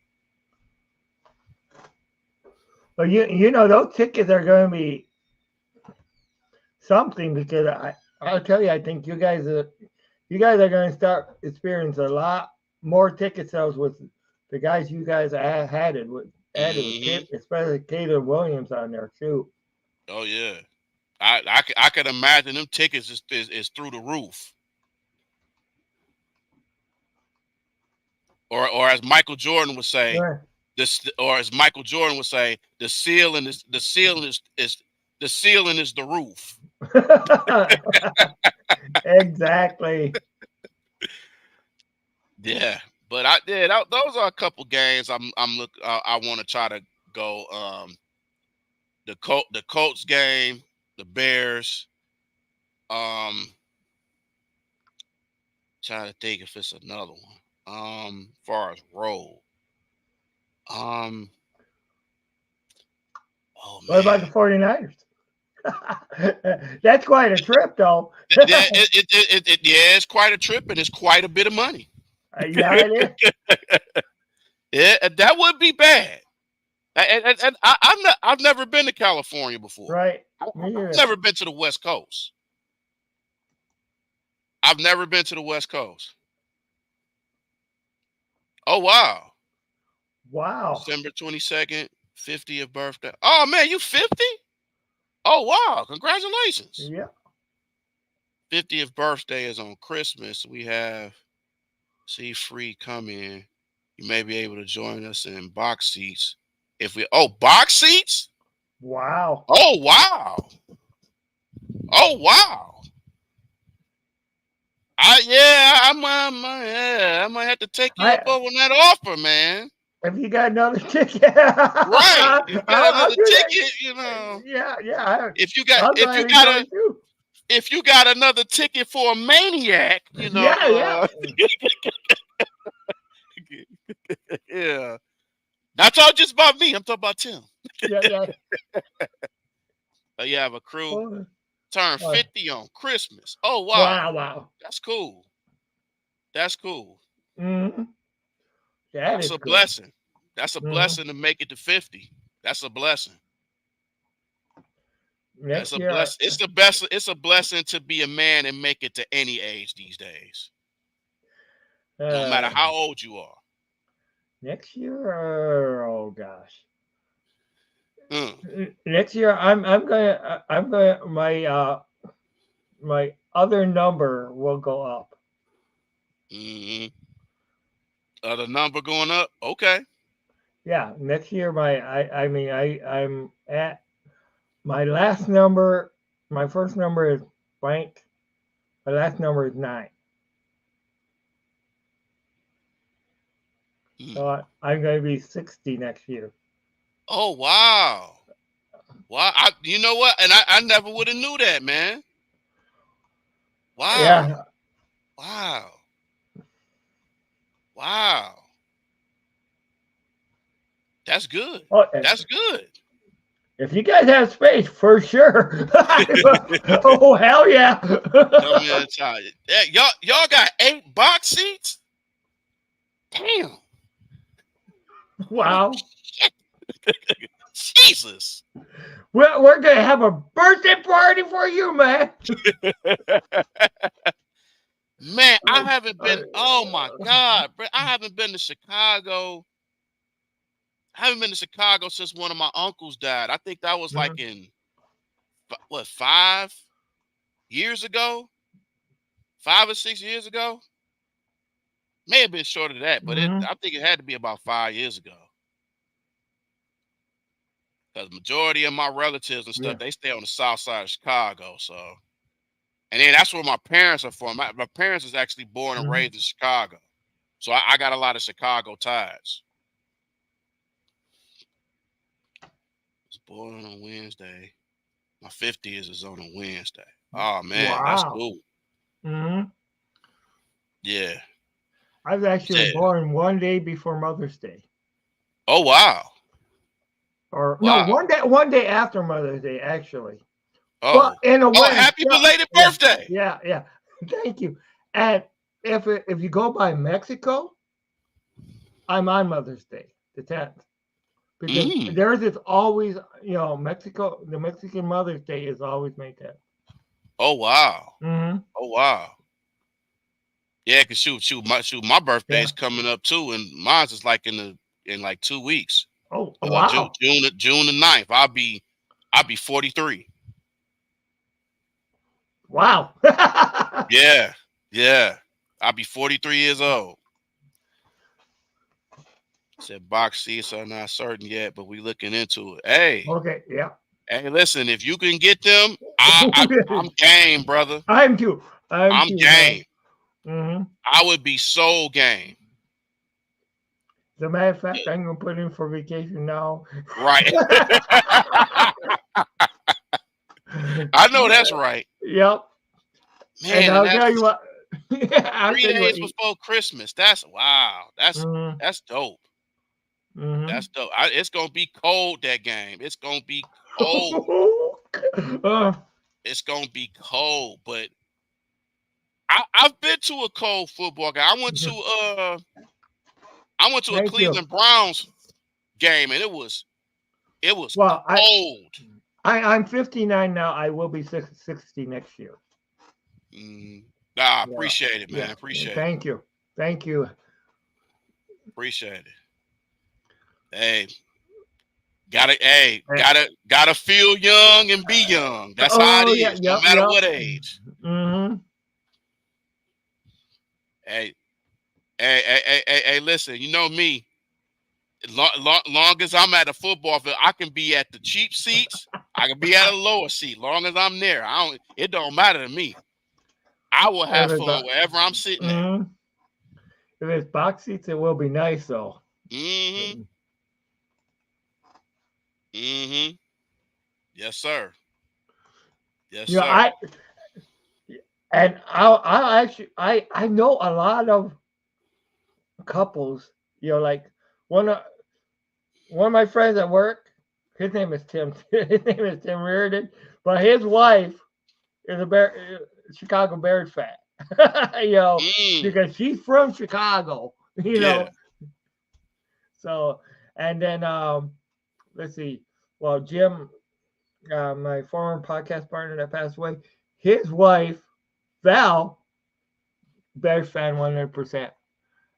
But you know those tickets are going to be something because I'll tell you I think you guys are going to start experiencing a lot more ticket sales with the guys you guys added with Hmm. especially Caleb Williams on there too. Oh yeah, I could imagine them tickets is through the roof. Or as Michael Jordan would say, Yeah. this or as Michael Jordan would say, the ceiling is the roof. Exactly. Yeah, but those are a couple games I'm look I want to try to go. The Colts game, the Bears. Trying to think if it's another one. Far as road. Um, oh What about the man, 49ers? That's quite a trip, though. yeah, yeah, it's quite a trip and it's quite a bit of money. Yeah, it is. Yeah, that would be bad. And I've never been to California before. Right. Me I've either. never been to the West Coast. I've never been to the West Coast. Oh wow, Wow. December 22nd, 50th birthday. Oh man, you 50? Oh wow, congratulations. Yeah. 50th birthday is on Christmas. We have see free come in. You may be able to join us in box seats. If we box seats? Wow. Oh wow. Oh wow. I might have to take you up I on that offer, man. If you got another ticket, Right. If you got I'll another do that. ticket, you know. Yeah, yeah. If you got I'll if you gladly got a join too. if you got another ticket for a maniac, Yeah, yeah, yeah. Not talking just about me. I'm talking about Tim. yeah, yeah. You have a crew Oh, turn oh, 50 on Christmas. Oh wow. wow, wow. That's cool. That's cool. Hmm. That That's is a cool. blessing. That's a Hmm. blessing to make it to 50. That's a blessing. That's Next a year, blessing. It's the best. It's a blessing to be a man and make it to any age these days, no matter uh, how old you are. next year, oh gosh. Mm. Next year, my other number will go up. Hmm. The number going up. Okay. Yeah, next year I mean I'm at my last number. My first number is blank. My last number is 9. Mm. So I'm going to be 60 next year. Oh wow. Wow. You know what? And I never would have knew that, man. Wow. Yeah. Wow. Wow. That's good. Oh, That's good. if you guys have space, for sure. Oh, hell yeah. Come here and try it. Yeah, y'all got 8 box seats? Damn. Holy Wow. shit. Jesus. We're going to have a birthday party for you, man. Man, I Uh, haven't uh, been. Oh my God, bro! I haven't been to Chicago. I haven't been to Chicago since one of my uncles died. I think that was like mhm, in what 5 years ago, 5 or 6 years ago. May have been shorter than that, but mhm. I think it had to be about 5 years ago. Because majority of my relatives and stuff, Yeah. they stay on the south side of Chicago. So, and then that's where my parents are from. My parents is actually born and Mhm. raised in Chicago. So I got a lot of Chicago ties. I was born on a Wednesday. My 50th is on a Wednesday. Oh man, that's Wow. cool. Hmm. Yeah. I was actually Yeah. born one day before Mother's Day, Oh wow. or no, Wow. one day after Mother's Day, actually. But Oh. in a Oh, way, happy yeah, belated yeah, birthday. yeah. Thank you. And if you go by Mexico, I'm on Mother's Day, the 10th, because Mm. theirs is always, Mexico. The Mexican Mother's Day is always May 10th. Oh wow. Hmm. Oh wow. Yeah, cause my birthday Yeah. is coming up too, and mine's is like in like 2 weeks. Oh, June wow. June the 9th. I'll be 43. Wow. Yeah, yeah. I'll be 43 years old. Said box seats are not certain yet, but we looking into it. Okay. Yeah. Hey, listen, if you can get them, I'm game, brother. I'm too. I'm I'm too, man. game. Hmm. I would be so game. As a matter of Yeah, fact, I'm gonna put in for vacation now. right. I know that's right. Yep. And Man, and I'll tell that's you what. I'll three tell you what. days before Christmas. That's wow. Mm-hmm. That's dope. Mm-hmm. That's dope. It's gonna be cold that game. It's gonna be cold. uh, It's gonna be cold. But I've been to a cold football game. I went to a thank you. Cleveland Browns game, and it was Well, cold. I'm 59 now. I will be 60 next year. Mm, nah, Yeah. appreciate it, man. Yeah. Appreciate it. Thank you. Thank you. Appreciate it. Hey, hey, Eh, gotta feel young and be young. That's how it Oh yeah. is, no Yep. matter Yep. what age. Mm-hmm. Hey, hey, listen, you know me. Long as I'm at a football field, I can be at the cheap seats. I can be at a lower seat. Long as I'm there, it don't matter to me. I will If have it's fun wherever I'm sitting at. mm-hmm. If it's box seats, it will be nice though. Mm-hmm. Mm-hmm. Yes, sir. Yes, You know, sir. I'll actually I know a lot of couples. Like one of one of my friends at work. His name is Tim. His name is Tim Reardon, but his wife is a Chicago Bears fan. you know, Mm. because she's from Chicago. You Yeah. know, so and then let's see. Well, Jim, my former podcast partner that passed away, his wife Val, Bears fan 100%.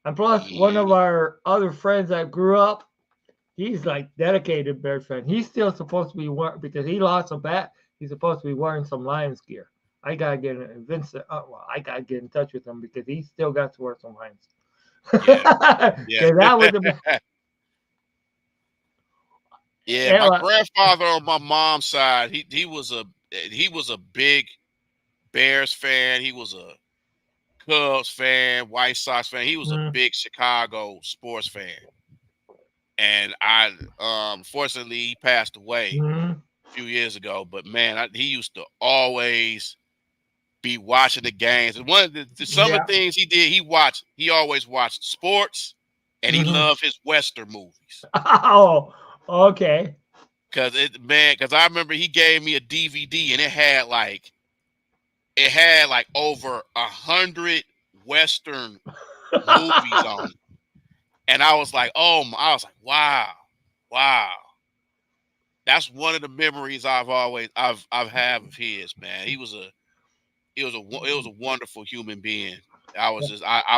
And plus, one of Mm. our other friends that grew up, he's like dedicated Bears fan. He's still supposed to be wearing because he lost a bet. He's supposed to be wearing some Lions gear. I gotta get Vincent. I gotta get in touch with him because he still got to wear some Lions. Yeah. Yeah. Because that was the Yeah. yeah, My grandfather on my mom's side, he was a big Bears fan. He was a Cubs fan, White Sox fan. He was a mm, big Chicago sports fan. And fortunately he passed away mm, a few years ago. But man, he used to always be watching the games. And one of some of yeah. the things he did, he always watched sports, and he Hmm. loved his Western movies. Oh, okay. Because I remember he gave me a DVD, and it had like over 100 Western movies on it. And I was like, I was like, wow, wow. That's one of the memories I've had of his, man. He was a wonderful human being. I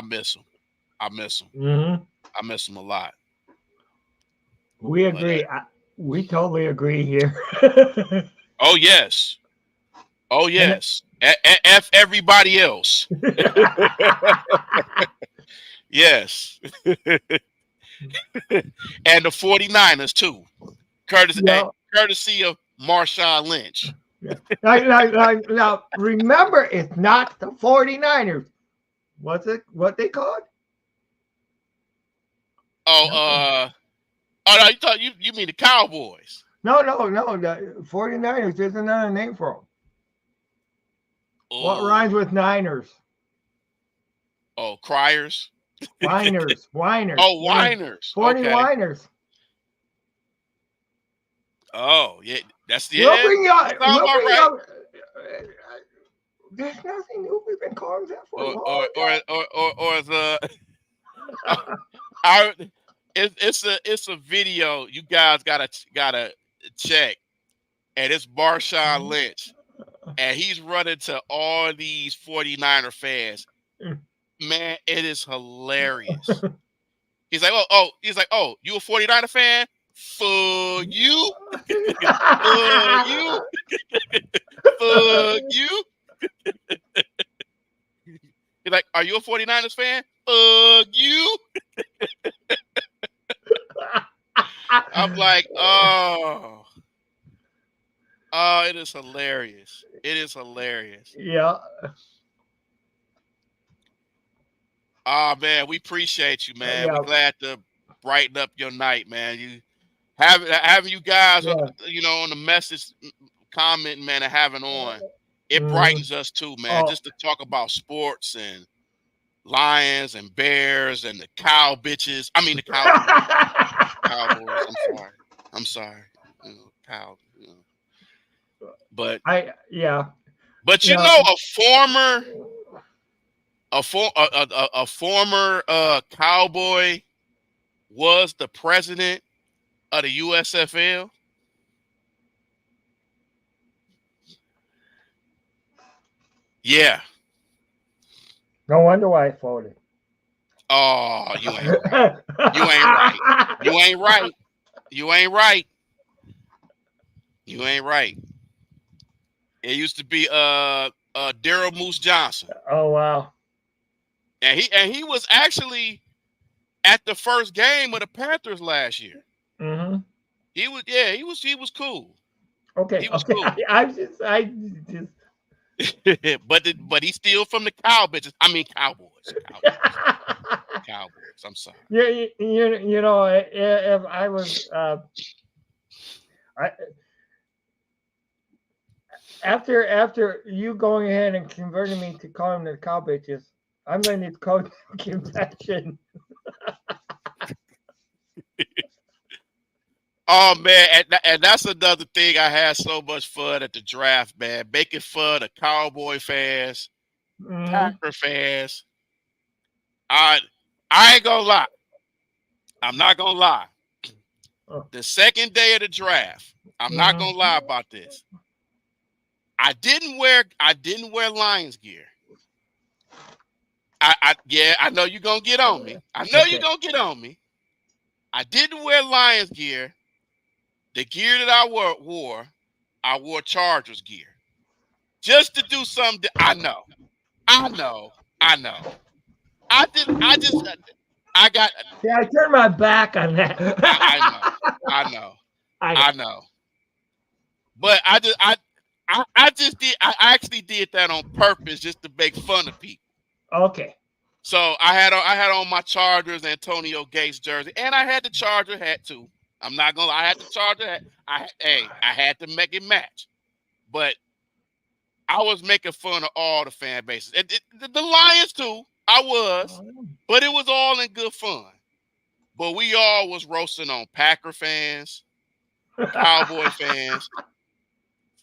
miss him. I miss him. Hmm. I miss him a lot. We But agree. We totally agree here. oh yes, oh and yes. F everybody else. Yes. And the 49ers too. Curtis, yeah. courtesy of Marshawn Lynch. Yeah. Now, remember, it's not the 49ers. What's it? What they called? Oh, Nothing. no, you mean the Cowboys? No. The 49ers. There's another name for them. What Oh, rhymes with Niners? Criers. Whiners. Oh, 40, whiners. 40 Okay. whiners. Oh, yeah. We'll bring you. That sounds We'll about bring right. you. There's nothing new. We've been calling that for a Or long or or or the I it's a video you guys gotta check, and it's Marshawn time. Lynch, and he's running to all these 49er fans. Man, it is hilarious. He's like, oh, you a 49er fan? For you, for you, for you. He's like, are you a 49ers fan? You. I'm like, it is hilarious. It is hilarious. Yeah. Oh man, we appreciate you, man. Yeah. We're glad to brighten up your night, man. You having you guys on, Yeah. on the message comment, man, and having on, it Mhm. brightens us too, man. Oh, Just to talk about sports and Lions and Bears and the cow bitches. I mean the Cowboys. Cowboys. I'm sorry. Cow. But yeah. you Yeah. know, a former Cowboy was the president of the USFL. Yeah. No wonder why I folded. Oh, you ain't right. You ain't right. You ain't right. You ain't right. You ain't right. It used to be Daryl Moose Johnson. Oh wow. And he was actually at the first game of the Panthers last year. Mm-hmm. He was cool. Okay. He was Okay. cool. I just. but he's still from the cow bitches. I mean Cowboys. Cowboys. I'm sorry. You know, if I was I, after you going ahead and converting me to calling them the cow bitches, I'm going to need code confession. Oh man, and that's another thing. I had so much fun at the draft, man. Making fun of Cowboy fans, Mm-hmm. Packer fans. I ain't gonna lie. I'm not gonna lie. Oh. The second day of the draft, I'm not gonna lie about this. I didn't wear Lions gear. I know you're gonna get on me. I know you're gonna get on me. I didn't wear Lions gear. The gear that I wore Chargers gear. Just to do something I know. I got. Yeah, I turned my back on that. I know. But I just did. I actually did that on purpose, just to make fun of people. Okay. So I had on my Chargers Antonio Gates jersey, and I had the Charger hat too. I'm not gonna lie, I had the Charger hat. I had to make it match. But I was making fun of all the fan bases. The Lions too. I was, but it was all in good fun. But we all was roasting on Packer fans, Cowboy fans,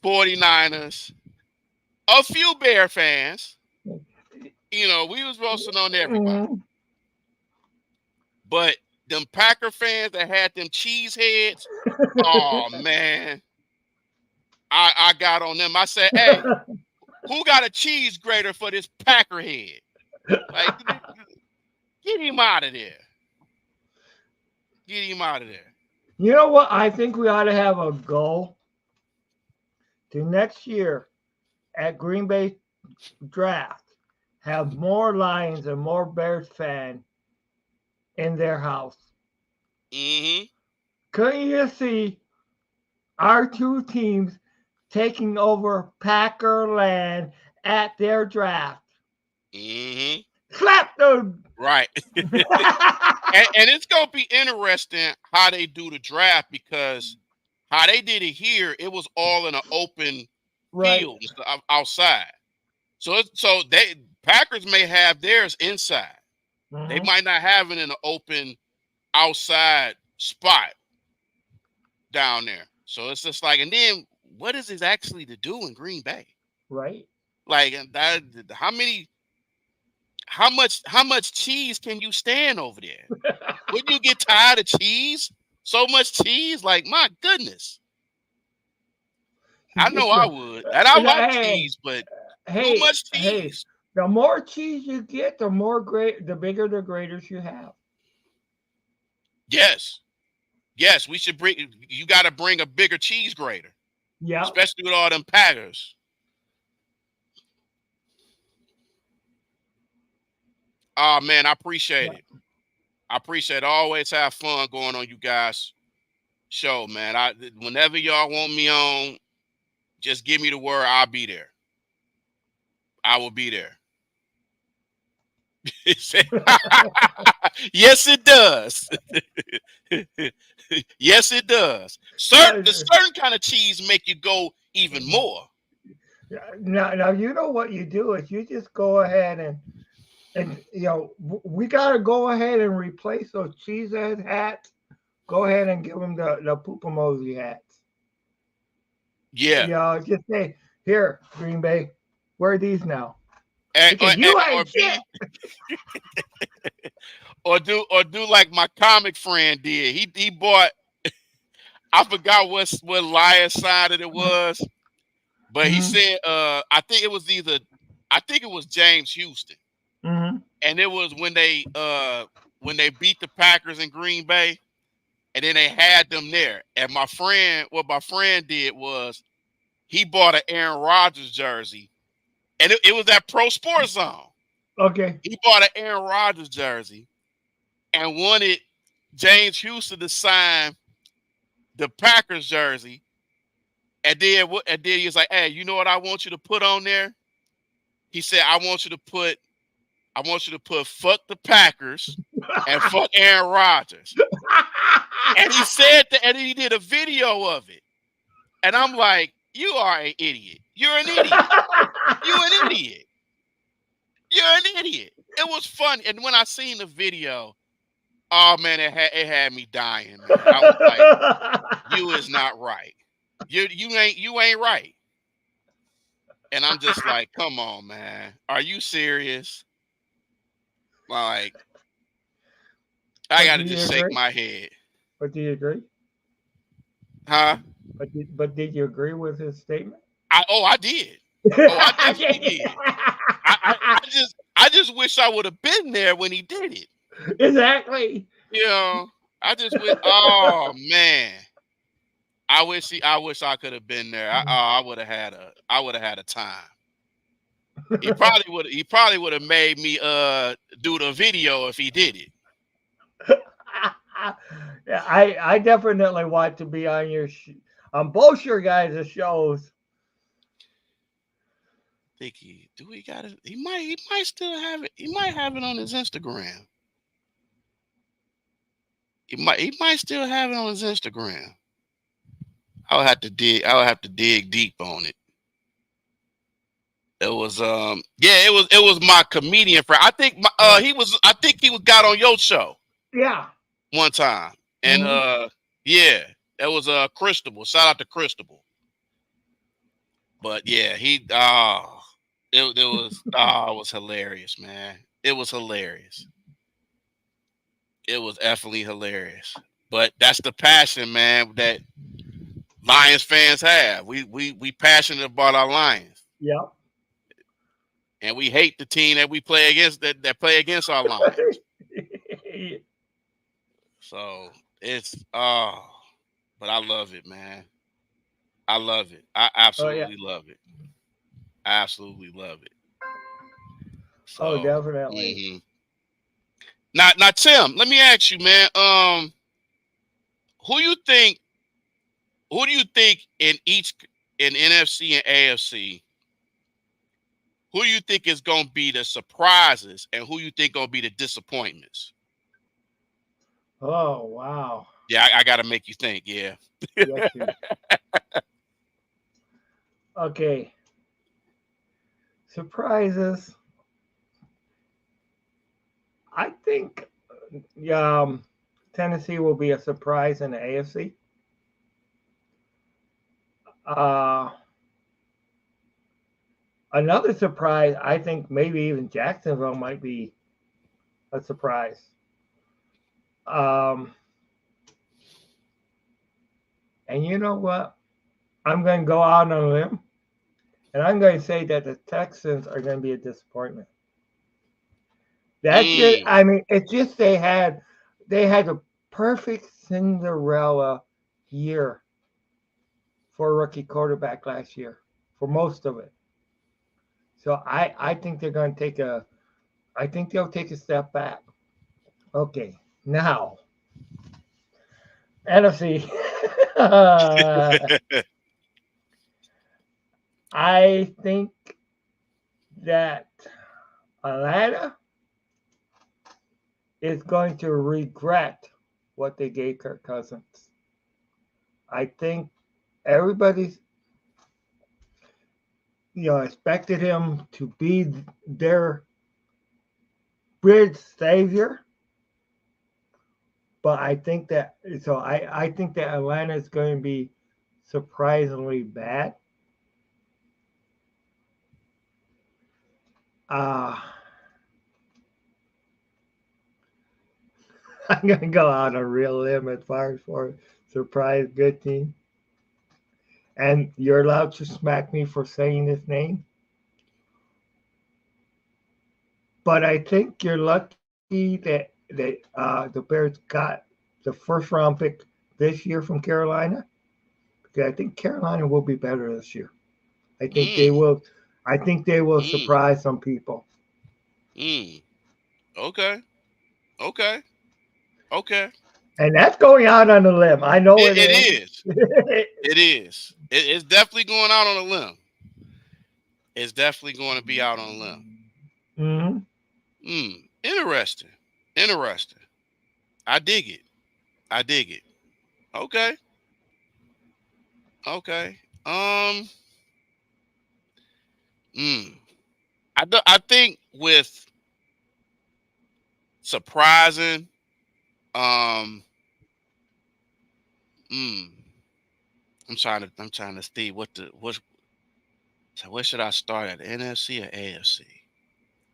49ers, a few Bear fans. You know, we was roasting on everybody. But them Packer fans that had them cheese heads, oh man. I got on them. I said, hey, who got a cheese grater for this Packer head? Like, get him out of there. Get him out of there. You know what? I think we ought to have a goal to next year at Green Bay draft have more Lions and more Bears fan in their house. Mm-hmm. Couldn't you see our two teams taking over Packer land at their draft. Mm-hmm. Slap them. Right. And it's gonna be interesting how they do the draft because how they did it here, it was all in an open Right. field outside. So they Packers may have theirs inside. They Mhm. might not have it in an open outside spot down there. So it's just like, and then what is it actually to do in Green Bay? Right. Like that, how much cheese can you stand over there? Wouldn't you get tired of cheese? So much cheese, like my goodness. You I know get I your would, and I like hey, cheese, but too hey, much hey. cheese. The more cheese you get, the more great, the bigger the graders you have. Yes, yes, we should bring. You got to bring a bigger cheese grater, Yep. especially with all them Packers. Oh man, I appreciate Yep. it. I appreciate it. I always have fun going on you guys' show, man. Whenever y'all want me on, just give me the word. I'll be there. I will be there. Yes, it does. Yes, it does. The certain kind of cheese make you go even more. Now you know what you do is you just go ahead and we got to go ahead and replace those cheesehead hats. Go ahead and give them the Poopamosi hats. Yeah. Just say here, Green Bay, wear these now And, or, because you or ain't shit. be or do like my comic friend did. He bought, I forgot what lion sign it was, but he Mm-hmm. said I think it was James Houston. Mm-hmm. And it was when they beat the Packers in Green Bay, and then they had them there. And what my friend did was he bought an Aaron Rodgers jersey, and it was that Pro Sports Zone. Okay. He bought an Aaron Rodgers jersey and wanted James Houston to sign the Packers jersey. And then he was like, "Hey, you know what I want you to put on there?" He said, I want you to put fuck the Packers and fuck Aaron Rodgers." And he said that, and he did a video of it. And I'm like, you are an idiot. You're an idiot. You an idiot. You're an idiot. It was fun. And when I seen the video, oh man, it had me dying, man. I was like, you is not right. You ain't right. And I'm just like, come on, man. Are you serious? Like, I But do gotta you just shake agree? my head. But do you agree? Huh? But did you agree with his statement? I did. Oh, I definitely did. I just wish I would have been there when he did it. Exactly. You know, I just wish. Oh man, I wish I could have been there. I would have had a time. He probably would have made me do the video if he did it. Yeah, I definitely want to be on on both your guys' shows. Think do he got it? He might still have it. He might have it on his Instagram. He might still have it on his Instagram. I would have to dig deep on it. It was yeah, it was my comedian friend. I think Right. he was got on your show Yeah. one time. And Hmm. yeah, that was Christabel. Shout out to Christabel. But yeah, it was hilarious, man. It was hilarious. It was definitely hilarious. But that's the passion, man, that Lions fans have. We passionate about our Lions. Yep. And we hate the team that we play against that play against our Lions. So it's but I love it, man. I love it. I Oh yeah. absolutely love it. I absolutely love it. Oh, So definitely. now Tim, let me ask you, man. Who you think Who do you think in NFC and AFC? Who do you think is going to be the surprises, and who you think going to be the disappointments? Oh, wow. Yeah, I got to make you think. Yeah. Yes, you. Okay. Surprises. I think Tennessee will be a surprise in the AFC. Uh, Another surprise, I think maybe even Jacksonville might be a surprise. Um, and you know what? I'm going to go out on a limb, and I'm going to say that the Texans are going to be a disappointment. That's just, Mm, I mean, it's just they had a perfect Cinderella year for a rookie quarterback last year, for most of it. So I think they're going to I think they'll take a step back. Okay, now NFC. I think that Atlanta is going to regret what they gave Kirk Cousins. I think everybody's expected him to be their bridge savior, but I think that Atlanta is going to be surprisingly bad. Uh, I'm gonna go out on a real limb as far as for surprise good team. And you're allowed to smack me for saying his name, but I think you're lucky that the Bears got the first round pick this year from Carolina, because I think Carolina will be better this year. I think they mm, will. I think they will mm, surprise some people, mm. Okay. Okay. Okay. and that's going out on a limb. I know it It is. is. It is. It's definitely going out on a limb. It's definitely going to be out on a limb. Hmm. Interesting. Interesting. I dig it. I dig it. Okay. Okay. Mm. I think with surprising, um, mm, I'm trying to see so where should I start at, NFC or AFC?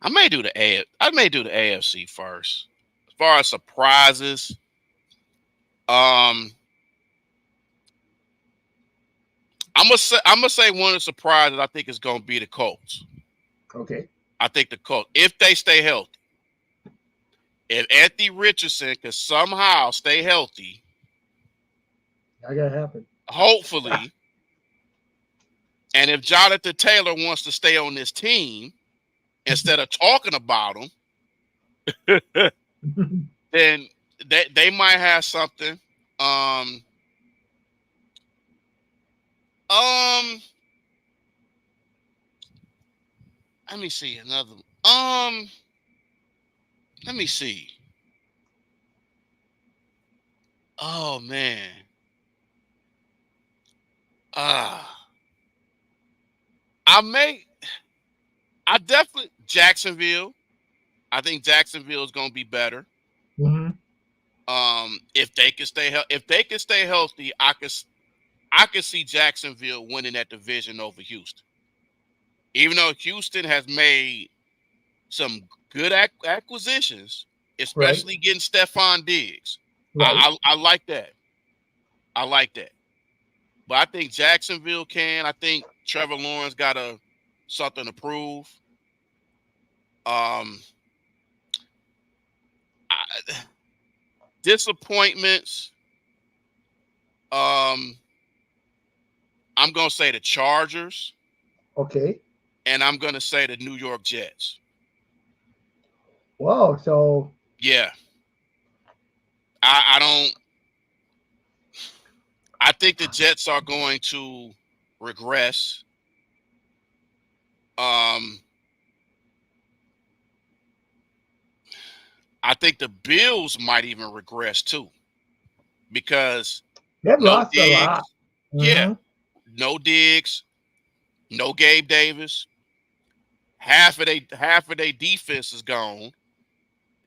I may do the AFC first. As far as surprises, um, I'm gonna say one of the surprises I think is gonna be the Colts. Okay, I think the Colts, if they stay healthy, if Anthony Richardson can somehow stay healthy, that gotta happen. hopefully, and if Jonathan Taylor wants to stay on this team instead of talking about him, then they might have something. Um, um, let me see another. Let me see. Oh man. Ah, I may. I definitely Jacksonville. I think Jacksonville is going to be better. Hmm. If they can if they can stay healthy, I could see Jacksonville winning that division over Houston. Even though Houston has made some good acquisitions, Right, especially getting Stephon Diggs. right. I like that. I like that. But I think Jacksonville can. I think Trevor Lawrence got something to prove. Um, I, disappointments. Um, I'm gonna say the Chargers, Okay. and I'm gonna say the New York Jets. Whoa. So Yeah, I don't. I think the Jets are going to regress. Um, I think the Bills might even regress too because They've no lost a lot. Diggs. Yeah, Hmm. no Diggs, no Gabe Davis. Half of their defense is gone,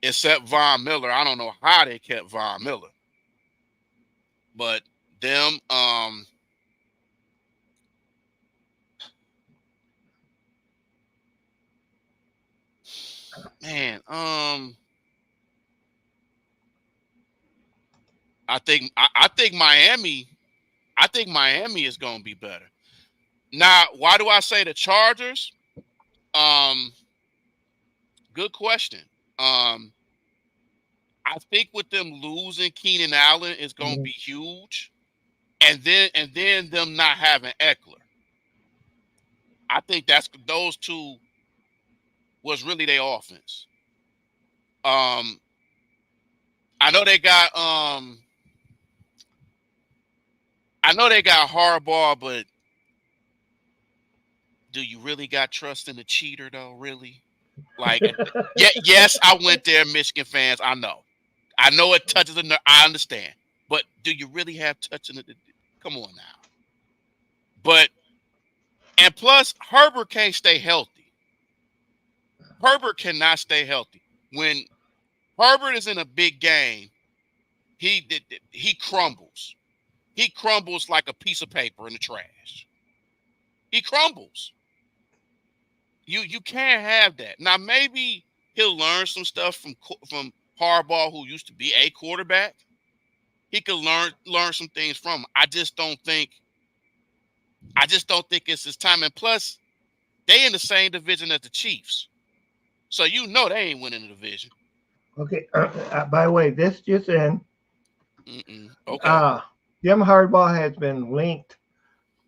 except Von Miller. I don't know how they kept Von Miller, but them, man, I think Miami. I think Miami is going to be better. Now, why do I say the Chargers? Um, Good question. Um, I think with them losing Keenan Allen is going to be huge, and then them not having Eckler. I think that's those two was really their offense. Um, I know they got I know they got Harbaugh, but do you really got trust in the cheater though? Really? Like, yeah, yes, I went there, Michigan fans. I know it touches the nerve. I understand, but do you really have touching it? Come on now. But and plus, Herbert can't stay healthy. Herbert cannot stay healthy. When Herbert is in a big game, he crumbles. He crumbles like a piece of paper in the trash. He crumbles. You can't have that. Now maybe he'll learn some stuff from Harbaugh, who used to be a quarterback. He could learn some things from him. I just don't think it's his time. And plus, they in the same division as the Chiefs, so they ain't winning the division. Okay. By the way, this just in. Okay. Uh, Jim Harbaugh has been linked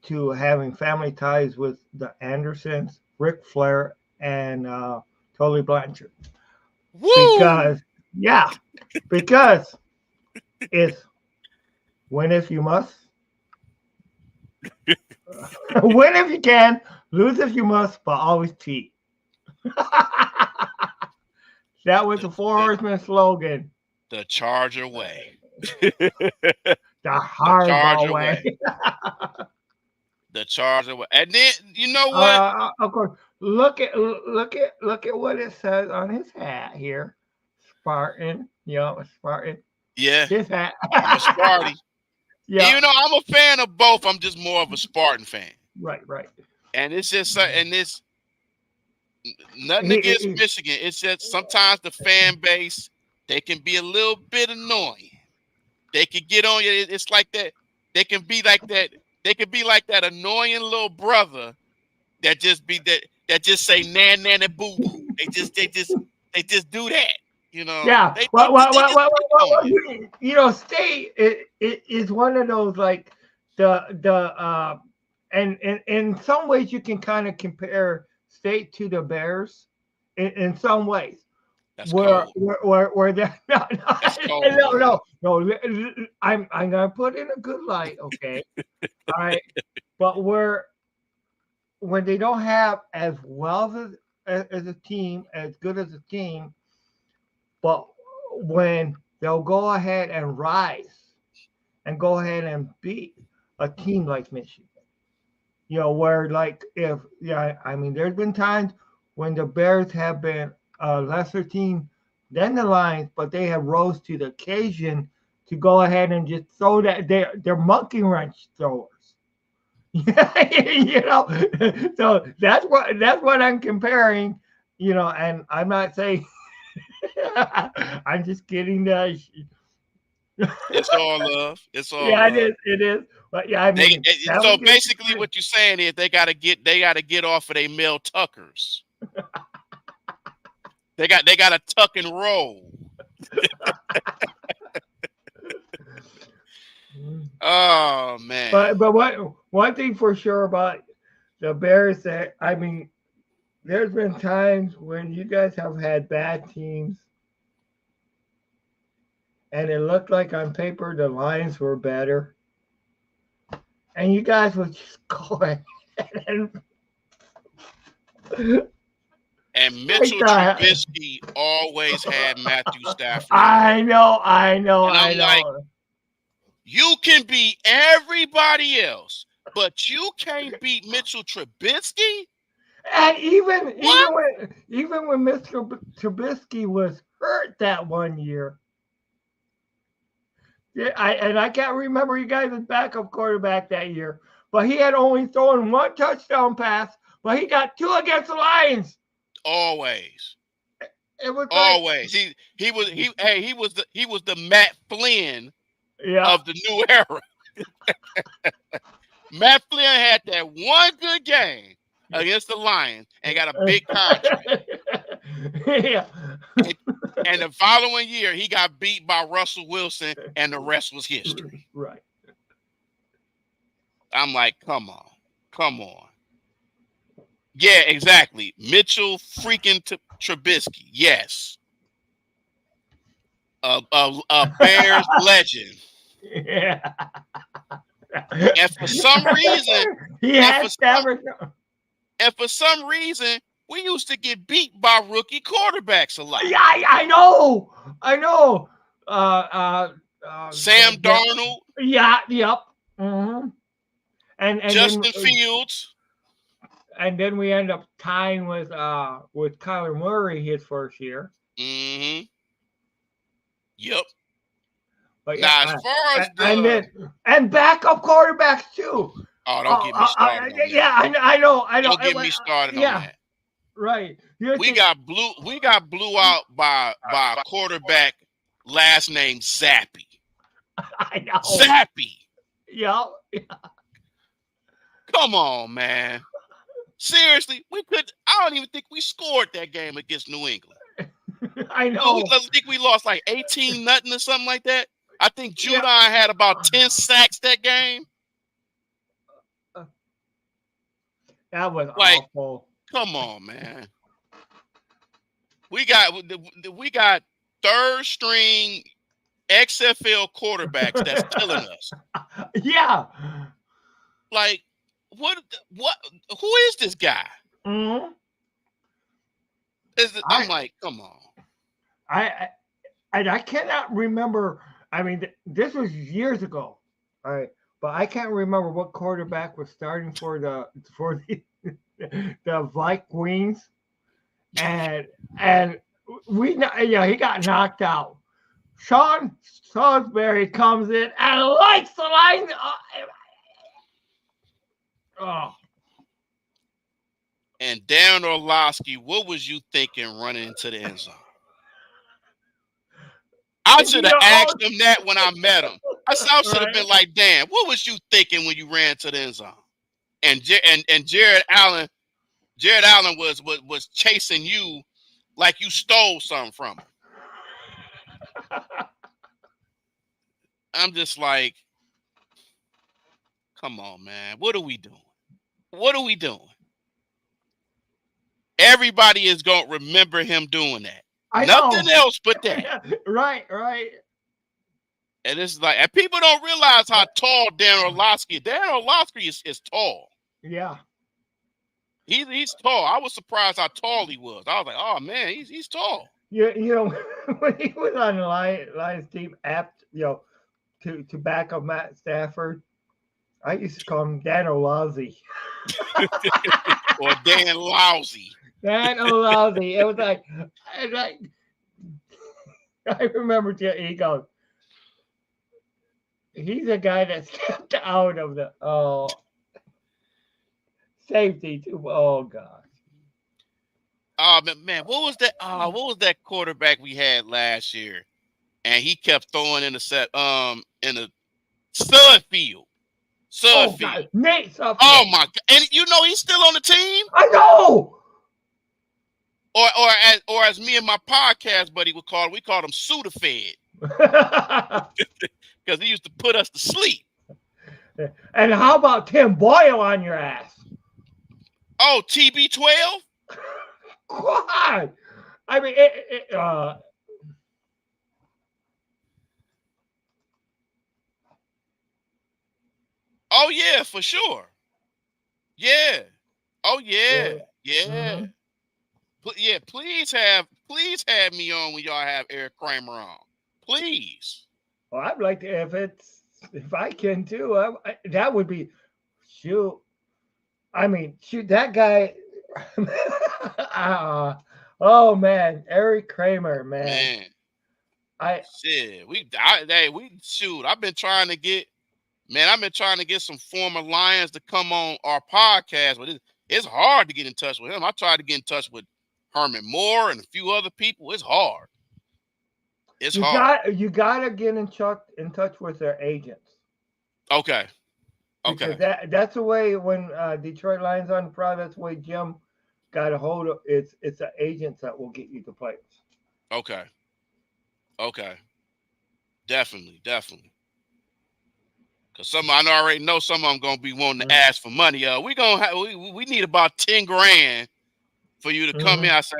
to having family ties with the Andersons, Ric Flair, and Tully Blanchard. Woo! Because, yeah, because it's win if you must, win if you can, lose if you must, but always cheat. That was The, the Four the, Horsemen slogan, the Charger way. the The Harbaugh Charger way. way. The Charger way. And then you know what? Of course, look at what it says on his hat here. Spartan, Spartan. Yeah, His hat. I'm a Sparty. Yeah, Even though I'm a fan of both, I'm just more of a Spartan fan. right, right. And it's just and it's nothing He, against he, Michigan. It's just sometimes the fan base, they can be a little bit annoying. They can get on you. It's like that. They can be like that. They can be like that annoying little brother that just be that just say nan nan and boo boo. They just do that. yeah. They just pick on you. State it is one of those like the and in some ways you can kind of compare state to the Bears in some ways. That's Where cold. where they no That's cold, man. I'm gonna put in a good light, okay? All right. But where when they don't have as well as a team, as good as a team, but when they'll go ahead and rise and go ahead and beat a team like Michigan. Where like if yeah, I mean there's been times when the Bears have been a lesser team than the Lions, but they have rose to the occasion to go ahead and just throw that they're monkey wrench throwers. Yeah. So that's what I'm comparing. And I'm not saying I'm just kidding. It's all love. It's all Yeah, it love. is. It is. But yeah, I mean that So was just basically, what you're saying is they gotta get off of their Mel Tuckers. They gotta tuck and roll. Oh man. but what one thing for sure about the Bears that I mean, there's been times when you guys have had bad teams, and it looked like on paper the Lions were better, and you guys would just go ahead and And like Mitchell that. Trubisky always had Matthew Stafford number. I know, I know, And I I'm like, know. you can beat everybody else, but you can't beat Mitchell Trubisky? And What? even when Mr. Trubisky was hurt that one year, yeah, I can't remember you guys' backup quarterback that year, but he had only thrown one touchdown pass, but he got two against the Lions. Always. It was like, Always. He was the Matt Flynn yeah. of the new era. Matt Flynn had that one good game against the Lions and got a big contract. Yeah. And, and the following year, he got beat by Russell Wilson, and the rest was history. Right. I'm like, come on. Come on. Yeah, exactly. Mitchell freaking Trubisky. Yes. A Bears legend. Yeah. And for some reason, He and had for some, Stafford. and for some reason, we used to get beat by rookie quarterbacks a lot. Yeah, I know. I know. Sam Darnold, Yeah, yep. hmm and Justin Fields. then we end up tying with Kyler Murray his first year. Mm-hmm. Yep. But Now, as yeah, far as and backup quarterbacks too. don't get me started on Yeah, that. I know. Don't get me started on Yeah, that. right. We got blew out by a quarterback last name Zappy. I know. Zappy. Yeah. Come on, man. Seriously, I don't even think we scored that game against New England. I know. I think we lost like 18-0 or something like that. I think Judon Yeah. had about 10 sacks that game. That was Like, awful. come on, man. We got third string XFL quarterbacks that's killing us. Yeah. Like, what? Who is this guy? hmm I'm like, come on. I cannot remember. I mean, this was years ago, all right, but I can't remember what quarterback was starting for the Vikings, and he got knocked out. Sean Salisbury comes in and lights the line. Oh, And Darren Orlovsky, what was you thinking running into the end zone? I should have asked him that when I met him. I should have been like, Dan, what was you thinking when you ran to the end zone? And Jared Allen was chasing you like you stole something from him. I'm just like, come on, man. What are we doing? What are we doing? Everybody is going to remember him doing that. Nothing else but that. Right. And it's like, and people don't realize how tall Darren Orlovsky is. Darren Orlovsky is tall. Yeah. He's tall. I was surprised how tall he was. I was like, oh man, he's tall. You know, when he was on the Lions team, apt, to back up Matt Stafford, I used to call him Dan O'Lousy. Or Dan Lousy. Dan O'Lousy. It was like, I remember he goes, he's a guy that's kept out of the safety too. Oh God. Oh man, what was that? What was that quarterback we had last year? And he kept throwing in the Sudfield. God. Nate Sudfield. Oh my God! And you know he's still on the team. I know. Or as me and my podcast buddy would call him, we called him Sudafed. Because he used to put us to sleep. And how about Tim Boyle on your ass? Oh, TB12? God. I mean, Oh yeah, for sure. Yeah. Oh yeah. Yeah. Yeah. Hmm. Yeah, please have me on when y'all have Eric Kramer on. Please. Well, I'd like to if I can too. That would be shoot. I mean, shoot that guy. uh, oh man, Eric Kramer, man. Man. I Shit. We shoot. I've been trying to get some former Lions to come on our podcast, but it's hard to get in touch with him. I tried to get in touch with Herman Moore and a few other people. It's hard. It's hard. you gotta get in touch with their agents Okay. because Okay. that's the way when Detroit Lions on the proud. That's the way Jim got a hold of it's the agents that will get you the players. Okay. Okay. Definitely. Definitely. Cause I already know some of them gonna be wanting to ask for money. We need about 10 grand for you to come in. Mm-hmm. I said,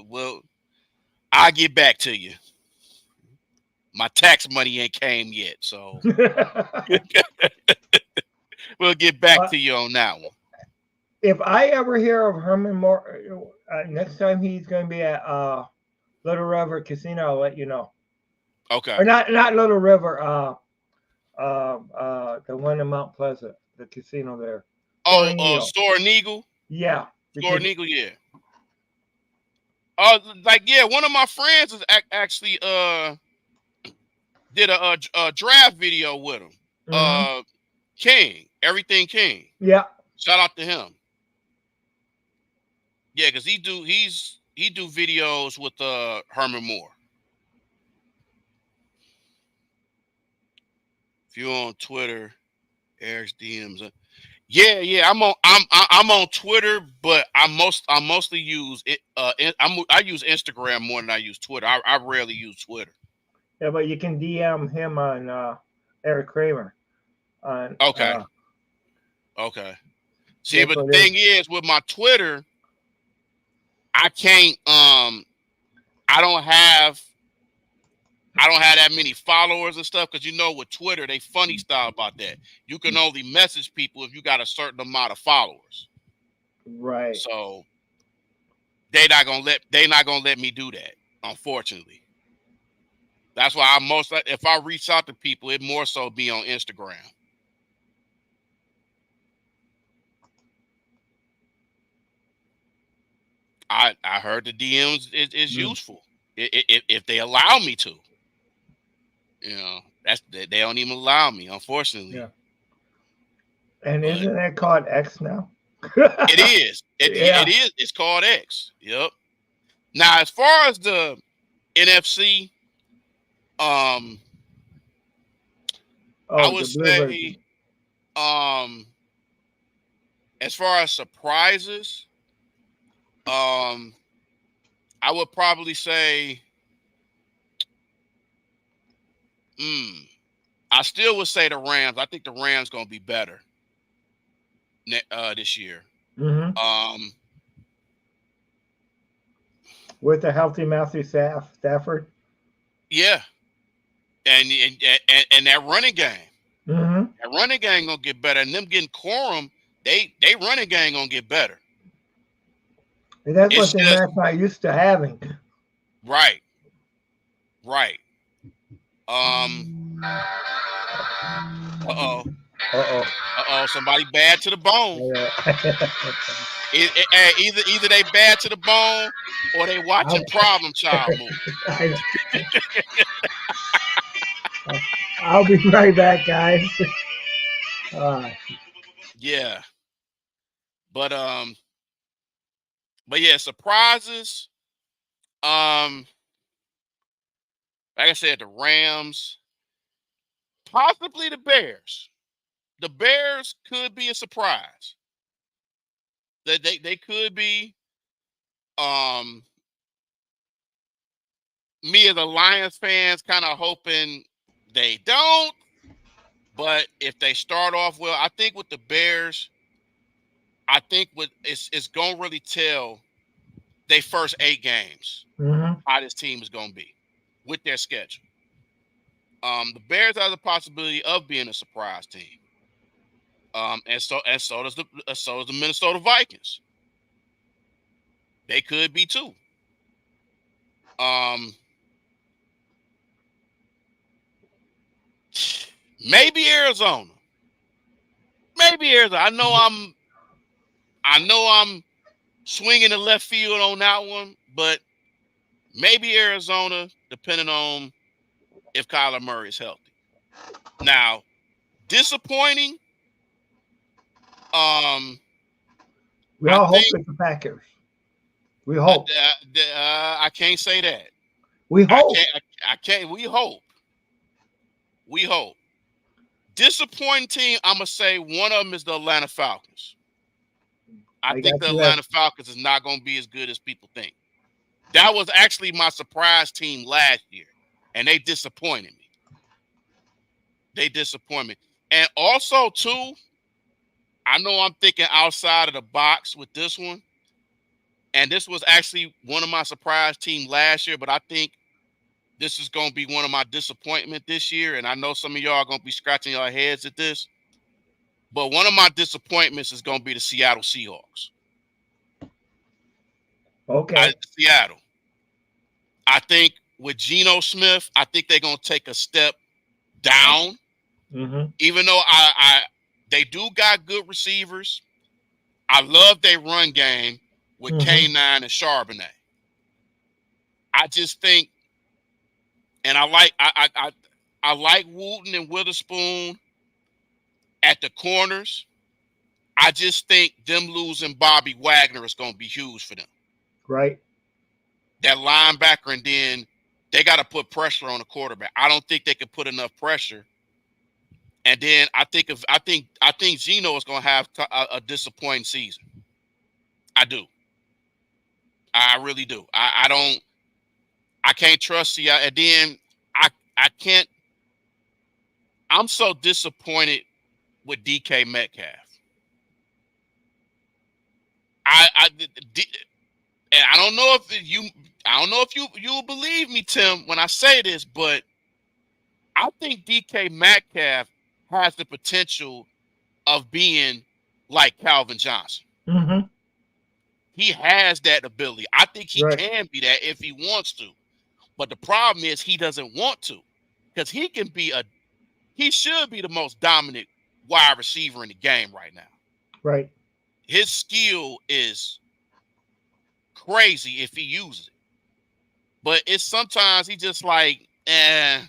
well, I'll get back to you. My tax money ain't came yet, so we'll get back uh, to you on that one. if I ever hear of Herman Moore, next time he's going to be at Little River Casino, I'll let you know. Okay. Or not Little River, the one in Mount Pleasant, the casino there, Oh, Soaring Eagle. Store and Eagle. Yeah, Store because and Eagle, yeah. One of my friends is actually did a draft video with him. mm-hmm. King, everything King. Yeah, Shout out to him. Yeah, because he do videos with Herman Moore. If you're on Twitter, Eric's DMs. Yeah. I'm on Twitter, but I mostly use it. I use Instagram more than I use Twitter. I rarely use Twitter. yeah, but you can DM him on Eric Kramer on Okay. Okay. See, that's but the what it is. thing is, with my Twitter, I can't. I don't have. I don't have that many followers and stuff because with Twitter they funny style about that. You can only message people if you got a certain amount of followers. Right. So they not gonna let me do that. Unfortunately, that's why if I reach out to people, it more so be on Instagram. I heard the DMs is Mm. useful if they allow me to. They don't even allow me, unfortunately. Yeah. And But isn't that called X now? it is. It Yeah. is. It's called X. Yep. Now, as far as the NFC, um, I Oh, would the blue version. say, um, as far as surprises, um, I would probably say, I still would say the Rams. I think the Rams gonna be better this year. Mm-hmm. Um, With a healthy Matthew Stafford. yeah, and that running game. Mm-hmm. That running game gonna get better, and them getting Corum, they running game gonna get better. And that's one It's thing just Matt's not used to having. right, right. Um, uh oh, Uh somebody bad to the bone. oh. Either they bad to the bone or they watching I'll, Problem Child movie. I'll be right back, guys. Uh, Yeah, but yeah, surprises. Um, like I said, the Rams, possibly the Bears. The Bears could be a surprise. They could be. Um, Me as a Lions fans, kind of hoping they don't. But if they start off well, I think with the Bears, I think it's gonna really tell they first 8 games mm-hmm. how this team is gonna be with their schedule. The Bears have the possibility of being a surprise team. And so does the Minnesota Vikings. They could be too. Um, maybe Arizona. Maybe Arizona. I know I'm swinging the left field on that one, but maybe Arizona, depending on if Kyler Murray is healthy. Now, disappointing. Um, We I all hope think it's the Packers. We hope. I can't say that. We I hope. can't. I can't. We hope. We hope. Disappointing team. I'm gonna say one of them is the Atlanta Falcons. I I think got the you there. Atlanta Falcons is not going to be as good as people think. That was actually my surprise team last year, and they disappointed me. They disappointed me. And also, too, I know I'm thinking outside of the box with this one, and this was actually one of my surprise team last year, but I think this is going to be one of my disappointment this year, and I know some of y'all are going to be scratching your heads at this, but one of my disappointments is going to be the Seattle Seahawks. Okay. Seattle. I think with Geno Smith, I think they're going to take a step down. Mm-hmm. Even though they do got good receivers. I love their run game with Mm-hmm. K9 and Charbonnet. I just think, and I like Wooten and Witherspoon at the corners. I just think them losing Bobby Wagner is going to be huge for them. Right. That linebacker, and then they got to put pressure on the quarterback. I don't think they can put enough pressure. And then I think Geno is going to have a disappointing season. I do. I really do. I can't trust you. And then I can't. I'm so disappointed with DK Metcalf. I and I don't know if you believe me, Tim, when I say this, but I think DK Metcalf has the potential of being like Calvin Johnson. Mm-hmm. He has that ability. I think he Right. can be that if he wants to. But the problem is he doesn't want to, because he should be the most dominant wide receiver in the game right now. Right. His skill is crazy if he uses it. But it's sometimes he just like, I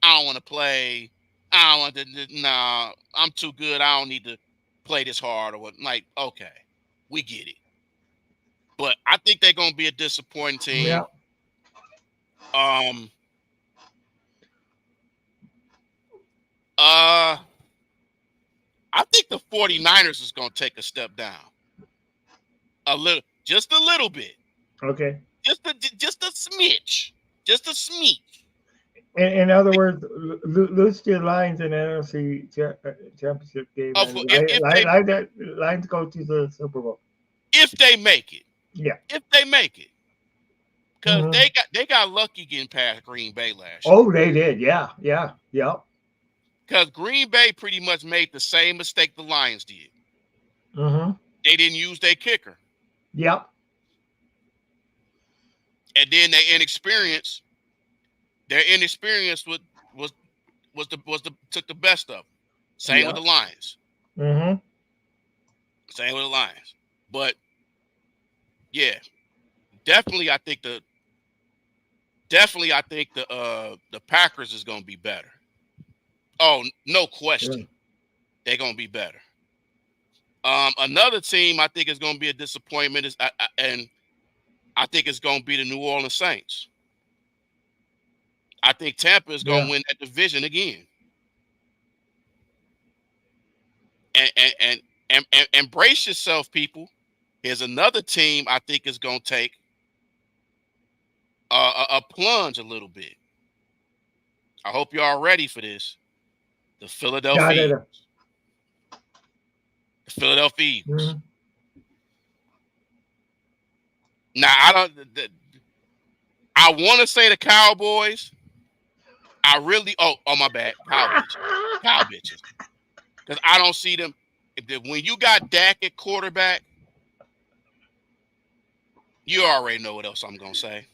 don't want to play. I don't want to. Nah, I'm too good. I don't need to play this hard or what. Like, okay, we get it. But I think they're gonna be a disappointing Yeah. team. Um. Uh. I think the 49ers is gonna take a step down. Just a little bit. Okay. Just a smidge. Just a smidge. In other words, lose to the Lions in the NFC championship game, Of and if that Lions go to the Super Bowl. they make it. Yeah. If they make it. Because Mm-hmm. they got lucky getting past Green Bay last year. Oh, they did. Yeah. Yeah. Yep. Because Green Bay pretty much made the same mistake the Lions did. Mm-hmm. They didn't use their kicker. Yep. And then their inexperience took the best of them. Same with Yep. the Lions. Mm-hmm. Same with the Lions. But yeah, definitely I think the Packers is gonna be better. Oh, no Yeah. question. They're gonna be better. Another team I think is gonna be a disappointment and I think it's gonna be the New Orleans Saints. I think Tampa is gonna Yeah. win that division again. And brace yourself, people. Here's another team I think is gonna take a plunge a little bit. I hope you are ready for this. The Got Philadelphia it. Eagles. The Philadelphia Eagles. Mm-hmm. Now I want to say the Cowboys. I really. Oh, my bad. Cow bitches. Because I don't see them. when you got Dak at quarterback, you already know what else I'm gonna say.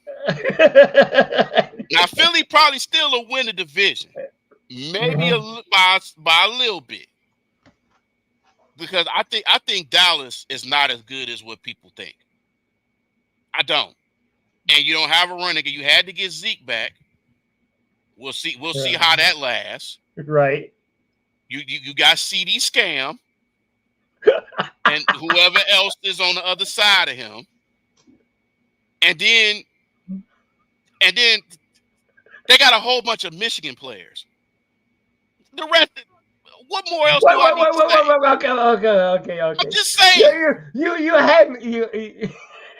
Now Philly probably still will win the division, maybe by a little bit, because I think Dallas is not as good as what people think. I don't, and you don't have a running. You had to get Zeke back. We'll see. We'll see how that lasts. Right. You got CD Scam and whoever else is on the other side of him, and then they got a whole bunch of Michigan players. The rest, what more else do I need to say? I'm Okay. just saying. You had me.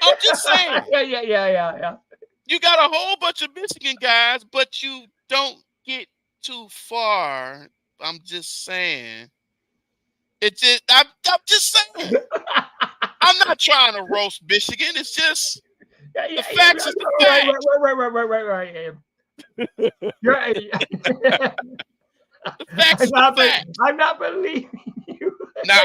I'm just saying. Yeah. You got a whole bunch of Michigan guys, but you don't get too far. I'm just saying. I'm just saying. I'm not trying to roast Michigan. It's just the facts is the facts. Right. You're right. The facts is the facts. I'm not believing you. Now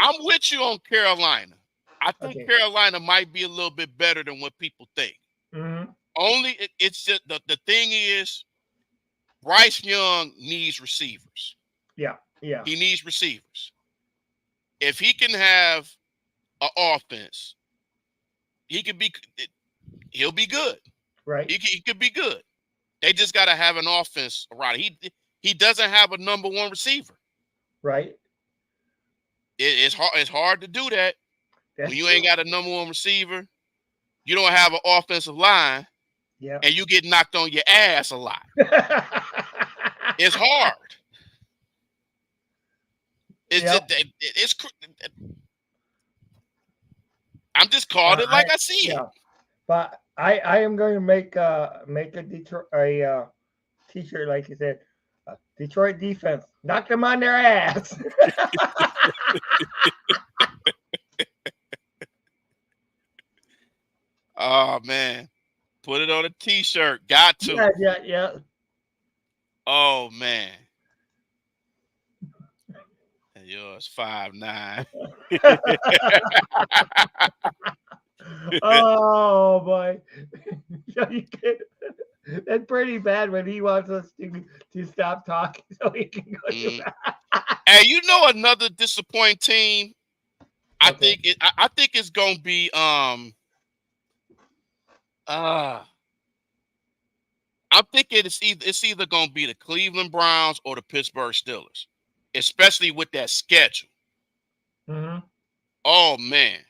I'm with you on Carolina. I think Carolina might be a little bit better than what people think. Only it's just the thing is Bryce Young needs receivers. Yeah. He needs receivers. If he can have an offense, he'll be good. Right. He could be good. They just got to have an offense around. He doesn't have a number one receiver. Right. It's hard to do that when you ain't got a number one receiver. You don't have an offensive line. Yeah. And you get knocked on your ass a lot. It's hard. It's I'm just calling it like I see it. But I am going to make a Detroit t-shirt like you said. Detroit defense, knock them on their ass. Oh man, put it on a t-shirt. Got to. Yeah. Oh man. And yours 5'9". Oh boy. That's pretty bad when he wants us to stop talking so he can go to that. Hey, you know another disappointing team? I think it's gonna be I'm thinking it's either gonna be the Cleveland Browns or the Pittsburgh Steelers, especially with that schedule. Oh man,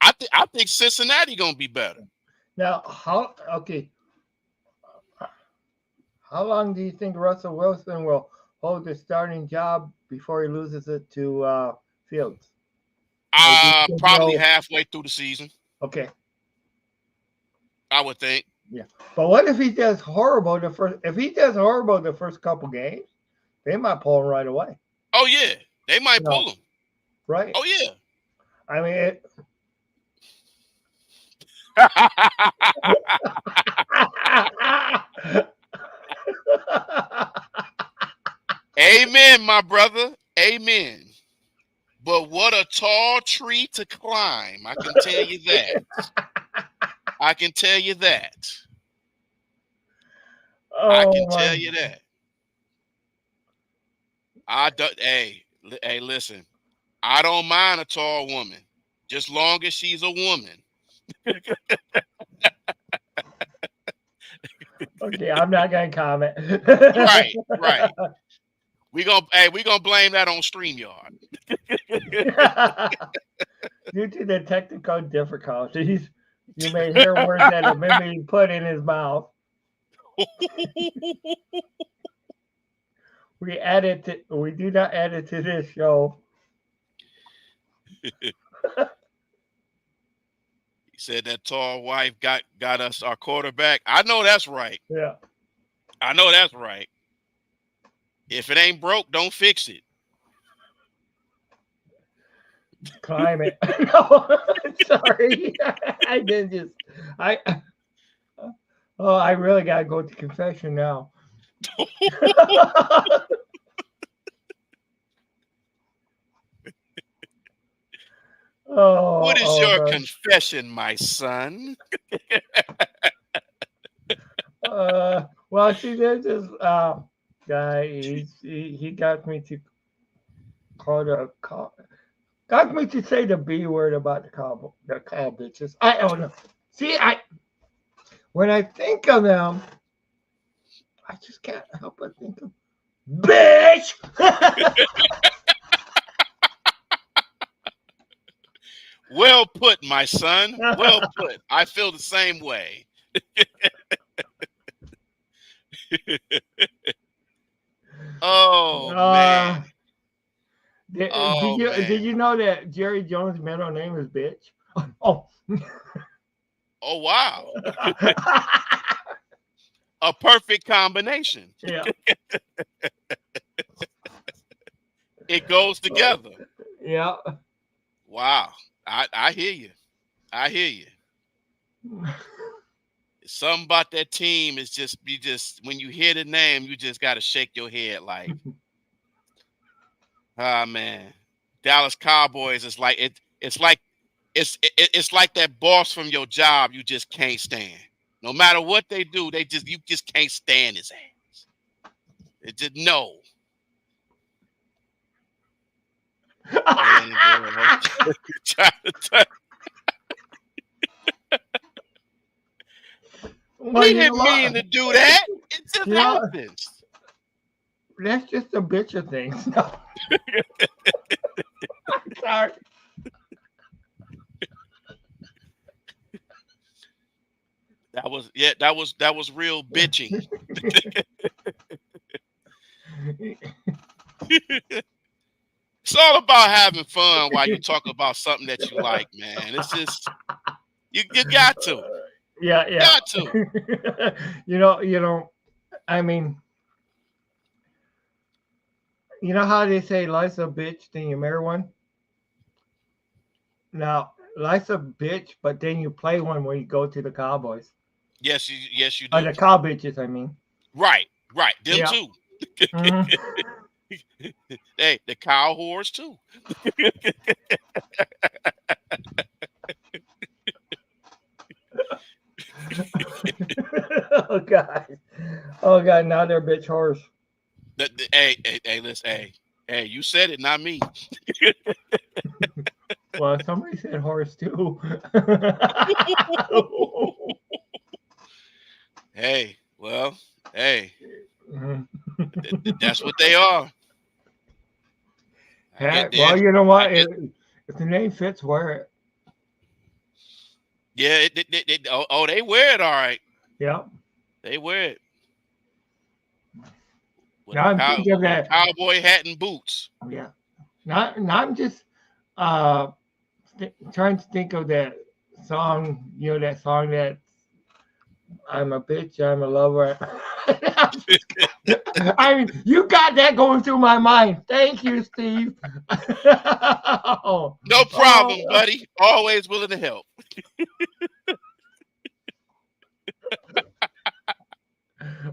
I think Cincinnati gonna be better. Now, how long do you think Russell Wilson will hold the starting job before he loses it to Fields? Probably halfway through the season. Okay. I would think. Yeah. But what if he does horrible the first couple games? They might pull him right away. Oh yeah. They might pull him. Right. Oh yeah. I mean Amen, my brother. Amen. But what a tall tree to climb. I can tell you that. I can tell you that. I can tell you that. Hey, listen. I don't mind a tall woman, just long as she's a woman. Okay, I'm not gonna comment. Right. We gonna blame that on StreamYard. Due to the technical difficulties, you may hear words that have been being put in his mouth. We do not edit to this show. He said that tall wife got us our quarterback. I know that's right. Yeah. I know that's right. If it ain't broke, don't fix it. Climate. No, sorry. I didn't just. I really gotta go to confession now. Oh, What is oh, your man. confession, my son? Well, see, there's this guy. He got me to got me to say the B word about the cow bitches. I don't know. See, I when I think of them, I just can't help but think of bitch. Well put, my son. Well put. I feel the same way. Oh man. uh, did Oh you man. know that Jerry Jones' middle name is bitch? Oh, Oh wow. A perfect combination. yeah, It goes together. yeah. Wow. I hear you. I hear you. Something about that team is just you just when you hear the name, you just gotta shake your head like, ah man. Dallas Cowboys is like it's like it's like that boss from your job you just can't stand. No matter what they do, you just can't stand his ass. It just no. Man, boy, Well, we you know didn't mean what? to do that. It just You know happens. that's just a bitch of things. No, sorry. That was real bitching. It's all about having fun while you talk about something that you like, man. It's just you got to. Yeah, yeah. Got to. You know. I mean, you know how they say life's a bitch, then you marry one. Now, life's a bitch, but then you play one when you go to the Cowboys. Yes you Or do. the cow bitches, I mean. Right, right. Them Yeah. too. Hmm. Hey, the cow whores too. Oh God. Oh God. Now they're bitch horse. Hey, listen, hey, you said it, not me. Well, somebody said horse too. Hey, well, hey, Mhm. that's what they are. I get Heck, there. well, you know I what? get If the name fits, wear it. yeah. They wear it all right. Yeah. They wear it Now I'm thinking of with a that. cowboy hat and boots. Yeah. Not just uh trying to think of that song. You know that song that I'm a bitch, I'm a lover. I mean, you got that going through my mind. Thank you, Steve. Oh, No problem, oh, buddy. Always willing to help.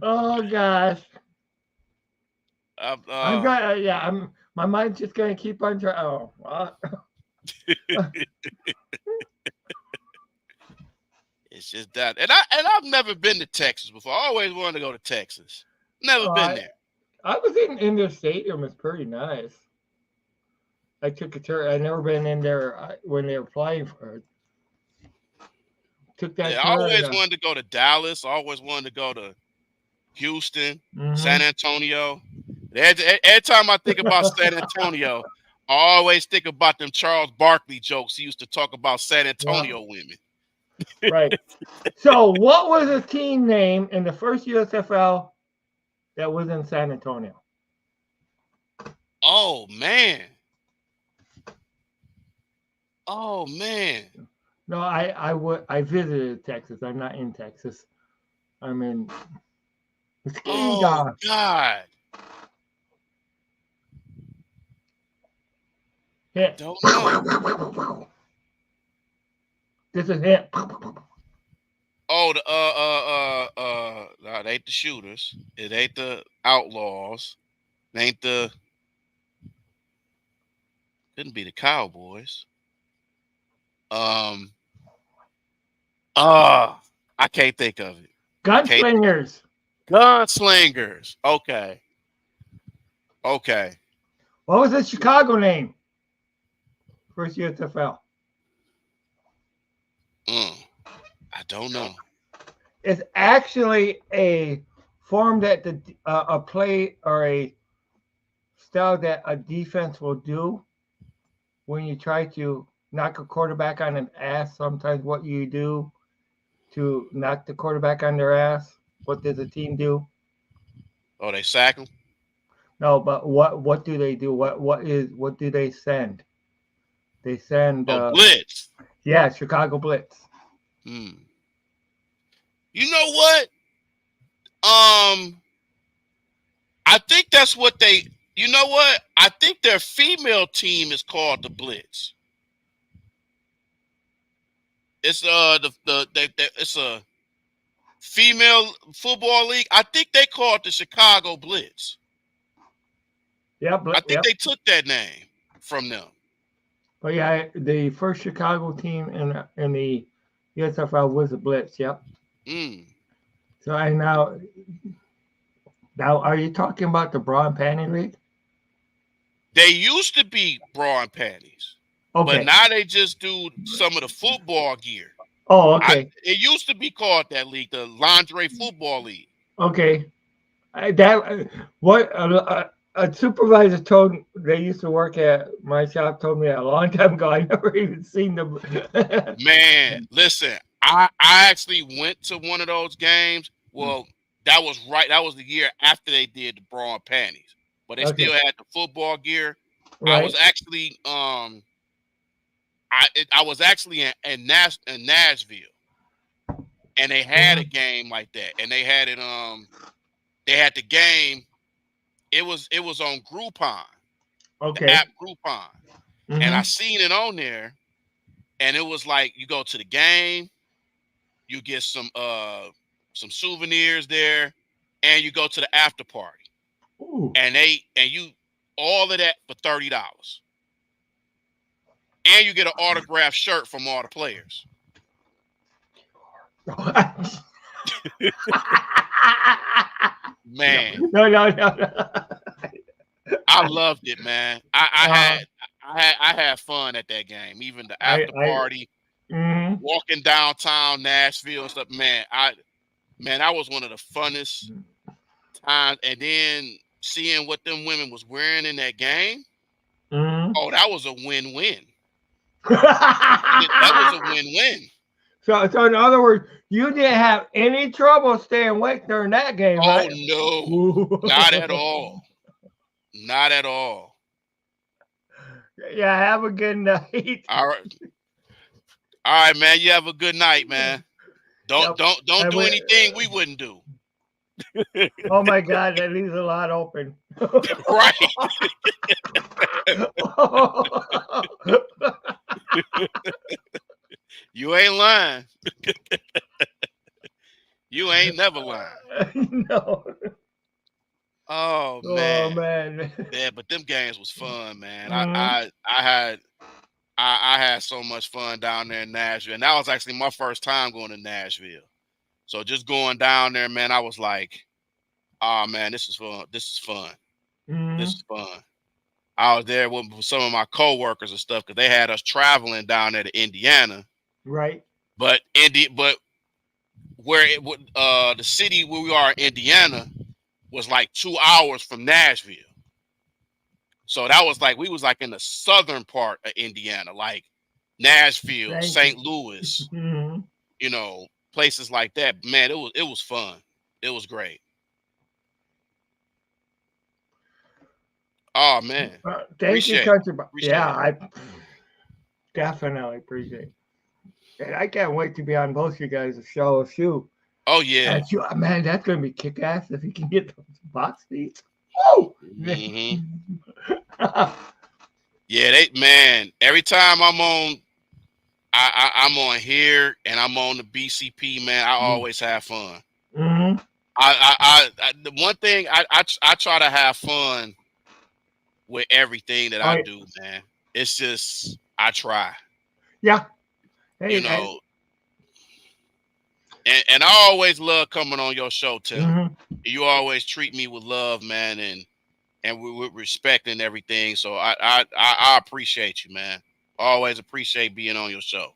oh gosh. Uh, I'm uh, going. Yeah, I'm. My mind's just gonna keep on trying. Oh, it's just that, and I've never been to Texas before. I always wanted to go to Texas. Never been I there. I was in their stadium. It's pretty nice. I took a tour. I never been in there when they were playing for it. Took that Yeah, I tour and always wanted to go to Dallas. I always wanted to go to Houston, San hmm Antonio. Every time I think about San Antonio, I always think about them Charles Barkley jokes. He used to talk about San yeah, Antonio women. right. So, what was the team name in the first USFL that was in San Antonio? Oh man. Oh man. No, I visited Texas. I'm not in Texas. I'm in Oh Muskegon. God. Hit. Don't know. This is hit. Oh, the no, it ain't the shooters. It ain't the outlaws. It ain't the couldn't be the Cowboys. Um. Uh, I can't think of it. I can't. Gunslingers. Gunslingers. Okay. Okay. What was the Chicago name? First USFL. Mm, I don't know. It's actually a form that a play or a style that a defense will do when you try to knock a quarterback on an ass. Sometimes what you do to knock the quarterback on their ass. What does the team do? Oh, they sack him. No, but what do they do? What do they send? They send Oh, blitz. yeah, Chicago Blitz. Hmm. You know what? Um, I think that's what they. You know what? I think their female team is called the Blitz. It's it's a female football league. I think they call it the Chicago Blitz. I think Yep. they took that name from them. But yeah, the first Chicago team in the USFL was the Blitz. Yep. Mm. So I now are you talking about the Bra and Panty League? They used to be bra and panties, but Okay. now they just do some of the football gear. Oh, okay. It used to be called that league, the Lingerie Football League. Okay. That what a supervisor told they used to work at my shop told me a long time ago. I never even seen them. Man, listen, I actually went to one of those games. Well, that was right. That was the year after they did the bra and panties, but they Okay. still had the football gear. I was Right. actually I was actually in Nashville, and they had a Mhm. game like that, and they had the game. It was on Groupon, the Okay. app Groupon, and I Hmm. seen it on there, and it was like you go to the game, you get some souvenirs there, and you go to the after party, Ooh. and you all of that for $30, and you get an autographed shirt from all the players. no, Man, no. I loved it, man. Uh, I had fun at that game. Even the after I, party, mm, walking downtown Nashville and stuff. Man, that was one of the funnest times. And then seeing what them women was wearing in that game. mm. Oh, that was a win-win. That was a win-win. So in other words, you didn't have any trouble staying awake during that game, Oh right? no, Ooh. not at all. Not at all. Yeah, have a good night. All right, all right, man. You have a good night, man. Yep. Don't And do anything we wouldn't do. oh my God, that leaves a lot open. Right. You ain't lying. You ain't never lying. no. Oh Oh man. man. Yeah, but them games was fun, man. Mhm. I had so much fun down there in Nashville. And that was actually my first time going to Nashville. So just going down there, man, I was like, oh man, this is fun. This is fun. This Mhm. is fun. I was there with some of my coworkers and stuff because they had us traveling down there to Indiana. Right. But where the city where we are in Indiana was like 2 hours from Nashville. So that was like we was like in the southern part of Indiana, like Nashville, Thank St. you. Louis, Mhm. places like that. Man, it was fun. It was great. Oh man, Thank you, appreciate it. country. Yeah, Appreciate it. I definitely appreciate it. And I can't wait to be on both you guys' shows too. Oh yeah. Man, that's gonna be kick ass if you can get those box seats. Woo! Hmm. Yeah, man. Every time I'm on here and I'm on the BCP, man. I always have fun. Mm-hmm. The one thing I try to have fun with everything that Oh, I do, man. It's just I try. yeah. You Hey, know, and I always love coming on your show, Tim. mhm. You always treat me with love, man, and with respect and everything. So I appreciate you, man. Always appreciate being on your show.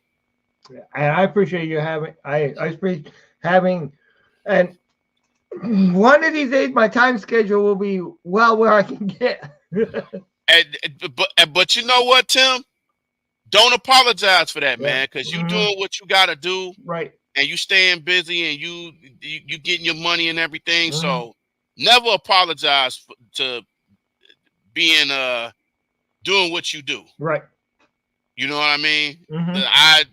And I appreciate you having. I appreciate having, and one of these days my time schedule will be well where I can get. But you know what, Tim? Don't apologize for that, Yeah. man, because you Hmm. doing what you got to do, Right. and you staying busy, and you getting your money and everything. Hmm. So never apologize to being doing what you do. Right. You know what I mean? Hmm. I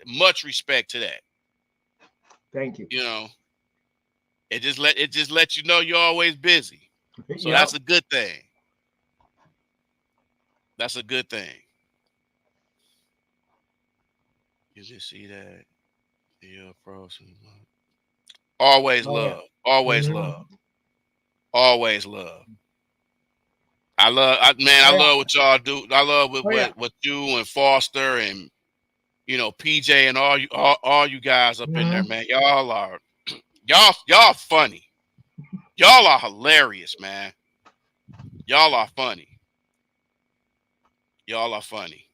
much respect to that. Thank you. You know, it just let you know you're always busy. So Yep. that's a good thing. That's a good thing. You just see that. Yeah, pros. Always Oh yeah. love. Always Hmm. love. Always love. I Oh yeah. love what y'all do. I love what Oh yeah. what, what you and Foster and PJ and all you guys up in there, Hmm. man. Y'all funny. Y'all are hilarious, man. Y'all are funny. Y'all are funny.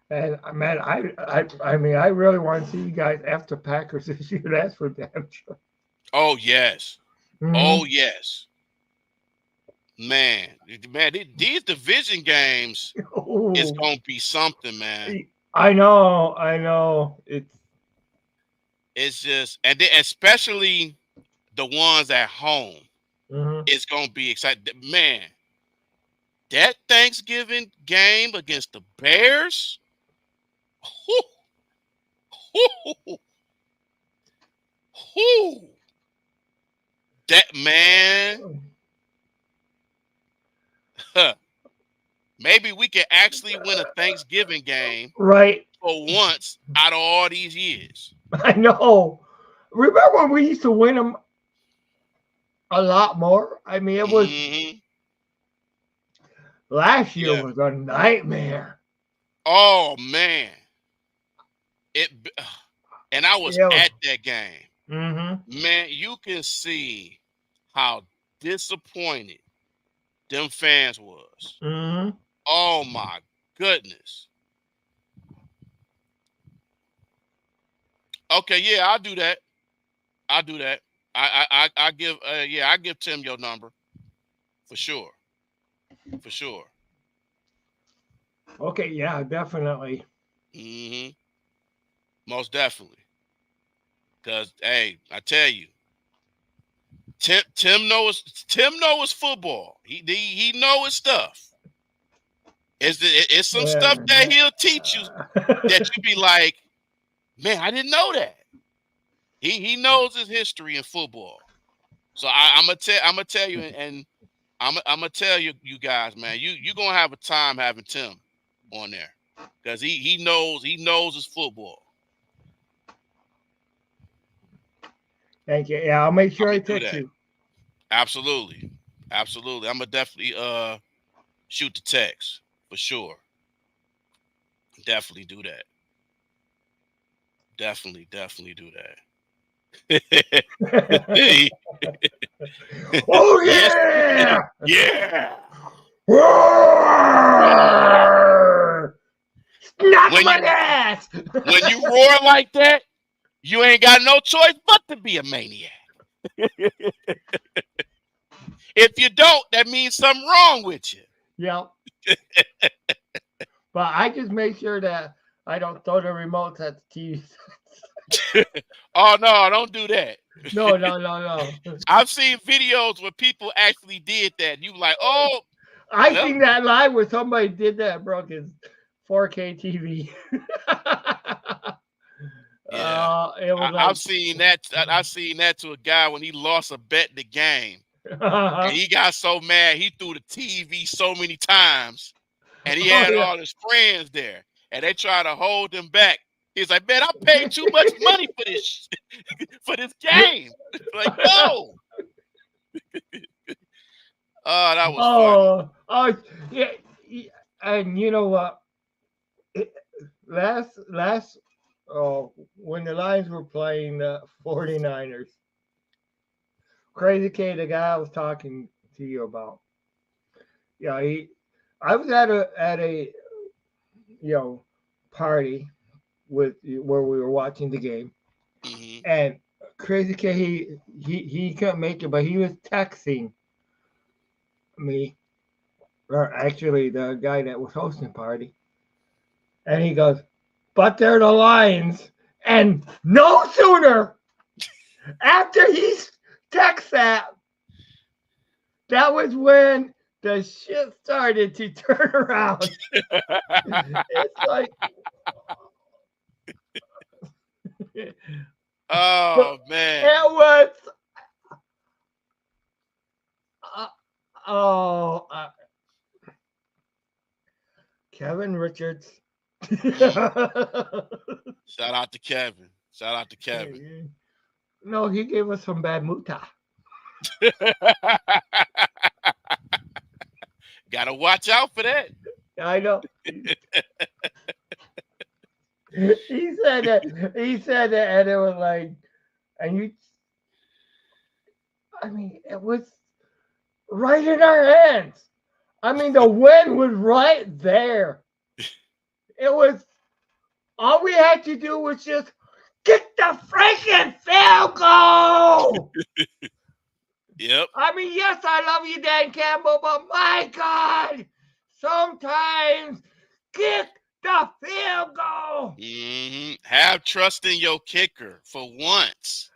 And man, I mean, I really want to see you guys after Packers this year. That's for damn sure. Oh yes. Hmm. Oh yes. Man, these division games is Oh, gonna be something, man. I know. I know. It's. It's just, and then especially the ones at home. Hmm. It's gonna be exciting, man. That Thanksgiving game against the Bears, whoo, whoo, whoo, that man, huh, maybe we can actually win a Thanksgiving game Right. for once out of all these years. I know. Remember when we used to win them a lot more? I mean, it was Hmm. last year Yeah. was a nightmare. Oh man, it, and I was Yeah. at that game. Mm-hmm. Man, you can see how disappointed them fans was. Mm-hmm. Oh my goodness. Okay, yeah, I'll do that. I'll do that. I give yeah, I give Tim your number for sure. For sure. Okay. Yeah. Definitely. Hmm. Most definitely. Cause hey, I tell you, Tim knows football. He know his stuff. It's some stuff that Yeah. he'll teach you that you be like, man, I didn't know that. He knows his history in football. So I'm gonna tell you, and I'm gonna tell you guys, man, you gonna have a time having Tim on there because he knows his football. Thank you. Yeah. I'll make I'm sure I gonna do text that. you. Absolutely, absolutely. I'm gonna definitely shoot the text for sure. Definitely do that. Definitely do that. Oh Yes, yeah! yeah. Roar! Knock When my you ass! when you roar like that, you ain't got no choice but to be a maniac. If you don't, that means something wrong with you. Yep. But I just make sure that I don't throw the remotes at the TV. Oh no, don't do that. No, no, no, no. I've seen videos where people actually did that. And you like, oh, I well, seen that live where somebody did that, broke his 4K TV. yeah. It was I've like, seen that. I've seen that to a guy when he lost a bet in the game, and oh he got so mad he threw the TV so many times, and he had yeah. all his friends there, and they try to hold him back. He's like, man, I paid too much money for this for this game. Like, no. Oh, that was funny. Oh, yeah, yeah. And you know what? last when the Lions were playing the 49ers, Crazy K, the guy I was talking to you about. Yeah, I was at a you know party with where we were watching the game, Hmm. and Crazy K he couldn't make it, but he was texting me, or actually the guy that was hosting the party, and he goes, "But they're the Lions," and no sooner after he texts that was when the shit started to turn around. It's like, it Oh man. was, uh, oh, Kevin Richards. Mm. Shout out to Kevin. Shout out to Kevin. No, he gave us some bad muta. Gotta watch out for that. I know. He said that. He said that, and it was like, and you. I mean, it was right in our hands. I mean, the win was right there. It was all we had to do was just get the freaking field goal. Yep. I mean, yes, I love you, Dan Campbell, but my God, sometimes get the field goal. Have trust in your kicker for once.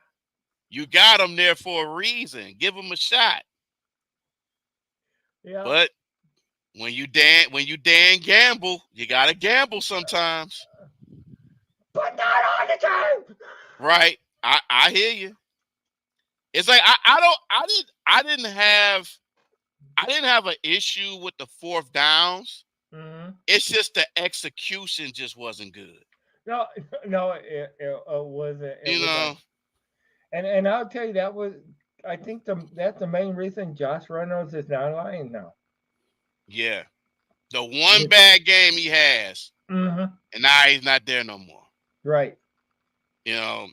You got him there for a reason. Give him a shot. Yeah. But when you Dan gamble, you gotta gamble sometimes. But not all the time. Right. I hear you. It's like I didn't have an issue with the fourth downs. Mm-hmm. It's just the execution just wasn't good. No, no, it wasn't. It You was know, and I'll tell you that was. I think that's the main reason Josh Reynolds is not lying now. yeah. The one bad game he has, Mm-hmm. and now he's not there no more. Right. You know,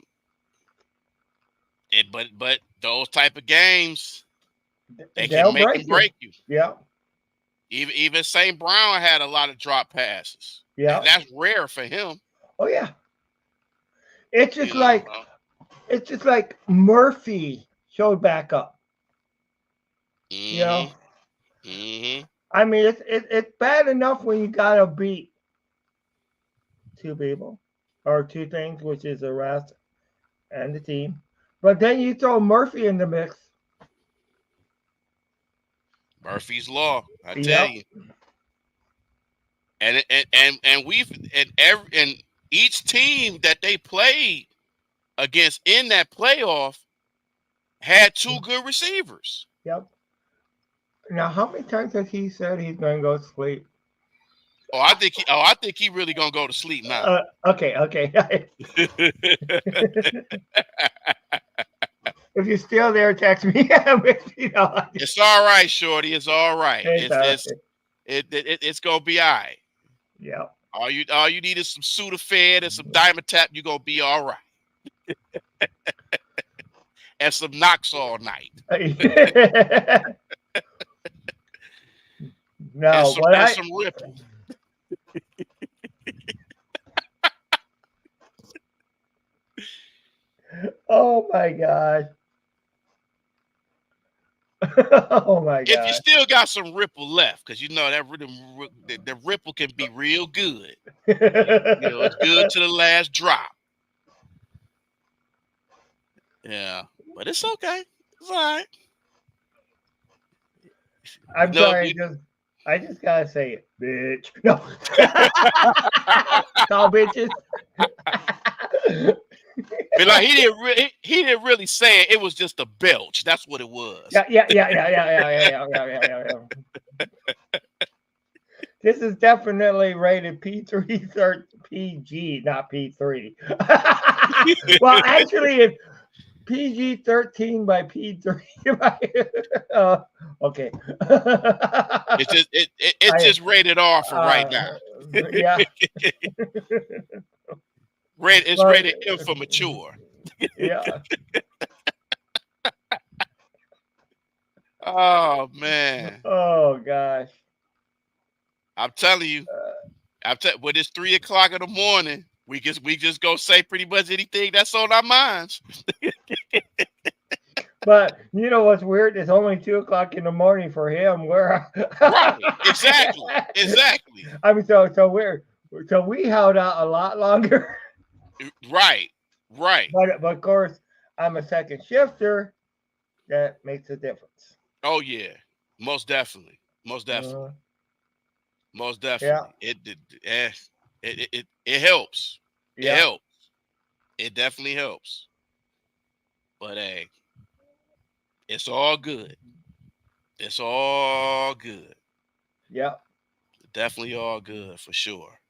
but those type of games, they can They'll make and break you. break you. Yeah. Even St. Brown had a lot of drop passes. Yeah. And that's rare for him. Oh yeah. It's You just know. like it's just like Murphy showed back up. You know. Mm-hmm. I mean, it's bad enough when you gotta beat two people or two things, which is the rest and the team. But then you throw Murphy in the mix. Murphy's Law, I tell Yep. you. And we've and each team that they played against in that playoff had two good receivers. Yep. Now, how many times has he said he's going to go to sleep? I think he really gonna go to sleep now. Okay. If you're still there, text me. It's all right, Shorty. It's all right. It's gonna be all right. Yeah. All you need is some Sudafed and some Dimetapp. You gonna be all right. And some knocks all night. No, and some Ripple. Oh my God. Oh my God. If you still got some Ripple left, because you know that the Ripple can be real good. You know, it's good to the last drop. Yeah, but it's okay. It's all right. I'm sorry. I just gotta say it, bitch. No. Call bitches. But like he didn't really say it. It was just a belch. That's what it was. Yeah. This is definitely rated P3 PG, not P3. Well, actually, it's PG-13 by P3. Okay. It's just rated R for right now. Yeah. It's But rated M for mature. yeah. Oh man, Oh gosh. I'm telling you, when it's 3 o'clock in the morning, we just go say pretty much anything that's on our minds. But you know what's weird? It's only 2 o'clock in the morning for him. Where Right? Exactly. Exactly. I mean, so we held out a lot longer. Right. Right. But of course, I'm a second shifter. That makes a difference. Oh yeah. Most definitely. Most Uh, definitely. Most yeah. definitely. It helps. It Yeah. helps. It definitely helps. But hey, it's all good. It's all good. Yeah. Definitely all good for sure.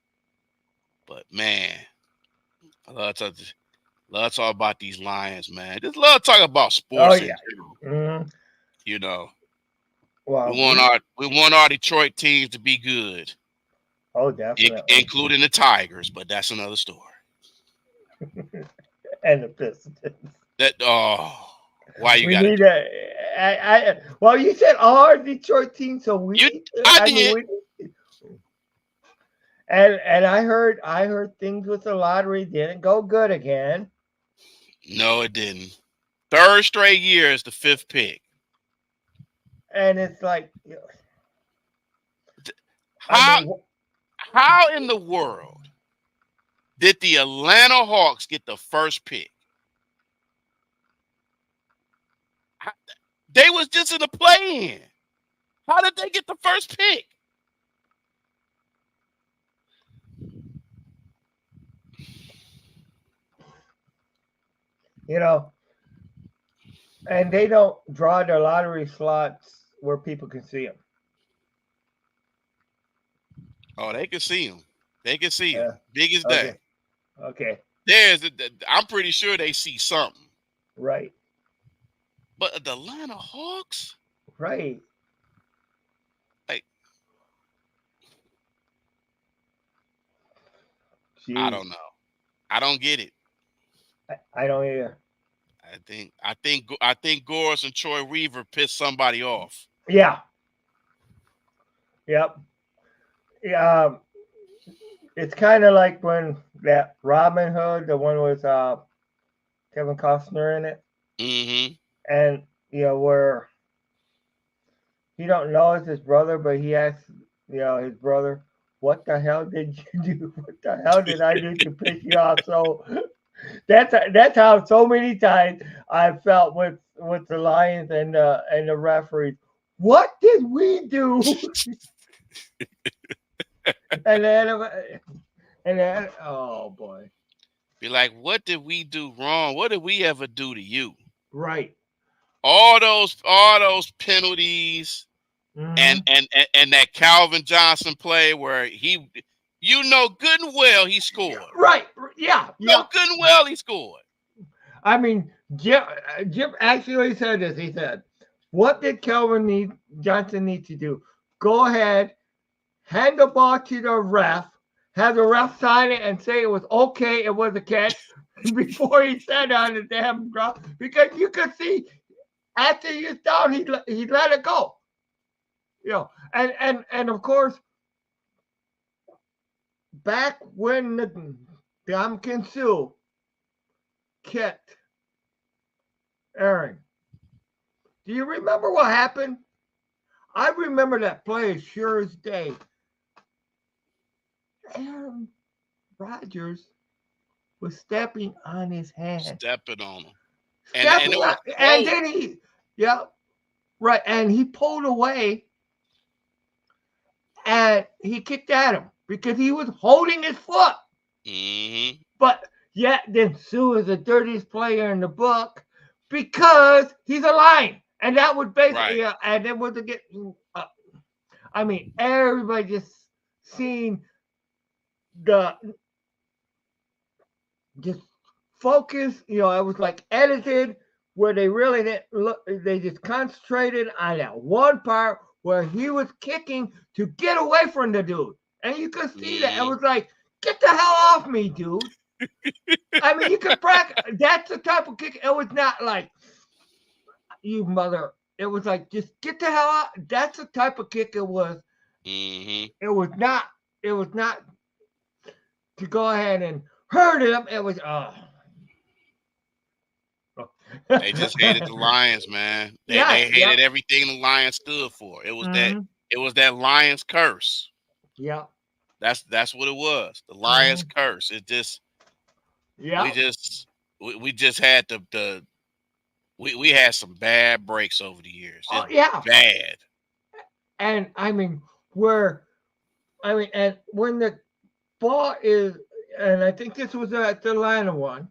But man, I love to talk about these Lions, man. Just love to talk about Oh sports in yeah. general. Mm, You know, we well, want our Detroit teams to be good, definitely. including the Tigers, but that's another story. And the Pistons. That why you We got to need do a. Well, you said all our Detroit team, so you? we. I I mean, did. we. And I heard things with the lottery didn't go good again, No, it didn't. Third straight year is the fifth pick. and it's like, I How mean, how in the world did the Atlanta Hawks get the first pick? How- They was just in the play-in. How did they get the first pick? you know, and they don't draw their lottery slots where people can see them. Oh, they can see him. They can see him. Yeah. Big as day. Okay. Okay. I'm pretty sure they see something. Right. But the Atlanta Hawks, Right. like, I Jeez. don't know. I don't get it. I don't either. I think Goris and Troy Weaver pissed somebody off. Yeah. Yep. Yeah. It's kind of like when that Robin Hood, the one with Kevin Costner in it, Mm-hmm. and where he don't know it's his brother, but he asks his brother, "What the hell did you do? What the hell did I do to piss you off?" So that's how so many times I felt with the Lions and the referees. What did we do? and then oh boy, Be like, what did we do wrong? What did we ever do to you? right. All those penalties and Hmm. and and, and that Calvin Johnson play where good and well he scored. Right. Yeah. No, Yeah. good and well he scored. I mean, Jim actually said this. He said, "What did Johnson need to do? Go ahead, hand the ball to the ref, have the ref sign it and say it was okay, it was a catch before he sat on the damn ground because you could see after he was down, he let it go. And of course, back when the Sue kicked Aaron, do you remember what happened? I remember that play as sure as day. Aaron Rodgers was stepping on his hand. Stepping on him. And Stepping it on, was and close. then yeah, right, and he pulled away and he kicked at him because he was holding his foot. Mm-hmm. But yet, then Sue is the dirtiest player in the book because he's a lion. And that would basically, Right. and then was to get, uh, I mean, everybody just seen the, just focus, it was like edited where they really didn't look, they just concentrated on that one part where he was kicking to get away from the dude. And you could see that. It Mm-hmm. was like, get the hell off me, dude. I mean, you could practice. That's the type of kick. It was not like, you mother. It was like, just get the hell out. That's the type of kick it was. Mm-hmm. It was not. It was not to go ahead and hurt him. It was, They just hated the Lions, man. yeah, They hated yep. everything the Lions stood for. Mm-hmm. It was that Lions curse. Yep. That's what it was. The Lions Mm-hmm. curse. It just we Yep. just we just had we had some bad breaks over the years. Oh, Just yeah. bad. And I mean, and when the ball is, and I think this was at the Atlanta one,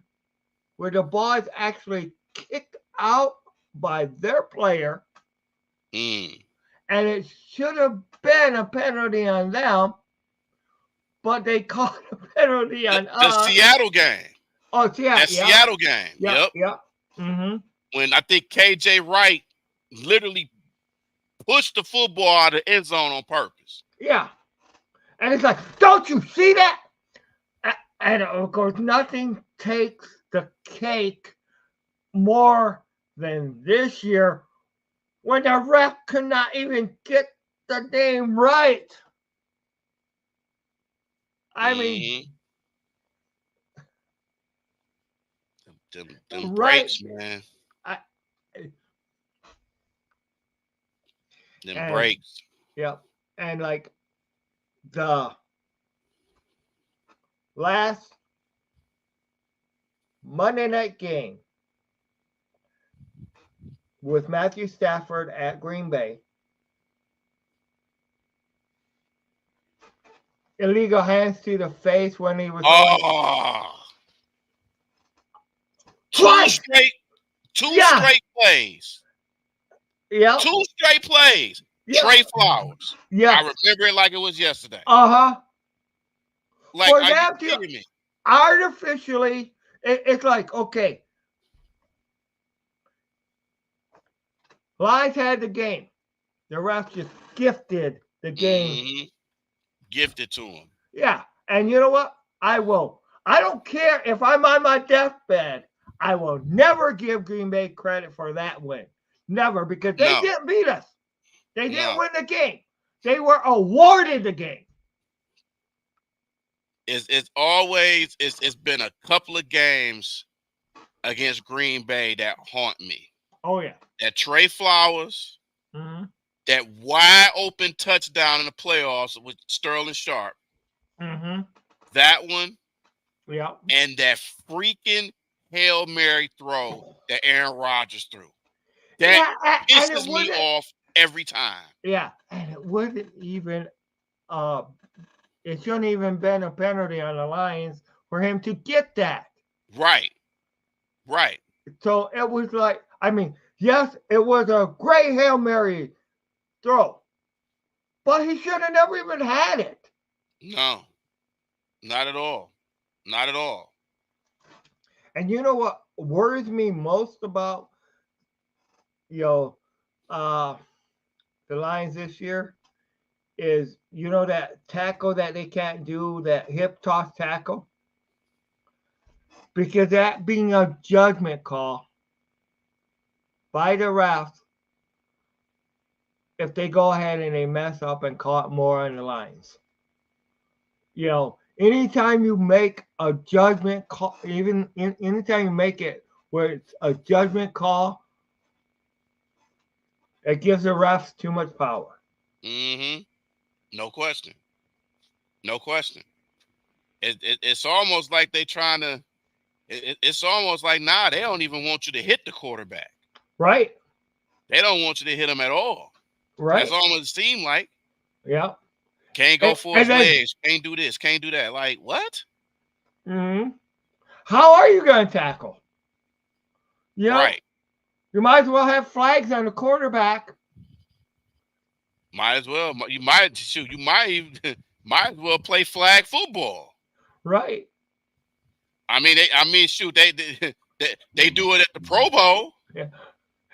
where the ball is actually kicked out by their player, Mm. and it should have been a penalty on them, but they called a penalty on The us. Seattle game. Oh, yeah, That yeah, Seattle game. yeah, Yep. yeah. Mm-hmm. When I think KJ Wright literally pushed the football out of the end zone on purpose. Yeah. And it's like, don't you see that? And of course, nothing takes the cake more than this year when the ref could not even get the name right. I mean, Mm-hmm. Them right. breaks, man. I, Them and breaks. yeah, and like the last Monday night game with Matthew Stafford at Green Bay, illegal hands to the face when he was throwing Oh, two twice. straight, two Yeah, straight plays. yep, Two straight plays. yep, Trey Flowers. I yes, remember it like it was yesterday. uh-huh. Like, For are you them to kidding me? artificially, it's like, okay, Lions had the game. The refs just gifted the game. Mm-hmm. Gifted to him. Yeah, and you know what? I will. I don't care if I'm on my deathbed. I will never give Green Bay credit for that win. Never, because they No, didn't beat us. They didn't no. win the game. They were awarded the game. It's been a couple of games against Green Bay that haunt me. Oh yeah. That Trey Flowers, Mm-hmm. that wide open touchdown in the playoffs with Sterling Sharp. Mm-hmm. That one, Yeah. and that freaking Hail Mary throw that Aaron Rodgers threw. That And it pisses me wouldn't. off every time. Yeah, and it wouldn't even. Uh, it shouldn't even been a penalty on the Lions for him to get that. Right. Right. So it was like, I mean, yes, it was a great Hail Mary throw, but he should have never even had it. No. Not at all. Not at all. And you know what worries me most about, you know, uh, the Lions this year is, that tackle that they can't do, that hip toss tackle, because that being a judgment call by the refs if they go ahead and they mess up and call it more on the Lions. Anytime you make a judgment call, anytime you make it where it's a judgment call, it gives the refs too much power. Mm-hmm. No question. No question. It's almost like they trying to. It's almost like they don't even want you to hit the quarterback. Right. They don't want you to hit him at all. Right. That's almost seem like. Yeah. Can't go for his legs. Can't do this. Can't do that. Like what? Mm-hmm. How are you going to tackle? Right. You might as well have flags on the quarterback. Might as well. You might shoot. You might even might as well play flag football. Right. I mean, shoot. They do it at the Pro Bowl. Yeah.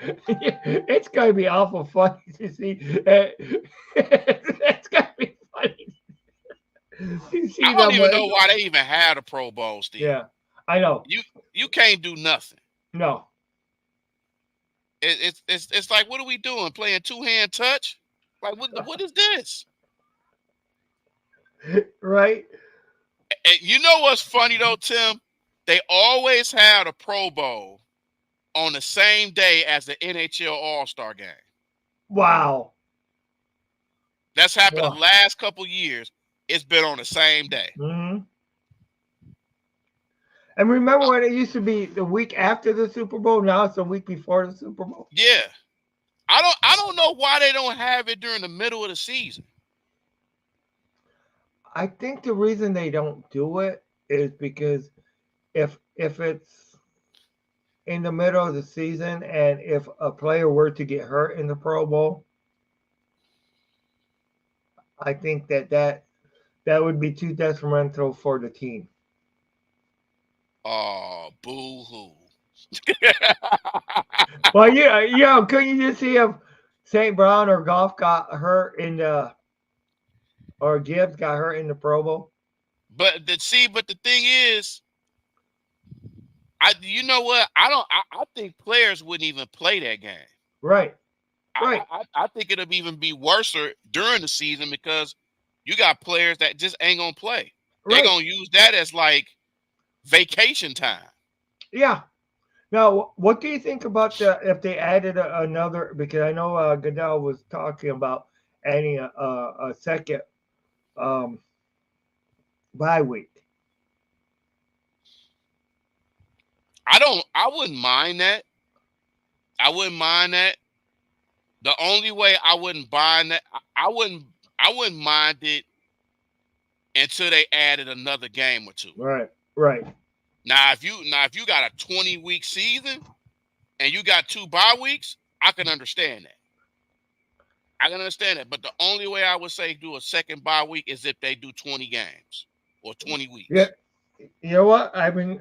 It's going to be awful funny to see. It's going to be funny. You I see don't them even with, know why they even had a Pro Bowl still. yeah, I know. You can't do nothing. No, It's like, what are we doing? Playing two-hand touch? Like, what is this? right? And you know what's funny though, Tim? They always had a Pro Bowl on the same day as the NHL All-Star game. Wow. That's happened the Wow. last couple years. It's been on the same day. Hmm. And remember when it used to be the week after the Super Bowl? Now it's the week before the Super Bowl. Yeah. I don't know why they don't have it during the middle of the season. I think the reason they don't do it is because if it's in the middle of the season and if a player were to get hurt in the Pro Bowl, I think that would be too detrimental for the team. Oh, boo-hoo. Well, yeah, couldn't you just see if St. Brown or Goff got hurt in the or Gibbs got hurt in the Pro Bowl? But the thing is, you know what? I think players wouldn't even play that game. Right, right, I think it'll even be worse during the season because you got players that just ain't gonna play. They're right. gonna use that as like vacation time. Yeah. Now, what do you think about if they added another? Because I know Goodell was talking about adding a second um, bye week. I wouldn't mind that. I wouldn't mind that. The only way I wouldn't mind that, I wouldn't mind it until they added another game or two. Right, right, If you got a 20-week season and you got 2 bye weeks, I can understand that. I can understand that. But the only way I would say do a second bye week is if they do 20 games or 20 yeah. weeks. You know what? I mean,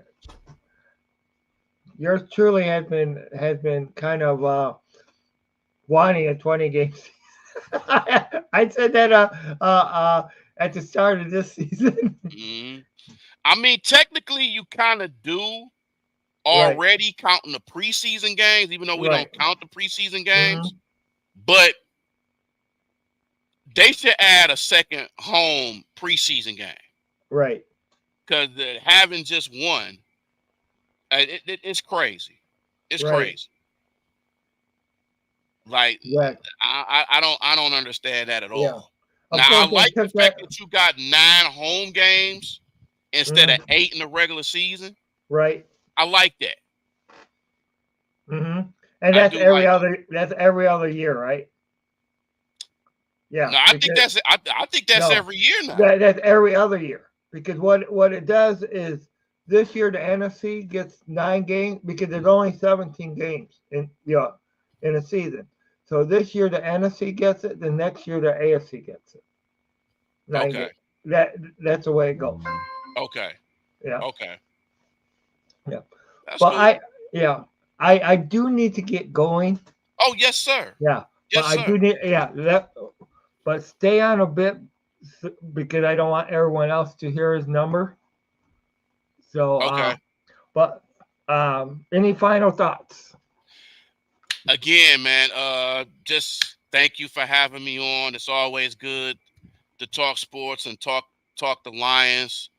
yours truly has been kind of wanting a 20 games. I said that at the start of this season. Hmm. I mean, technically, you kind of do Right, already counting the preseason games, even though we right. don't count the preseason Hmm. games. But they should add a second home preseason game Right, because having just one, it's crazy. It's right. crazy. Like Yeah, I don't understand that at yeah. all. Of Now I course, they like the took that. fact that you got 9 home games instead of Mhm. 8 in the regular season. Right. I like that. Hmm. And I do like that. that's every other year, right? Yeah, No, because I think that's no, every year now. that's every other year. Because what it does is this year the NFC gets 9 games because there's only 17 games in a season. So this year the NFC gets it, the next year the AFC gets it. 9 games. Okay. That's the way it goes. Okay. Yeah, Okay. yeah. That's But cool. I do need to get going. Oh, yes, sir. Yeah, but Yes, I sir. do need but stay on a bit because I don't want everyone else to hear his number. So, Okay. but any final thoughts? Again, man, just thank you for having me on. It's always good to talk sports and talk the Lions.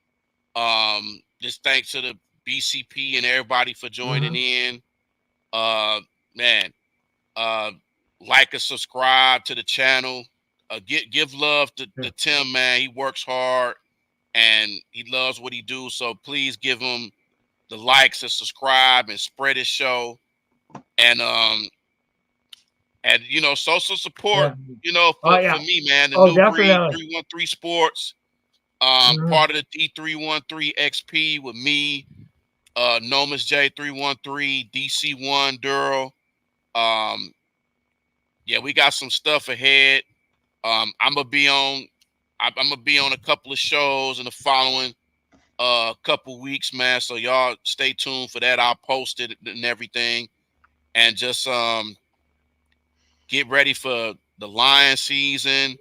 Just thanks to the BCP and everybody for joining Hmm. in. Uh, man, uh, like and subscribe to the channel. Give love to Tim, man. He works hard and he loves what he do. So please give him the likes and subscribe and spread his show. And social support, Yeah. Oh for yeah. me, man, the Oh, new breed definitely. 313 Sports, Hmm. part of the D313 XP with me, Nomus J313, DC1 Duro. Um, yeah, we got some stuff ahead. I'm gonna be on. I'm gonna be on a couple of shows in the following couple weeks, man. So y'all stay tuned for that. I'll post it and everything, and just get ready for the Lion season.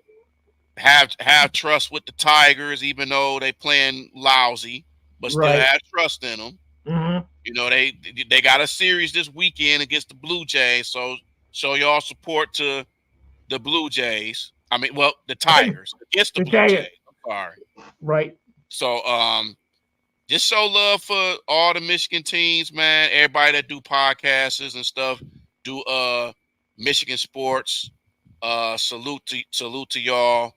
have trust with the Tigers, even though they playing lousy, but still Right. have trust in them. Hmm. You know, they got a series this weekend against the Blue Jays, so show y'all support to the Blue Jays. I mean, well, the Tigers against the To Blue tell you, Jays. I'm sorry. right. So just show love for all the Michigan teams, man. Everybody that do podcasts and stuff, do Michigan sports. Salute to y'all.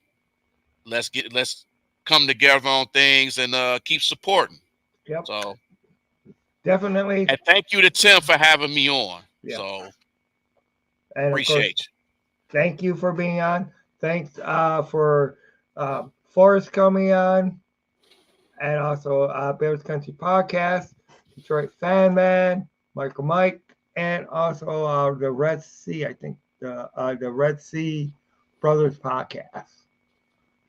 Let's come together on things and keep supporting. Yep. So, Definitely. and thank you to Tim for having me on. Yeah. So And of course, appreciate thank you for being on. Thanks for Forrest coming on, and also Bears Country Podcast, Detroit Fan Man, Michael Mike, and also the Red Sea. I think the Red Sea Brothers Podcast.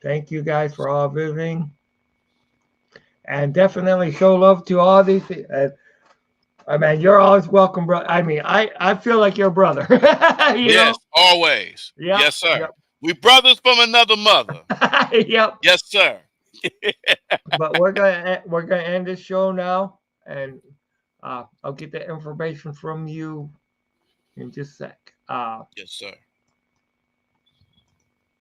Thank you guys for all visiting, and definitely show love to all these. I mean, you're always welcome, bro. I mean, I feel like your brother. you. You know? Yes, always. Yep. Yes, sir. Yep. We brothers from another mother. Yep. Yes, sir. But we're gonna end this show now, and I'll get the information from you in just a sec. Yes, sir.